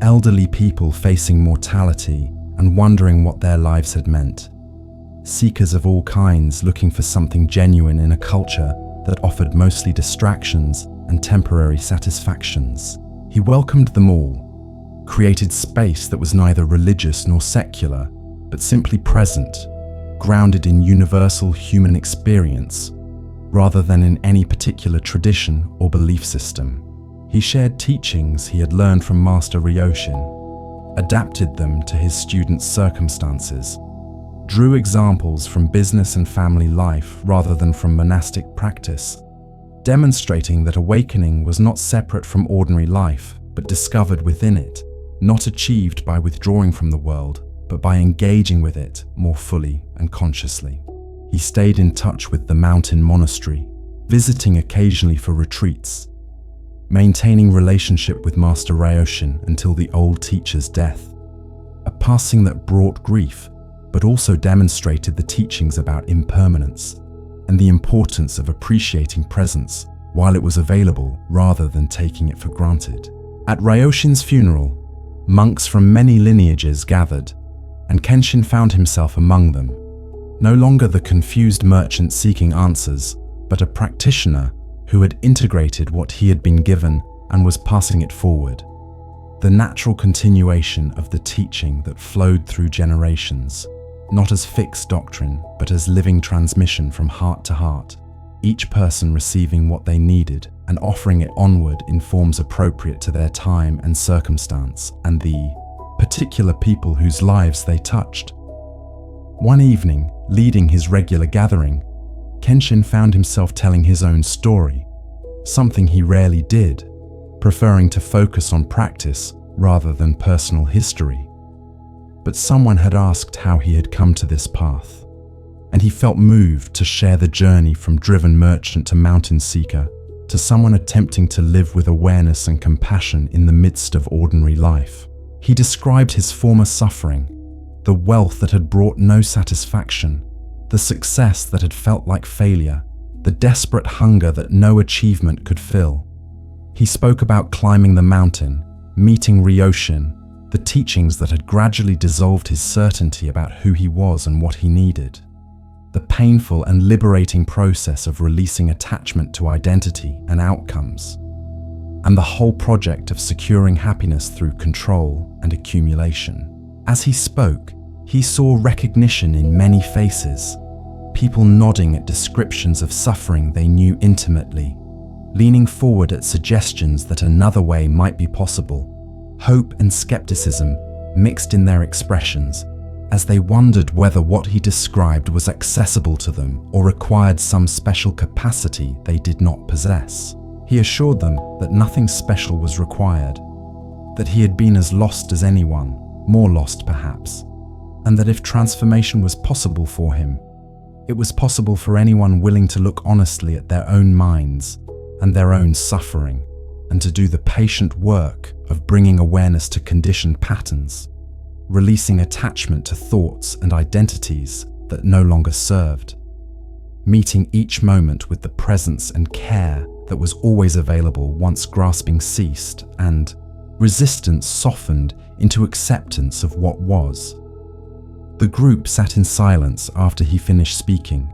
elderly people facing mortality and wondering what their lives had meant, seekers of all kinds looking for something genuine in a culture that offered mostly distractions and temporary satisfactions. He welcomed them all, created space that was neither religious nor secular, but simply present, grounded in universal human experience, rather than in any particular tradition or belief system. He shared teachings he had learned from Master Ryoshin, adapted them to his students' circumstances, drew examples from business and family life rather than from monastic practice, demonstrating that awakening was not separate from ordinary life, but discovered within it, not achieved by withdrawing from the world, but by engaging with it more fully and consciously. He stayed in touch with the mountain monastery, visiting occasionally for retreats, maintaining relationship with Master Ryoshin until the old teacher's death, a passing that brought grief, but also demonstrated the teachings about impermanence and the importance of appreciating presence while it was available rather than taking it for granted. At Ryoshin's funeral, monks from many lineages gathered, and Kenshin found himself among them, no longer the confused merchant seeking answers, but a practitioner who had integrated what he had been given and was passing it forward. The natural continuation of the teaching that flowed through generations, not as fixed doctrine, but as living transmission from heart to heart, each person receiving what they needed and offering it onward in forms appropriate to their time and circumstance and the particular people whose lives they touched. One evening, leading his regular gathering, Kenshin found himself telling his own story, something he rarely did, preferring to focus on practice rather than personal history. But someone had asked how he had come to this path, and he felt moved to share the journey from driven merchant to mountain seeker, to someone attempting to live with awareness and compassion in the midst of ordinary life. He described his former suffering, the wealth that had brought no satisfaction, the success that had felt like failure, the desperate hunger that no achievement could fill. He spoke about climbing the mountain, meeting Ryoshin, the teachings that had gradually dissolved his certainty about who he was and what he needed, the painful and liberating process of releasing attachment to identity and outcomes, and the whole project of securing happiness through control and accumulation. As he spoke, he saw recognition in many faces, people nodding at descriptions of suffering they knew intimately, leaning forward at suggestions that another way might be possible. Hope and skepticism mixed in their expressions as they wondered whether what he described was accessible to them or required some special capacity they did not possess. He assured them that nothing special was required, that he had been as lost as anyone, more lost perhaps, and that if transformation was possible for him, it was possible for anyone willing to look honestly at their own minds and their own suffering, and to do the patient work of bringing awareness to conditioned patterns, releasing attachment to thoughts and identities that no longer served, meeting each moment with the presence and care that was always available once grasping ceased and resistance softened into acceptance of what was. The group sat in silence after he finished speaking,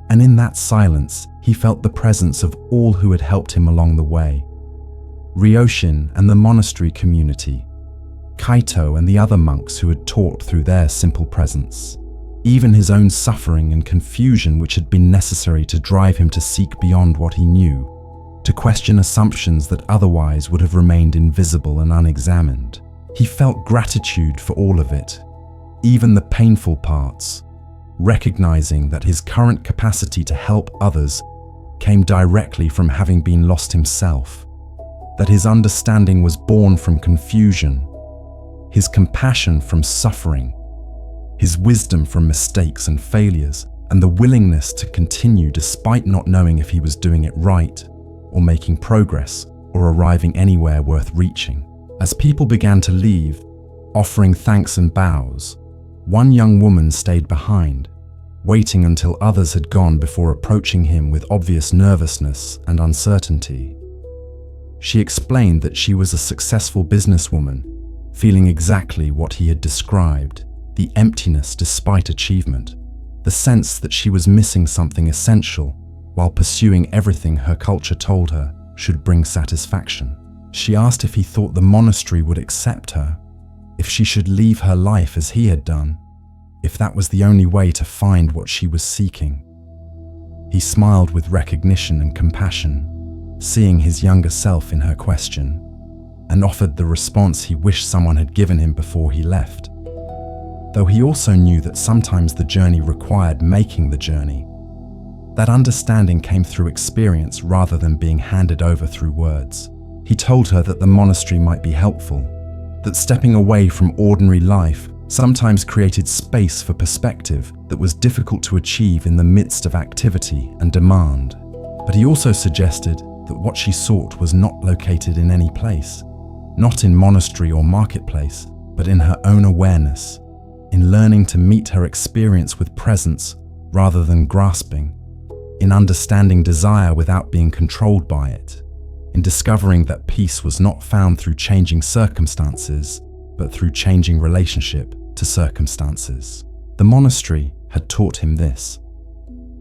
and in that silence he felt the presence of all who had helped him along the way. Ryoshin and the monastery community, Kaito and the other monks who had taught through their simple presence, even his own suffering and confusion which had been necessary to drive him to seek beyond what he knew, to question assumptions that otherwise would have remained invisible and unexamined. He felt gratitude for all of it, even the painful parts, recognizing that his current capacity to help others came directly from having been lost himself, that his understanding was born from confusion, his compassion from suffering, his wisdom from mistakes and failures, and the willingness to continue despite not knowing if he was doing it right, or making progress, or arriving anywhere worth reaching. As people began to leave, offering thanks and bows, one young woman stayed behind, waiting until others had gone before approaching him with obvious nervousness and uncertainty. She explained that she was a successful businesswoman, feeling exactly what he had described, the emptiness despite achievement, the sense that she was missing something essential while pursuing everything her culture told her should bring satisfaction. She asked if he thought the monastery would accept her, if she should leave her life as he had done, if that was the only way to find what she was seeking. He smiled with recognition and compassion, seeing his younger self in her question, and offered the response he wished someone had given him before he left. Though he also knew that sometimes the journey required making the journey. That understanding came through experience rather than being handed over through words. He told her that the monastery might be helpful, that stepping away from ordinary life sometimes created space for perspective that was difficult to achieve in the midst of activity and demand. But he also suggested that what she sought was not located in any place, not in monastery or marketplace, but in her own awareness, in learning to meet her experience with presence rather than grasping, in understanding desire without being controlled by it, in discovering that peace was not found through changing circumstances, but through changing relationship to circumstances. The monastery had taught him this,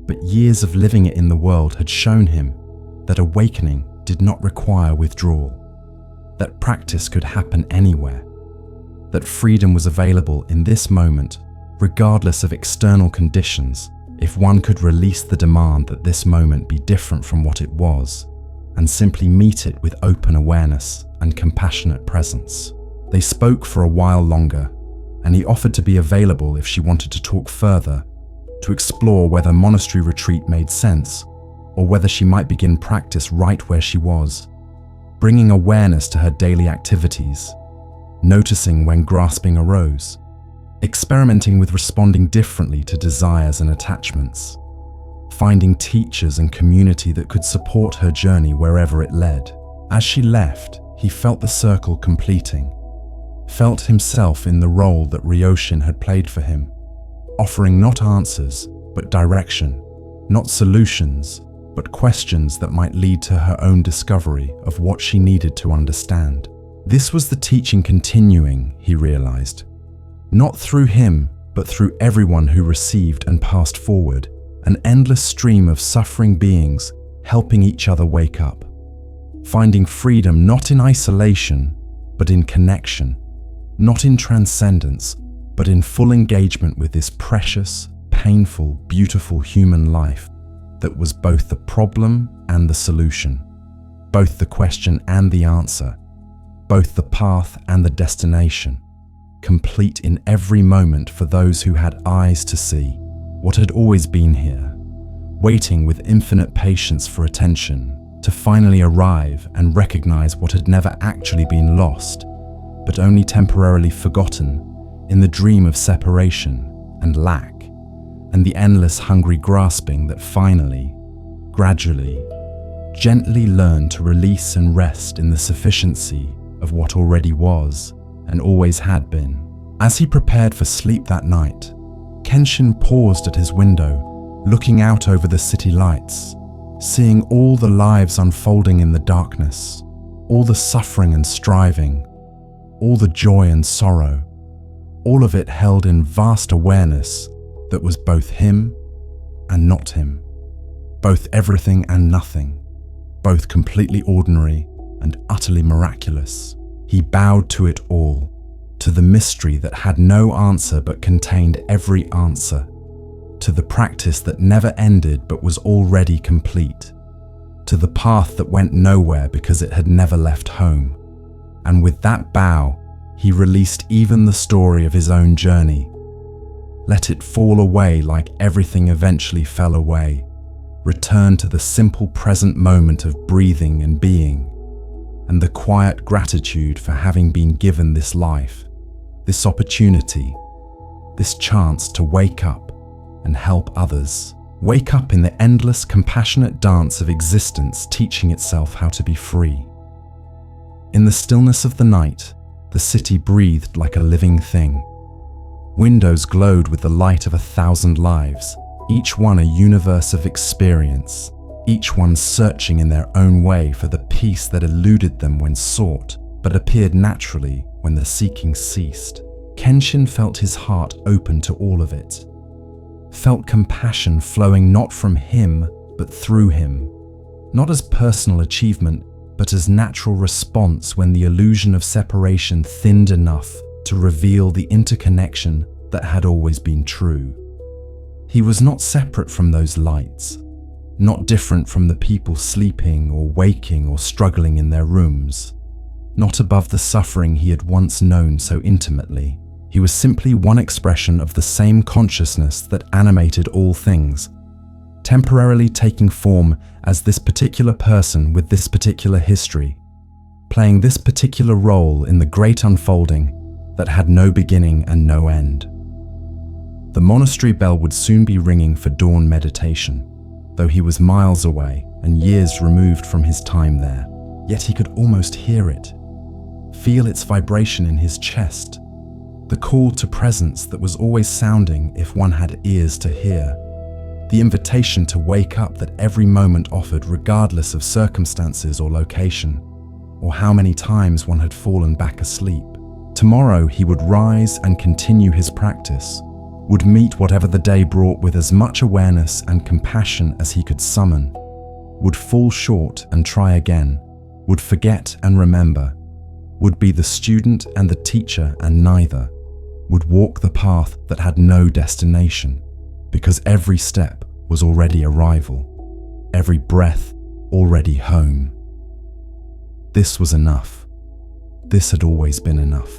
but years of living it in the world had shown him that awakening did not require withdrawal, that practice could happen anywhere, that freedom was available in this moment, regardless of external conditions, if one could release the demand that this moment be different from what it was, and simply meet it with open awareness and compassionate presence. They spoke for a while longer, and he offered to be available if she wanted to talk further, to explore whether monastery retreat made sense, or whether she might begin practice right where she was, bringing awareness to her daily activities, noticing when grasping arose, experimenting with responding differently to desires and attachments, finding teachers and community that could support her journey wherever it led. As she left, he felt the circle completing, felt himself in the role that Ryoshin had played for him, offering not answers, but direction, not solutions, but questions that might lead to her own discovery of what she needed to understand. This was the teaching continuing, he realized, not through him, but through everyone who received and passed forward, an endless stream of suffering beings helping each other wake up, finding freedom not in isolation, but in connection, not in transcendence, but in full engagement with this precious, painful, beautiful human life that was both the problem and the solution, both the question and the answer, both the path and the destination, complete in every moment for those who had eyes to see what had always been here, waiting with infinite patience for attention to finally arrive and recognize what had never actually been lost, but only temporarily forgotten in the dream of separation and lack, and the endless hungry grasping that finally, gradually, gently learned to release and rest in the sufficiency of what already was and always had been. As he prepared for sleep that night, Kenshin paused at his window, looking out over the city lights, seeing all the lives unfolding in the darkness, all the suffering and striving, all the joy and sorrow, all of it held in vast awareness that was both him and not him, both everything and nothing, both completely ordinary and utterly miraculous. He bowed to it all, to the mystery that had no answer but contained every answer, to the practice that never ended but was already complete, to the path that went nowhere because it had never left home. And with that bow, he released even the story of his own journey, let it fall away like everything eventually fell away, returned to the simple present moment of breathing and being, and the quiet gratitude for having been given this life, this opportunity, this chance to wake up and help others. Wake up in the endless, compassionate dance of existence teaching itself how to be free. In the stillness of the night, the city breathed like a living thing. Windows glowed with the light of 1,000 lives, each one a universe of experience, each one searching in their own way for the peace that eluded them when sought, but appeared naturally when the seeking ceased. Kenshin felt his heart open to all of it, felt compassion flowing not from him, but through him, not as personal achievement, but as natural response when the illusion of separation thinned enough to reveal the interconnection that had always been true. He was not separate from those lights, not different from the people sleeping or waking or struggling in their rooms, not above the suffering he had once known so intimately. He was simply one expression of the same consciousness that animated all things, temporarily taking form as this particular person with this particular history, playing this particular role in the great unfolding, that had no beginning and no end. The monastery bell would soon be ringing for dawn meditation, though he was miles away and years removed from his time there. Yet he could almost hear it, feel its vibration in his chest, the call to presence that was always sounding if one had ears to hear, the invitation to wake up that every moment offered regardless of circumstances or location, or how many times one had fallen back asleep. Tomorrow he would rise and continue his practice, would meet whatever the day brought with as much awareness and compassion as he could summon, would fall short and try again, would forget and remember, would be the student and the teacher and neither, would walk the path that had no destination, because every step was already arrival, every breath already home. This was enough. This had always been enough.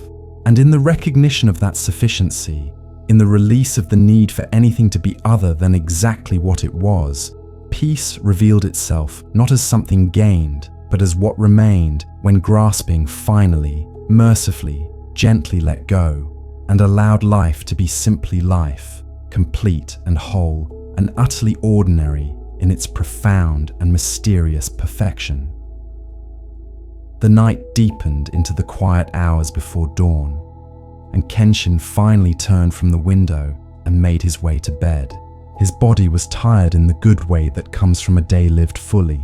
And in the recognition of that sufficiency, in the release of the need for anything to be other than exactly what it was, peace revealed itself not as something gained, but as what remained when grasping finally, mercifully, gently let go, and allowed life to be simply life, complete and whole, and utterly ordinary in its profound and mysterious perfection. The night deepened into the quiet hours before dawn, and Kenshin finally turned from the window and made his way to bed. His body was tired in the good way that comes from a day lived fully,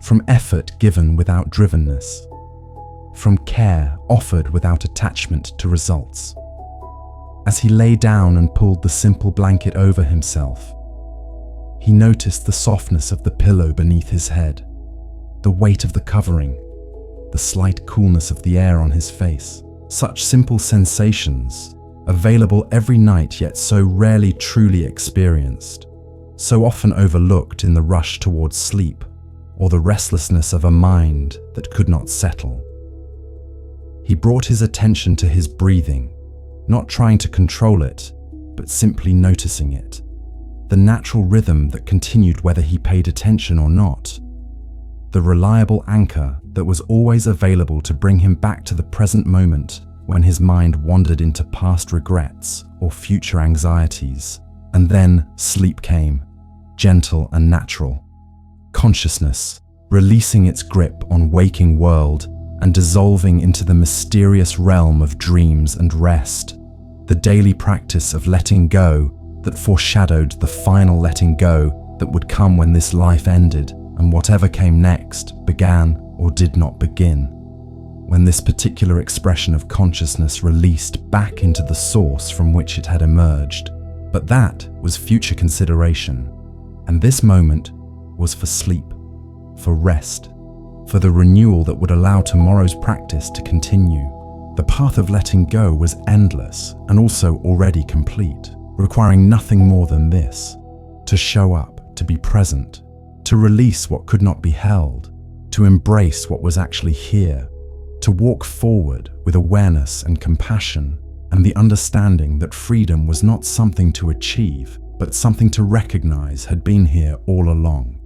from effort given without drivenness, from care offered without attachment to results. As he lay down and pulled the simple blanket over himself, he noticed the softness of the pillow beneath his head, the weight of the covering, the slight coolness of the air on his face. Such simple sensations, available every night yet so rarely truly experienced, so often overlooked in the rush towards sleep or the restlessness of a mind that could not settle. He brought his attention to his breathing, not trying to control it, but simply noticing it, the natural rhythm that continued whether he paid attention or not, the reliable anchor that was always available to bring him back to the present moment when his mind wandered into past regrets or future anxieties. And then sleep came, gentle and natural. Consciousness, releasing its grip on waking world and dissolving into the mysterious realm of dreams and rest. The daily practice of letting go that foreshadowed the final letting go that would come when this life ended and whatever came next began or did not begin, when this particular expression of consciousness released back into the source from which it had emerged. But that was future consideration, and this moment was for sleep, for rest, for the renewal that would allow tomorrow's practice to continue. The path of letting go was endless and also already complete, requiring nothing more than this: to show up, to be present, to release what could not be held, to embrace what was actually here, to walk forward with awareness and compassion, and the understanding that freedom was not something to achieve, but something to recognize had been here all along,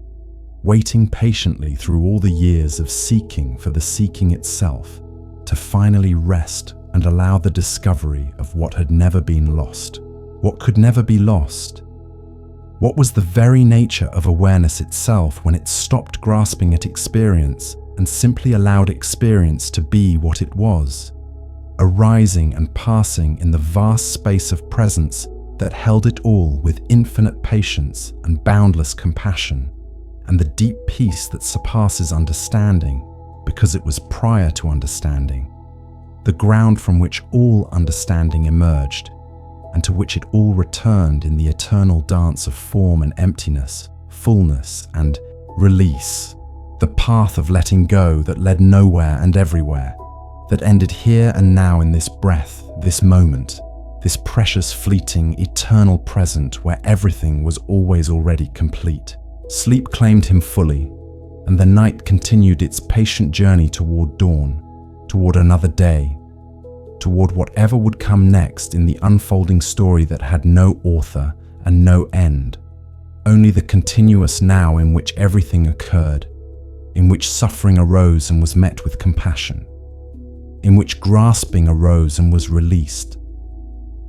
waiting patiently through all the years of seeking for the seeking itself, to finally rest and allow the discovery of what had never been lost, what could never be lost. What was the very nature of awareness itself when it stopped grasping at experience and simply allowed experience to be what it was, arising and passing in the vast space of presence that held it all with infinite patience and boundless compassion, and the deep peace that surpasses understanding because it was prior to understanding, the ground from which all understanding emerged, and to which it all returned in the eternal dance of form and emptiness, fullness and release, the path of letting go that led nowhere and everywhere, that ended here and now in this breath, this moment, this precious, fleeting, eternal present where everything was always already complete. Sleep claimed him fully, and the night continued its patient journey toward dawn, toward another day, toward whatever would come next in the unfolding story that had no author and no end, only the continuous now in which everything occurred, in which suffering arose and was met with compassion, in which grasping arose and was released,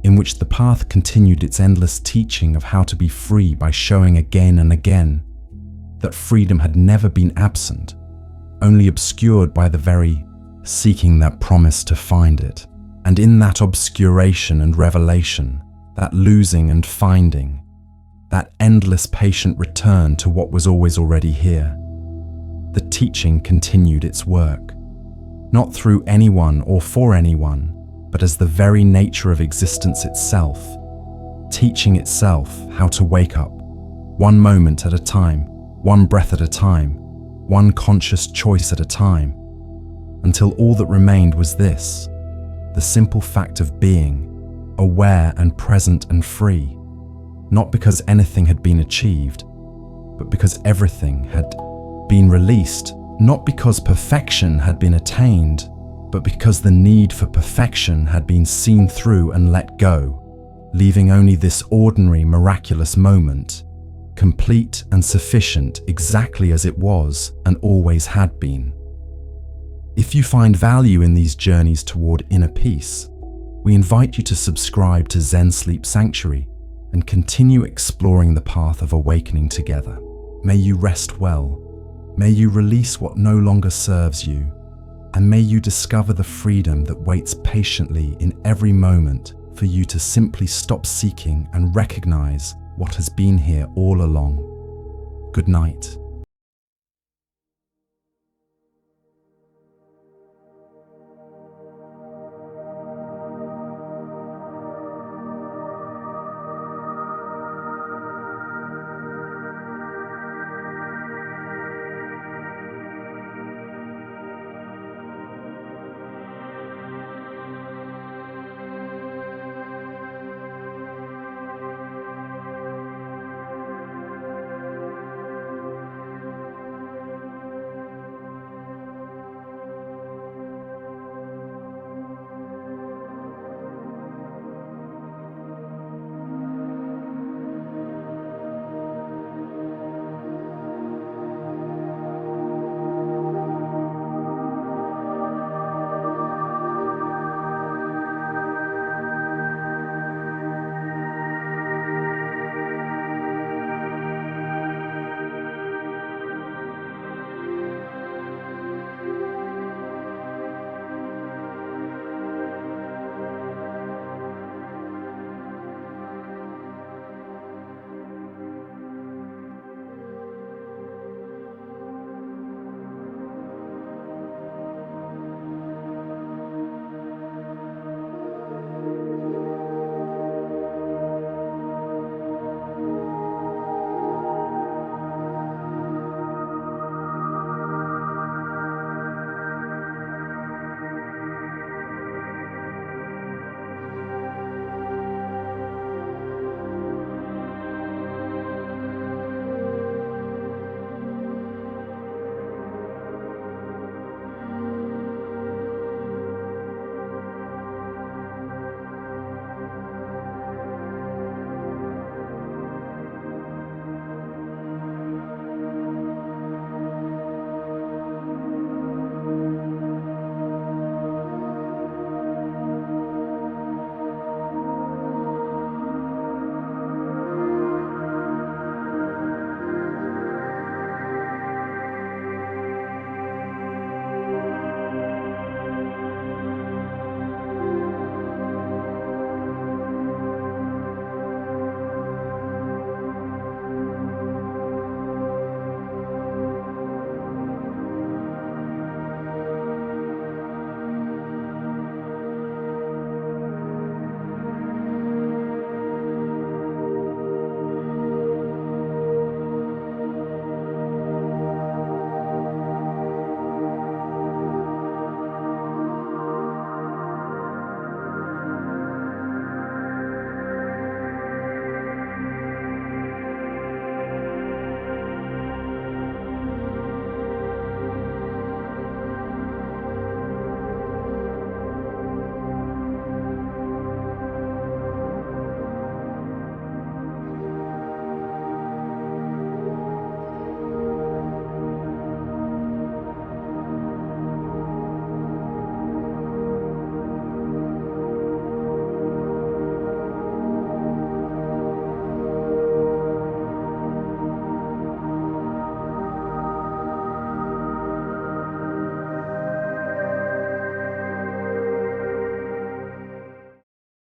in which the path continued its endless teaching of how to be free by showing again and again that freedom had never been absent, only obscured by the very seeking that promised to find it. And in that obscuration and revelation, that losing and finding, that endless patient return to what was always already here, the teaching continued its work, not through anyone or for anyone, but as the very nature of existence itself, teaching itself how to wake up, one moment at a time, one breath at a time, one conscious choice at a time, until all that remained was this, the simple fact of being, aware and present and free, not because anything had been achieved, but because everything had been released, not because perfection had been attained, but because the need for perfection had been seen through and let go, leaving only this ordinary, miraculous moment, complete and sufficient exactly as it was and always had been. If you find value in these journeys toward inner peace, we invite you to subscribe to Zen Sleep Sanctuary and continue exploring the path of awakening together. May you rest well, may you release what no longer serves you, and may you discover the freedom that waits patiently in every moment for you to simply stop seeking and recognize what has been here all along. Good night.